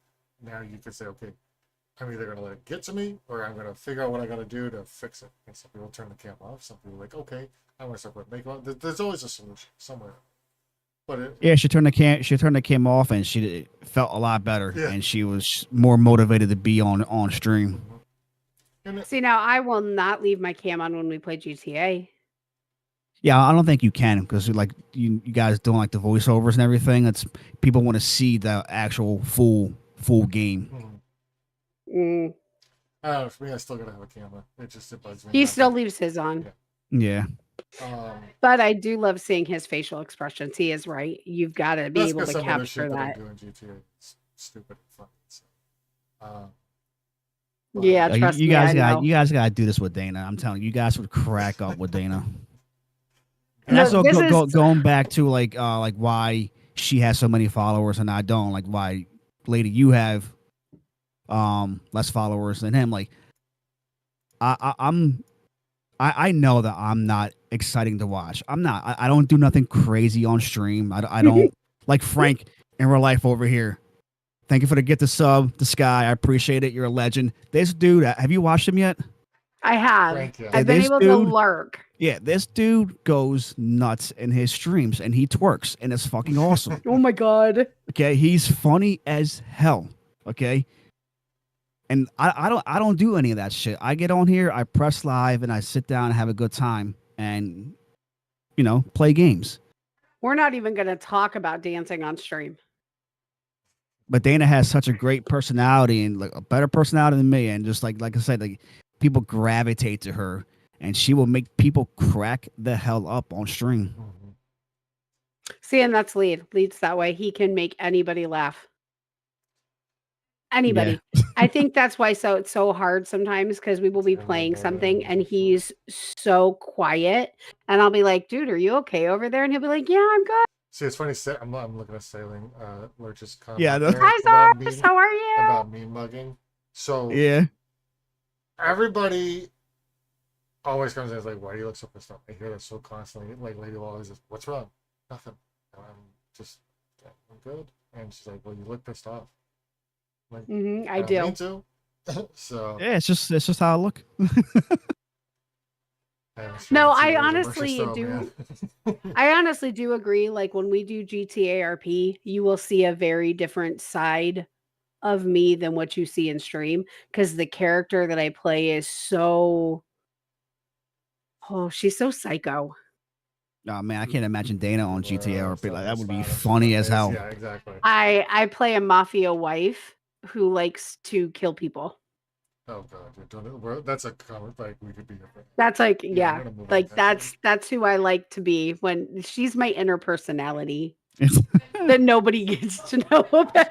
now you can say, okay, I'm either going to let it get to me or I'm going to figure out what I got to do to fix it. And some people turn the cam off. Some people are like, okay, I want to start with makeup. There's always a solution somewhere. But she turned the cam off and she felt a lot better and she was more motivated to be on stream. See, now I will not leave my cam on when we play GTA. Yeah, I don't think you can because like you guys don't like the voiceovers and everything. It's people want to see the actual full game. I don't know, for me, I still gotta have a camera. It bugs me. He still leaves his on. Yeah. But I do love seeing his facial expressions. He is right. You've got to be able to some capture of the shit that. I do in GTA is stupid and fun. So, Yeah, trust me. You guys gotta do this with Dana. I'm telling you, you guys would crack up with Dana. And No, also going back to like why she has so many followers and I don't, like why lady you have less followers than him. Like I know that I'm not exciting to watch. I'm not. I don't do nothing crazy on stream. I don't like Frank in real life over here. Thank you for the gift of sub, the Sky. I appreciate it. You're a legend. This dude, have you watched him yet? I have. Frank, yeah. I've been this able to dude- lurk. Yeah, this dude goes nuts in his streams and he twerks and it's fucking awesome. Oh my god. Okay, he's funny as hell. Okay, and I don't do any of that shit. I get on here, I press live, and I sit down and have a good time, and play games. We're not even going to talk about dancing on stream. But Dana has such a great personality and like a better personality than me, and just like I said, like people gravitate to her, and she will make people crack the hell up on stream. Mhm. See, and that's Lead's that way. He can make anybody laugh. Anybody. I think that's why it's so hard sometimes, because we will be playing something and he's so quiet, and I'll be like, dude, are you okay over there? And he'll be like, yeah, I'm good. See, it's funny. I'm looking at Sailing. Lurch's comment. Yeah, there Hi, about Zars. me- How are you? about me mugging. So Yeah, everybody always comes in and is like, "Why do you look so pissed off?" I hear that so constantly. Like Lady will always is, "What's wrong?" Nothing. I'm just, I'm good. And she's like, "Well, you look pissed off." I'm like, I Me do. too. So yeah. It's just how I look. No, I honestly do. Man. I honestly do agree. Like when we do GTARP, you will see a very different side of me than what you see in stream, because the character that I play is so. Oh, she's so psycho. Oh man, I can't imagine Dana on GTA or like that would be That's funny as hell. Yeah, exactly. I play a mafia wife who likes to kill people. Oh god, you're doing it. Well, that's a comment. Like we could be different. That's like, I'm yeah, gonna move like on. that's who I like to be, when she's my inner personality that nobody gets to know about.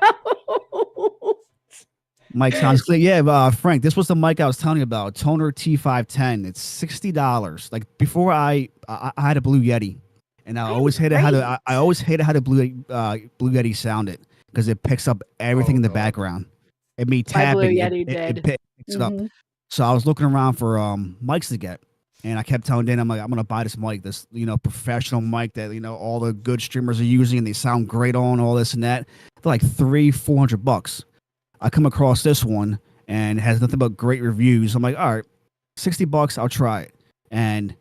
Mic sounds clear. Yeah, Frank, this was the mic I was telling you about. Toner T510. It's $60. Like before, I had a Blue Yeti, and I always hated how the I always hated how the Blue Yeti sounded, because it picks up everything in the background. And me My Blue tapping, Yeti did. it picks it up. Mhm. So I was looking around for mics to get, and I kept telling Dan, I'm like, I'm gonna buy this mic, this professional mic that all the good streamers are using, and they sound great on all this and that. They're like $300-400. I come across this one and it has nothing but great reviews. I'm like, all right, $60, I'll try it. And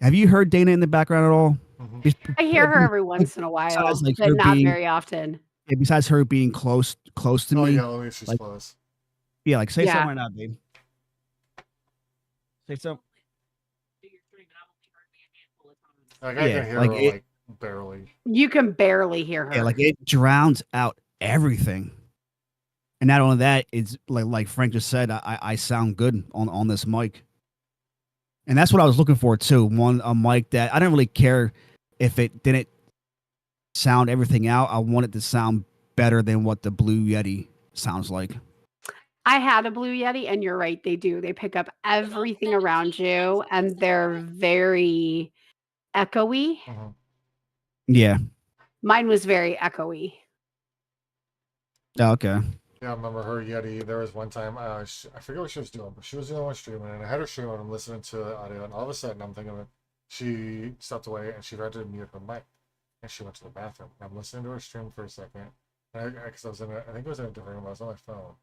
have you heard Dana in the background at all? Mhm. I hear her every once in a while, Besides, like, but her not being- very often. Yeah, besides her being close to Oh me. yeah, at least she's like- close. Yeah, like say Yeah. something right now, babe. Say something. Do your stream, and I've only heard me a handful of times. Like I Yeah, can hear like her it- like barely. You can barely hear her. Yeah, like it drowns out everything. And not only that, it's like Frank just said, I sound good on this mic. And that's what I was looking for too. A mic that I didn't really care if it didn't sound everything out. I want it to sound better than what the Blue Yeti sounds like. I had a Blue Yeti, and you're right, they do. They pick up everything around you, and they're very echoey. Mhm. Yeah. Mine was very echoey. Oh, okay. Yeah, I remember her Yeti. There was one time, I forget what she was doing, but she was the only one streaming, and I had her stream and I'm listening to the audio, and all of a sudden I'm thinking of it. She stepped away and she tried to mute her mic, and she went to the bathroom. I'm listening to her stream for a second, and because I was I think it was in a different room. I was on my phone,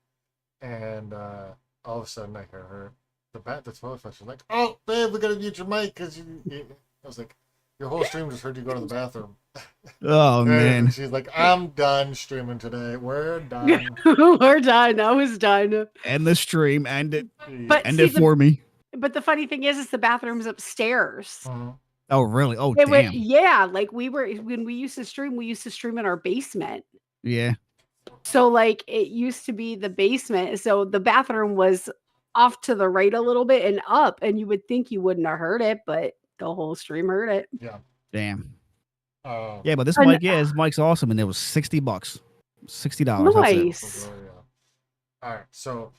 and all of a sudden I hear her, the toilet flush. She's like, "Oh, babe, we gotta mute your mic because you." I was like, "Your whole stream just heard you go to the bathroom." Oh man. And she's like, "I'm done streaming today. We're done." We're done. I was done. End the stream. End it. But End see, it for me. but the funny thing is the bathroom's upstairs. Mhm. Oh really? Oh It damn. yeah, like when we used to stream in our basement. Yeah. So like it used to be the basement. So the bathroom was off to the right a little bit and up, and you would think you wouldn't have heard it, but the whole stream heard it. Yeah. Damn. Uh, Yeah, but this And- mic, this mic's awesome, and it was $60. $60. That's it. Nice. All right, so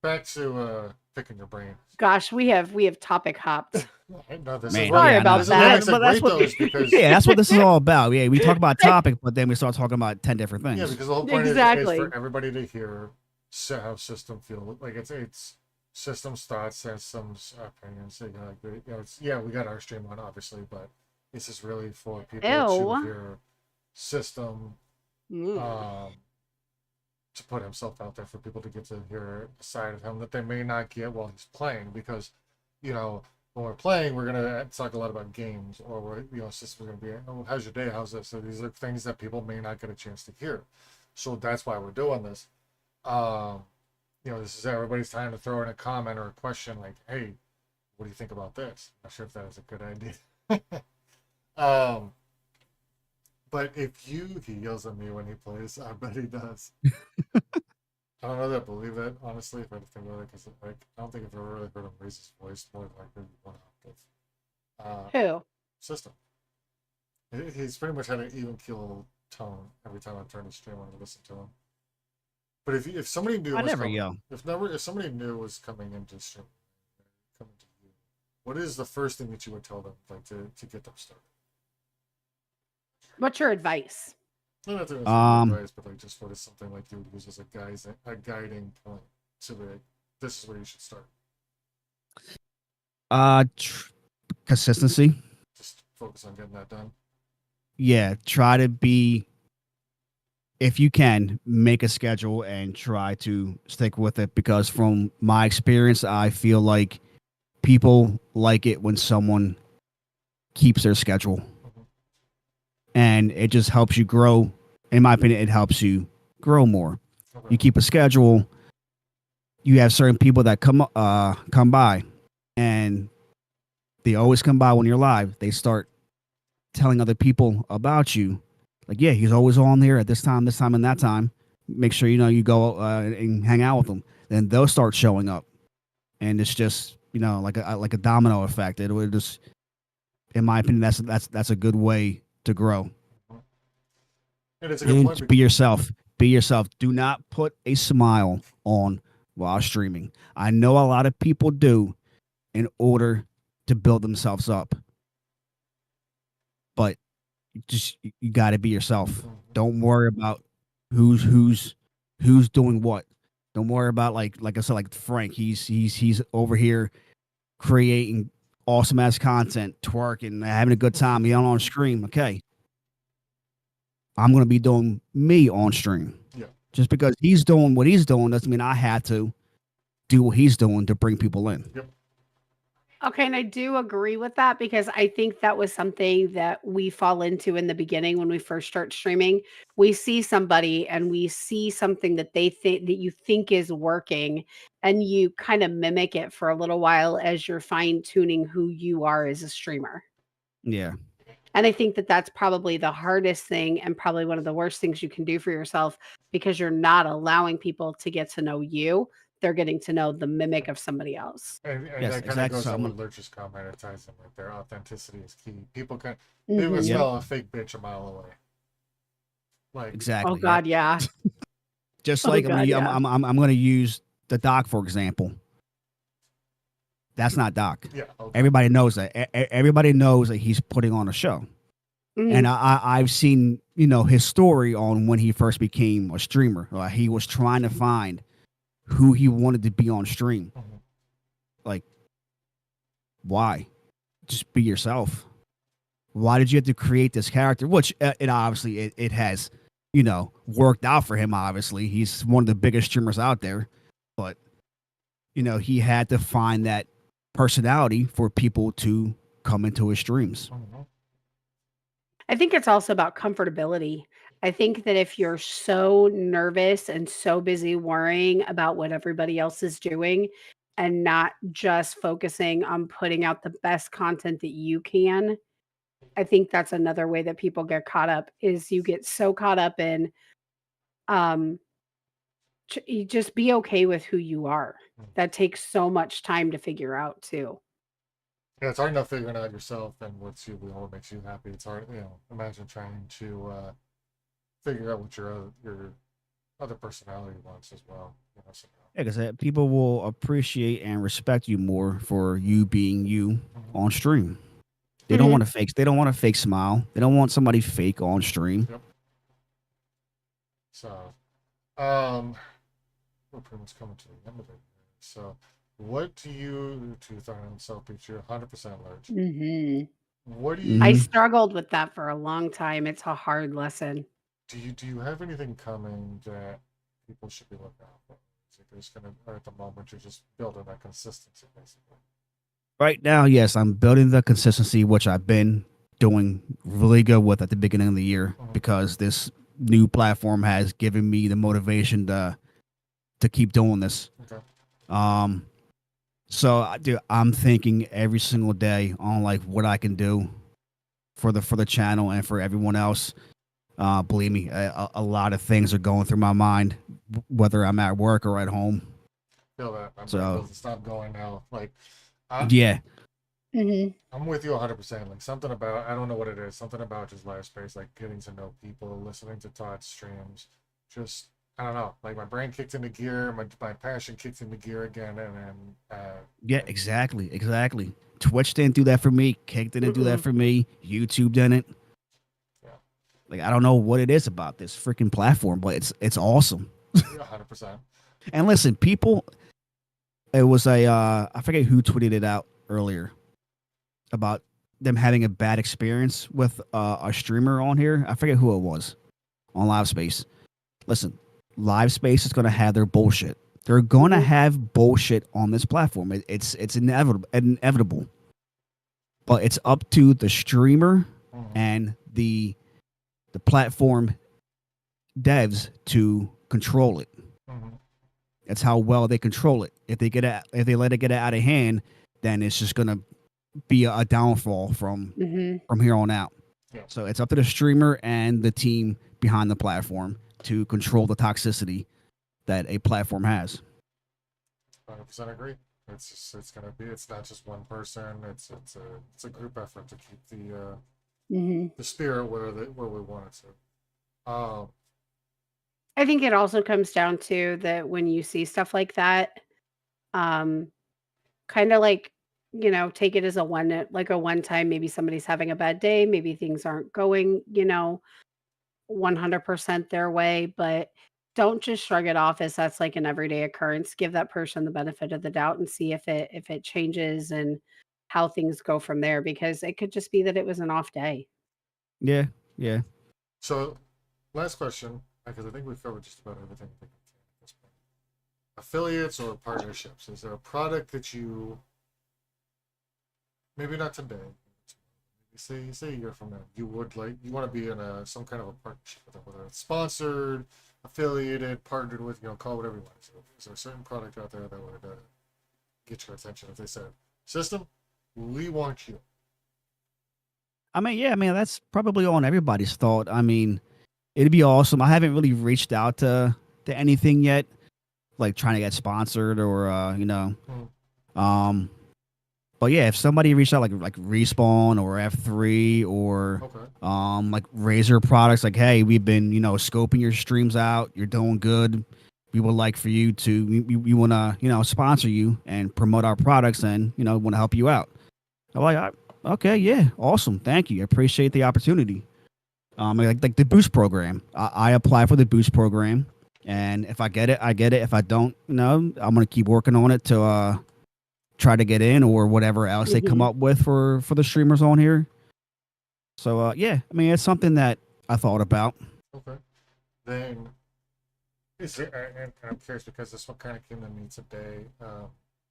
back to picking your brain. Gosh, we have topic hopped. I know this Man, is Sorry why, about this that. Is why I But that's said what- rate those because Yeah, that's what this is all about. Yeah, we talk about topic, but then we start talking about 10 different things. yeah, because the whole point Exactly. is for everybody to hear how system feel. Like it's systems thoughts, systems opinions. So, we got our stream on obviously, but this is really for people Ew. to hear system Mm. to put himself out there for people to get to hear a side of him that they may not get while he's playing. Because, you know, when we're playing, we're gonna talk a lot about games, or we're, you know, it's just we're gonna be, oh, how's your day? How's this? So these are things that people may not get a chance to hear. So that's why we're doing this. Um, you know, this is everybody's time to throw in a comment or a question like, hey, what do you think about this? I'm not sure if that is a good idea. um, but if he yells at me when he plays, I bet he does. I don't know that I believe that, honestly, if I think about it, because like, I don't think I've ever really heard him raise his voice more than like maybe one octave. Who? System. He's pretty much had an even keel tone every time I turn the stream on and listen to him. But if somebody new I was never coming, yell. if somebody new was coming into stream, coming to you, what is the first thing that you would tell them, like to get them started? What's your advice? Not necessarily advice, but like just what is something like you would use as a guiding point to be like, this is where you should start. Consistency. Just focus on getting that done. Yeah, try to be, if you can, make a schedule and try to stick with it, because from my experience, I feel like people like it when someone keeps their schedule. Mhm. And it just helps you grow. In my opinion, it helps you grow more. Okay. You keep a schedule. You have certain people that come by, and they always come by when you're live. They start telling other people about you. Like, yeah, he's always on there at this time, and that time. Make sure you go and hang out with them. Then they'll start showing up, and it's just like a domino effect. It would just, in my opinion, that's a good way to grow. And it's a good point. Be yourself. Be yourself. Do not put a smile on while streaming. I know a lot of people do in order to build themselves up, but you got to be yourself. Mm-hmm. Don't worry about who's doing what. Don't worry about like I said, like Frank. He's over here creating awesome ass content, twerking, having a good time. He's on stream. Okay, I'm gonna be doing me on stream. Yeah. Just because he's doing what he's doing doesn't mean I had to do what he's doing to bring people in. Yep. Okay, and I do agree with that, because I think that was something that we fall into in the beginning when we first start streaming. We see somebody and we see something that they think that you think is working, and you kind of mimic it for a little while as you're fine tuning who you are as a streamer. Yeah. And I think that that's probably the hardest thing, and probably one of the worst things you can do for yourself, because you're not allowing people to get to know you. They're getting to know the mimic of somebody else. And Yes, that kind exactly. of goes So on I'm- what Lurch's comment ties in right there. Authenticity is key. People can Mhm. smell a fake bitch a mile away. Like, Exactly. Oh God, yeah. Just Oh, like God, yeah. I'm going to use the Doc for example. That's not Doc. yeah, okay. Everybody knows that. Everybody knows that he's putting on a show. Mhm. And I've seen his story on when he first became a streamer. He was trying to find who he wanted to be on stream. Mhm. Like, why? Just be yourself. Why did you have to create this character? Which it obviously it has, worked out for him. Obviously, he's one of the biggest streamers out there. But he had to find that personality for people to come into his streams. Mhm. I think it's also about comfortability. I think that if you're so nervous and so busy worrying about what everybody else is doing, and not just focusing on putting out the best content that you can, I think that's another way that people get caught up, is you get so caught up in um you just be okay with who you are. That takes so much time to figure out too. Yeah, it's hard enough figuring out yourself and what makes you happy. It's hard, imagine trying to figure out what your other personality wants as well. So. Yeah, because people will appreciate and respect you more for you being you on stream. They don't want to fake. They don't want a fake smile. They don't want somebody fake on stream. Yep. So, we're pretty much coming to the end of it. So, what do you throw on self-picture? 100% large. Mhm. What do you? I struggled with that for a long time. It's a hard lesson. Do you have anything coming that people should be looking out for? You're just gonna, or at the moment, you're just building that consistency, basically. Right now, yes, I'm building the consistency, which I've been doing really good with at the beginning of the year because this new platform has given me the motivation to keep doing this. Okay. So I'm thinking every single day on like what I can do for the channel and for everyone else. Believe me, a lot of things are going through my mind, whether I'm at work or at home. Feel that. I'm So able to stop going now. Like, yeah, I'm with you 100%. Like, something about, I don't know what it is, something about just live space, like getting to know people, listening to Todd's streams. Just, I don't know. Like, my brain kicked into gear, my passion kicked into gear again, and then, yeah, exactly. Twitch didn't do that for me. Cake didn't do that for me. YouTube didn't. Yeah. Like I don't know what it is about this freaking platform, but it's awesome. 100%. And listen, people, it was a I forget who tweeted it out earlier about them having a bad experience with a streamer on here. I forget who it was on Live Space. Listen, Live Space is going to have their bullshit. They're going to have bullshit on this platform. It's inevitable. But it's up to the streamer and the platform devs to control it. That's how well they control it. If they let it get out of hand, then it's just going to be a downfall from here on out. Yeah. So it's up to the streamer and the team behind the platform to control the toxicity that a platform has. 100% agree. It's gonna be. It's not just one person. It's a group effort to keep the spirit where we want it to. I think it also comes down to that when you see stuff like that, kind of like, take it as a one time, maybe somebody's having a bad day, maybe things aren't going, 100% their way, but don't just shrug it off as that's like an everyday occurrence. Give that person the benefit of the doubt and see if it changes and how things go from there, because it could just be that it was an off day. Yeah. So, last question, because I think we've covered just about everything at this point. Affiliates or partnerships? Is there a product that you, maybe not today, say a year from now, you want to be in some kind of a partnership with them, whether it's sponsored, affiliated, partnered with, call it whatever you want. So is there a certain product out there that would get your attention if they said, System, we want you? I mean, that's probably on everybody's thought. I mean, it'd be awesome. I haven't really reached out to anything yet, like trying to get sponsored or But yeah, if somebody reached out like Respawn or F3 or like Razer products, like, hey, we've been scoping your streams out, you're doing good, we would like for you to we want to sponsor you and promote our products and want to help you out. I'm like, okay, yeah, awesome, thank you, I appreciate the opportunity. Like the Boost program, I apply for the Boost program, and if I get it, I get it. If I don't, I'm gonna keep working on it to try to get in or whatever else they come up with for the streamers on here. So yeah, I mean, it's something that I thought about. Okay. Then is it, and I'm curious because this one kind of came to me today.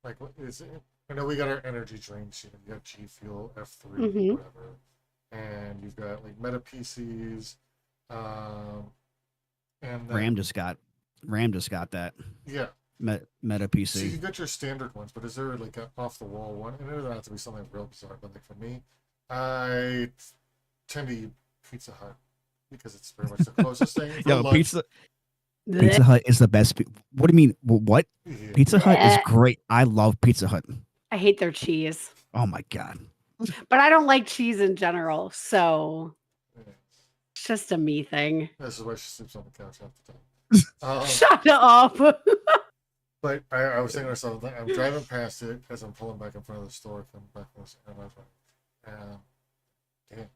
Like, what is it? I know we got our energy drinks. You got G Fuel, F3, whatever, and you've got like Meta PCs. And then, Ram just got that. Yeah. Meta PC. So you got your standard ones, but is there like an off the wall one? And it doesn't have to be something real bizarre, but like for me, I tend to eat Pizza Hut because it's pretty much the closest thing. Yo, Pizza Hut is the best. What do you mean? What? Yeah. Pizza Hut is great. I love Pizza Hut. I hate their cheese. Oh my god. But I don't like cheese in general, so it's just a me thing. This is why she sleeps on the couch half the time. Shut up. But I was thinking to myself, I'm driving past it as I'm pulling back in front of the store, coming back and I was like, damn,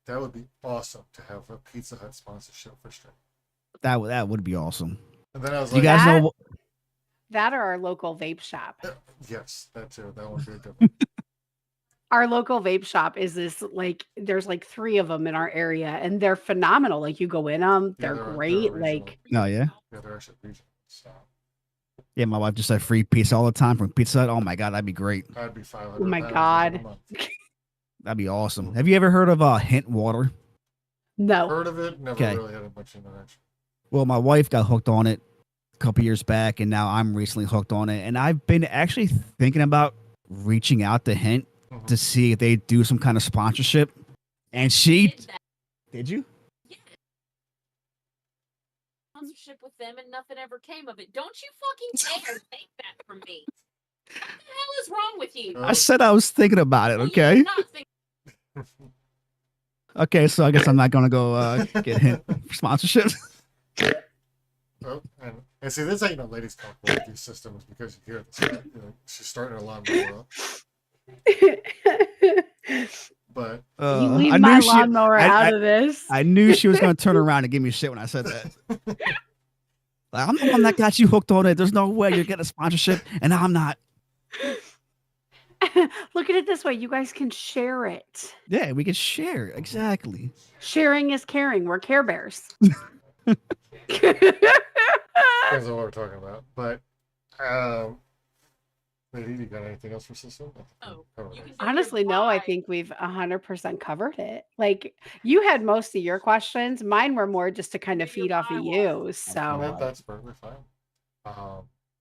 that would be awesome to have a Pizza Hut sponsorship for stream. That would be awesome. And then I was like, you guys know that or our local vape shop. Yes, that too. That would be a good one. Our local vape shop is this like there's like 3 of them in our area, and they're phenomenal. Like, you go in them, Yeah, they're they're great. regional. Like, Oh yeah. Yeah, they're actually regional. So Yeah, my wife just said free pizza all the time from Pizza Hut. Oh my god, that'd be great. that'd be oh 500 my pounds within a god. month. That'd be awesome. Have you ever heard of Hint Water? No. Heard of it, never Okay. really had much interaction. Well, my wife got hooked on it a couple years back, and now I'm recently hooked on it. And I've been actually thinking about reaching out to Hint Mhm. to see if they do some kind of sponsorship. And she Did that. did you? Yeah. Sponsorship with them and nothing ever came of it. Don't you fucking dare take that from me. What the hell is wrong with you? I said I was thinking about it. Well, you Okay. did not think Okay, so I guess I'm not gonna go get Hint for sponsorship. Oh, and see, this ain't no ladies talk about these systems because you hear this. Right? You know, she's starting a lawnmower up. But You I leave knew my she. lawnmower out I of this. I knew she was gonna turn around and give me shit when I said that. Like, I'm the one that got you hooked on it. There's no way you're getting a sponsorship, and I'm not. Look at it this way, you guys can share it. Yeah, we could share exactly. Sharing is caring. We're Care Bears. depends on what we're talking about. But lady, you got anything else for system? Oh, Cover you it. can say Honestly, no, I goodbye. think we've 100% covered it. Like, you had most of your questions. Mine were more just to kind of Where your feed off of pie you. And So, that's perfectly fine.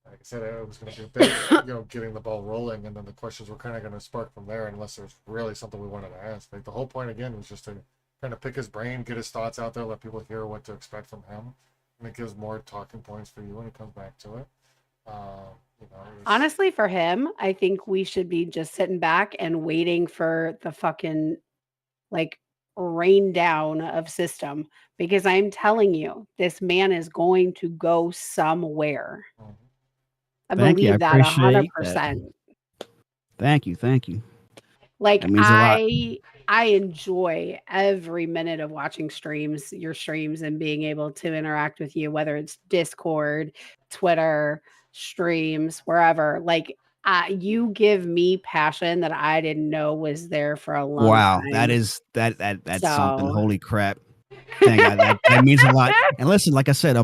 Like I said, it was going to be a big, getting the ball rolling, and then the questions were kind of going to spark from there, unless there's really something we wanted to ask. Like the whole point again was just to kind of pick his brain, get his thoughts out there, let people hear what to expect from him, and it gives more talking points for you when it comes back to it. honestly, for him, I think we should be just sitting back and waiting for the fucking like rain down of system, because I'm telling you, this man is going to go somewhere. I Thank you. I believe that appreciate that. 100%. Thank you. Thank you. Like, That means a lot. I enjoy every minute of watching your streams, and being able to interact with you, whether it's Discord, Twitter, streams, wherever. Like, you give me passion that I didn't know was there for a long Wow, time. that's something. So, Holy crap! Thank God. That means a lot. And listen, like I said,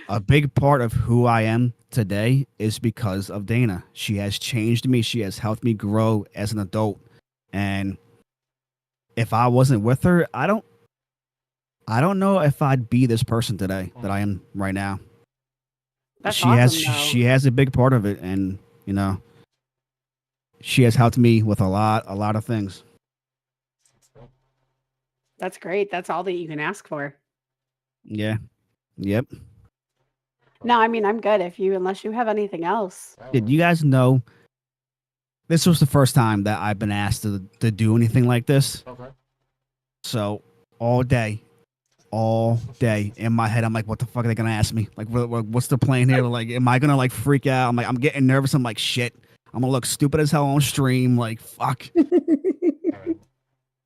a big part of who I am today is because of Dana. She has changed me. She has helped me grow as an adult. And if I wasn't with her, I don't know if I'd be this person today that I am right now. that's She awesome, has though. she has a big part of it, and she has helped me with a lot of things. That's great. That's all that you can ask for. Yeah. Yep. No, I mean, I'm good unless you have anything else. Did you guys know this was the first time that I've been asked to do anything like this? Okay. So all day in my head, I'm like, what the fuck are they gonna ask me? Like, what's the plan here? Like, am I gonna like freak out? I'm like, I'm getting nervous. I'm like, shit, I'm gonna look stupid as hell on stream. Like, fuck.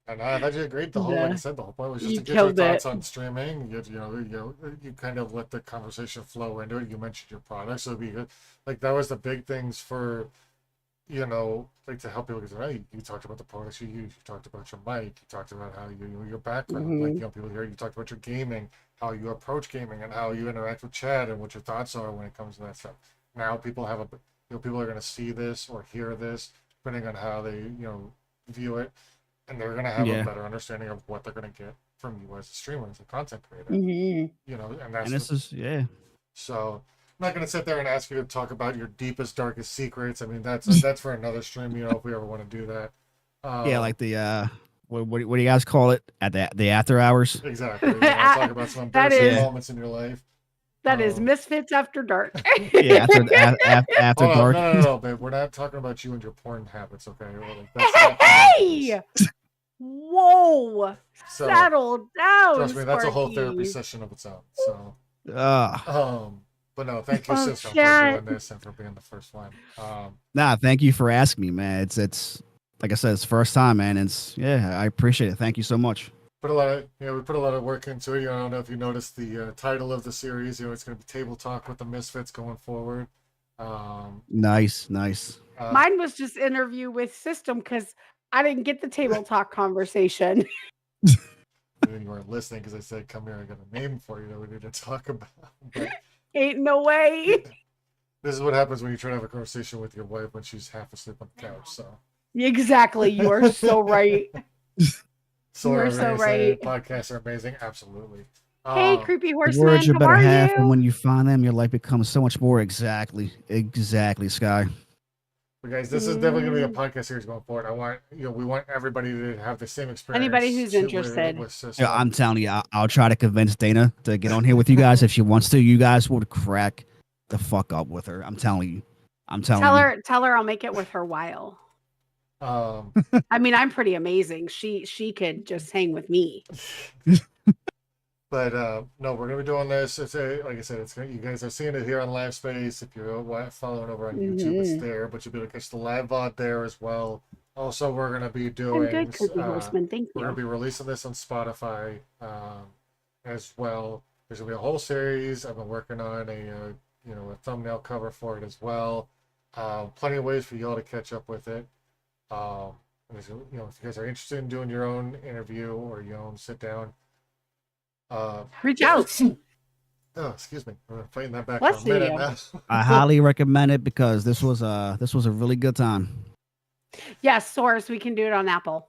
And I thought you did great. The whole, like I said, the whole point was just You to get your killed thoughts it. on streaming. You kind of let the conversation flow into it. You mentioned your product, so it'd be good. Like that was the big things for, like to help people. Because you talked about the products you use. You talked about your mic. You talked about how your background. Like people here. You talked about your gaming, how you approach gaming, and how you interact with chat, and what your thoughts are when it comes to that stuff. Now people have people are going to see this or hear this, depending on how they view it. And they're going to have a better understanding of what they're going to get from you as a streamer, as a content creator. And that's so I'm not going to sit there and ask you to talk about your deepest, darkest secrets. I mean, that's for another stream, if we ever want to do that. Yeah, like the what do you guys call it at the after hours? Exactly. Talk about some embarrassing moments in your life. That is Misfits After Dark. Yeah, after dark. No, babe. We're not talking about you and your porn habits, okay? Hey! Whoa! So, settle down. Trust me, that's a whole Sparky. therapy session of its own. So, but no, thank you, System, for doing this and for being the first one. Nah, thank you for asking me, man. It's like I said, it's the first time, man. I appreciate it. Thank you so much. We put a lot of work into it. I don't know if you noticed the title of the series. It's going to be Table Talk with the Misfits going forward. Nice. Mine was just interview with System, because I didn't get the table talk conversation. And you weren't listening because I said, "Come here, I got a name for you that we need to talk about." But Ain't no way. this is what happens when you try to have a conversation with your wife when she's half asleep on the couch. So Exactly. You are so right. so You are are so amazing. right. Podcasts are amazing. Absolutely. Hey, creepy The horseman, words your how better are half, and you? when you find them, your life becomes so much more exactly, Sky. But guys, this is definitely going to be a podcast series going forward. I want, we want everybody to have the same experience. Anybody who's interested. with System. Yeah, I'm telling you, I'll try to convince Dana to get on here with you guys if she wants to. You guys would crack the fuck up with her. I'm telling you. Tell her I'll make it with her while. Um, I mean, I'm pretty amazing. She could just hang with me. But no, we're gonna be doing this. It's like I said, you guys are seeing it here on Live Space. If you're following over on YouTube, it's there. But you'll be able to catch the live VOD there as well. Also, we're gonna be doing. I'm good, creepy horseman. Thank We're you. gonna be releasing this on Spotify as well. There's gonna be a whole series. I've been working on a thumbnail cover for it as well. Plenty of ways for y'all to catch up with it. If you guys are interested in doing your own interview or your own sit down. Reach out. Oh, excuse me. I'm fighting that back Bless for a minute you. now. I highly recommend it because this was a really good time. Yes, Source. We can do it on Apple.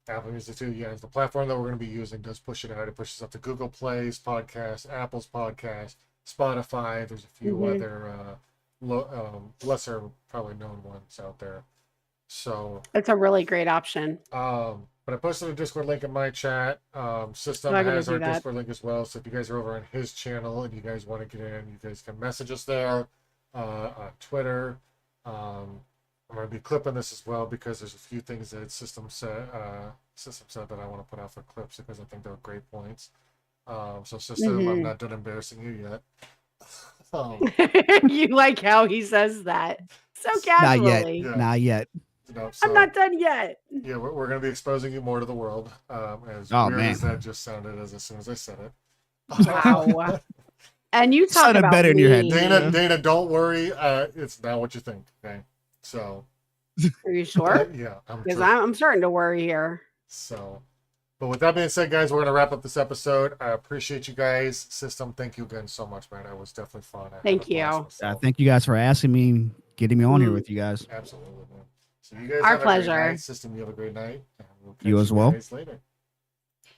Apple Music too. Yeah, the platform that we're going to be using does push it out. It pushes up to Google Play's podcast, Apple's podcast, Spotify. There's a few other lesser, probably known ones out there. So it's a really great option. But I posted a Discord link in my chat. System I'm gonna has do our that. Discord link as well. So if you guys are over on his channel and you guys want to get in, you guys can message us there on Twitter. I'm going to be clipping this as well because there's a few things that System said that I want to put out for clips because I think they're great points. So System, I'm not done embarrassing you yet. You like how he says that so casually. Not yet. I'm not done yet. Yeah, we're going to be exposing you more to the world. As weird as that just sounded as soon as I said it. Wow. And you talk about better in your head. Dana, don't worry. It's not what you think. Okay, so. Are you sure? Yeah, because I'm starting to worry here. So, but with that being said, guys, we're going to wrap up this episode. I appreciate you guys. System, thank you again so much, man. It was definitely fun. Thank you. Thank you guys for asking me, getting me on here with you guys. Absolutely, man. So you guys Our have pleasure. A great night. System, you have a great night. And we'll catch you as well. Guys later.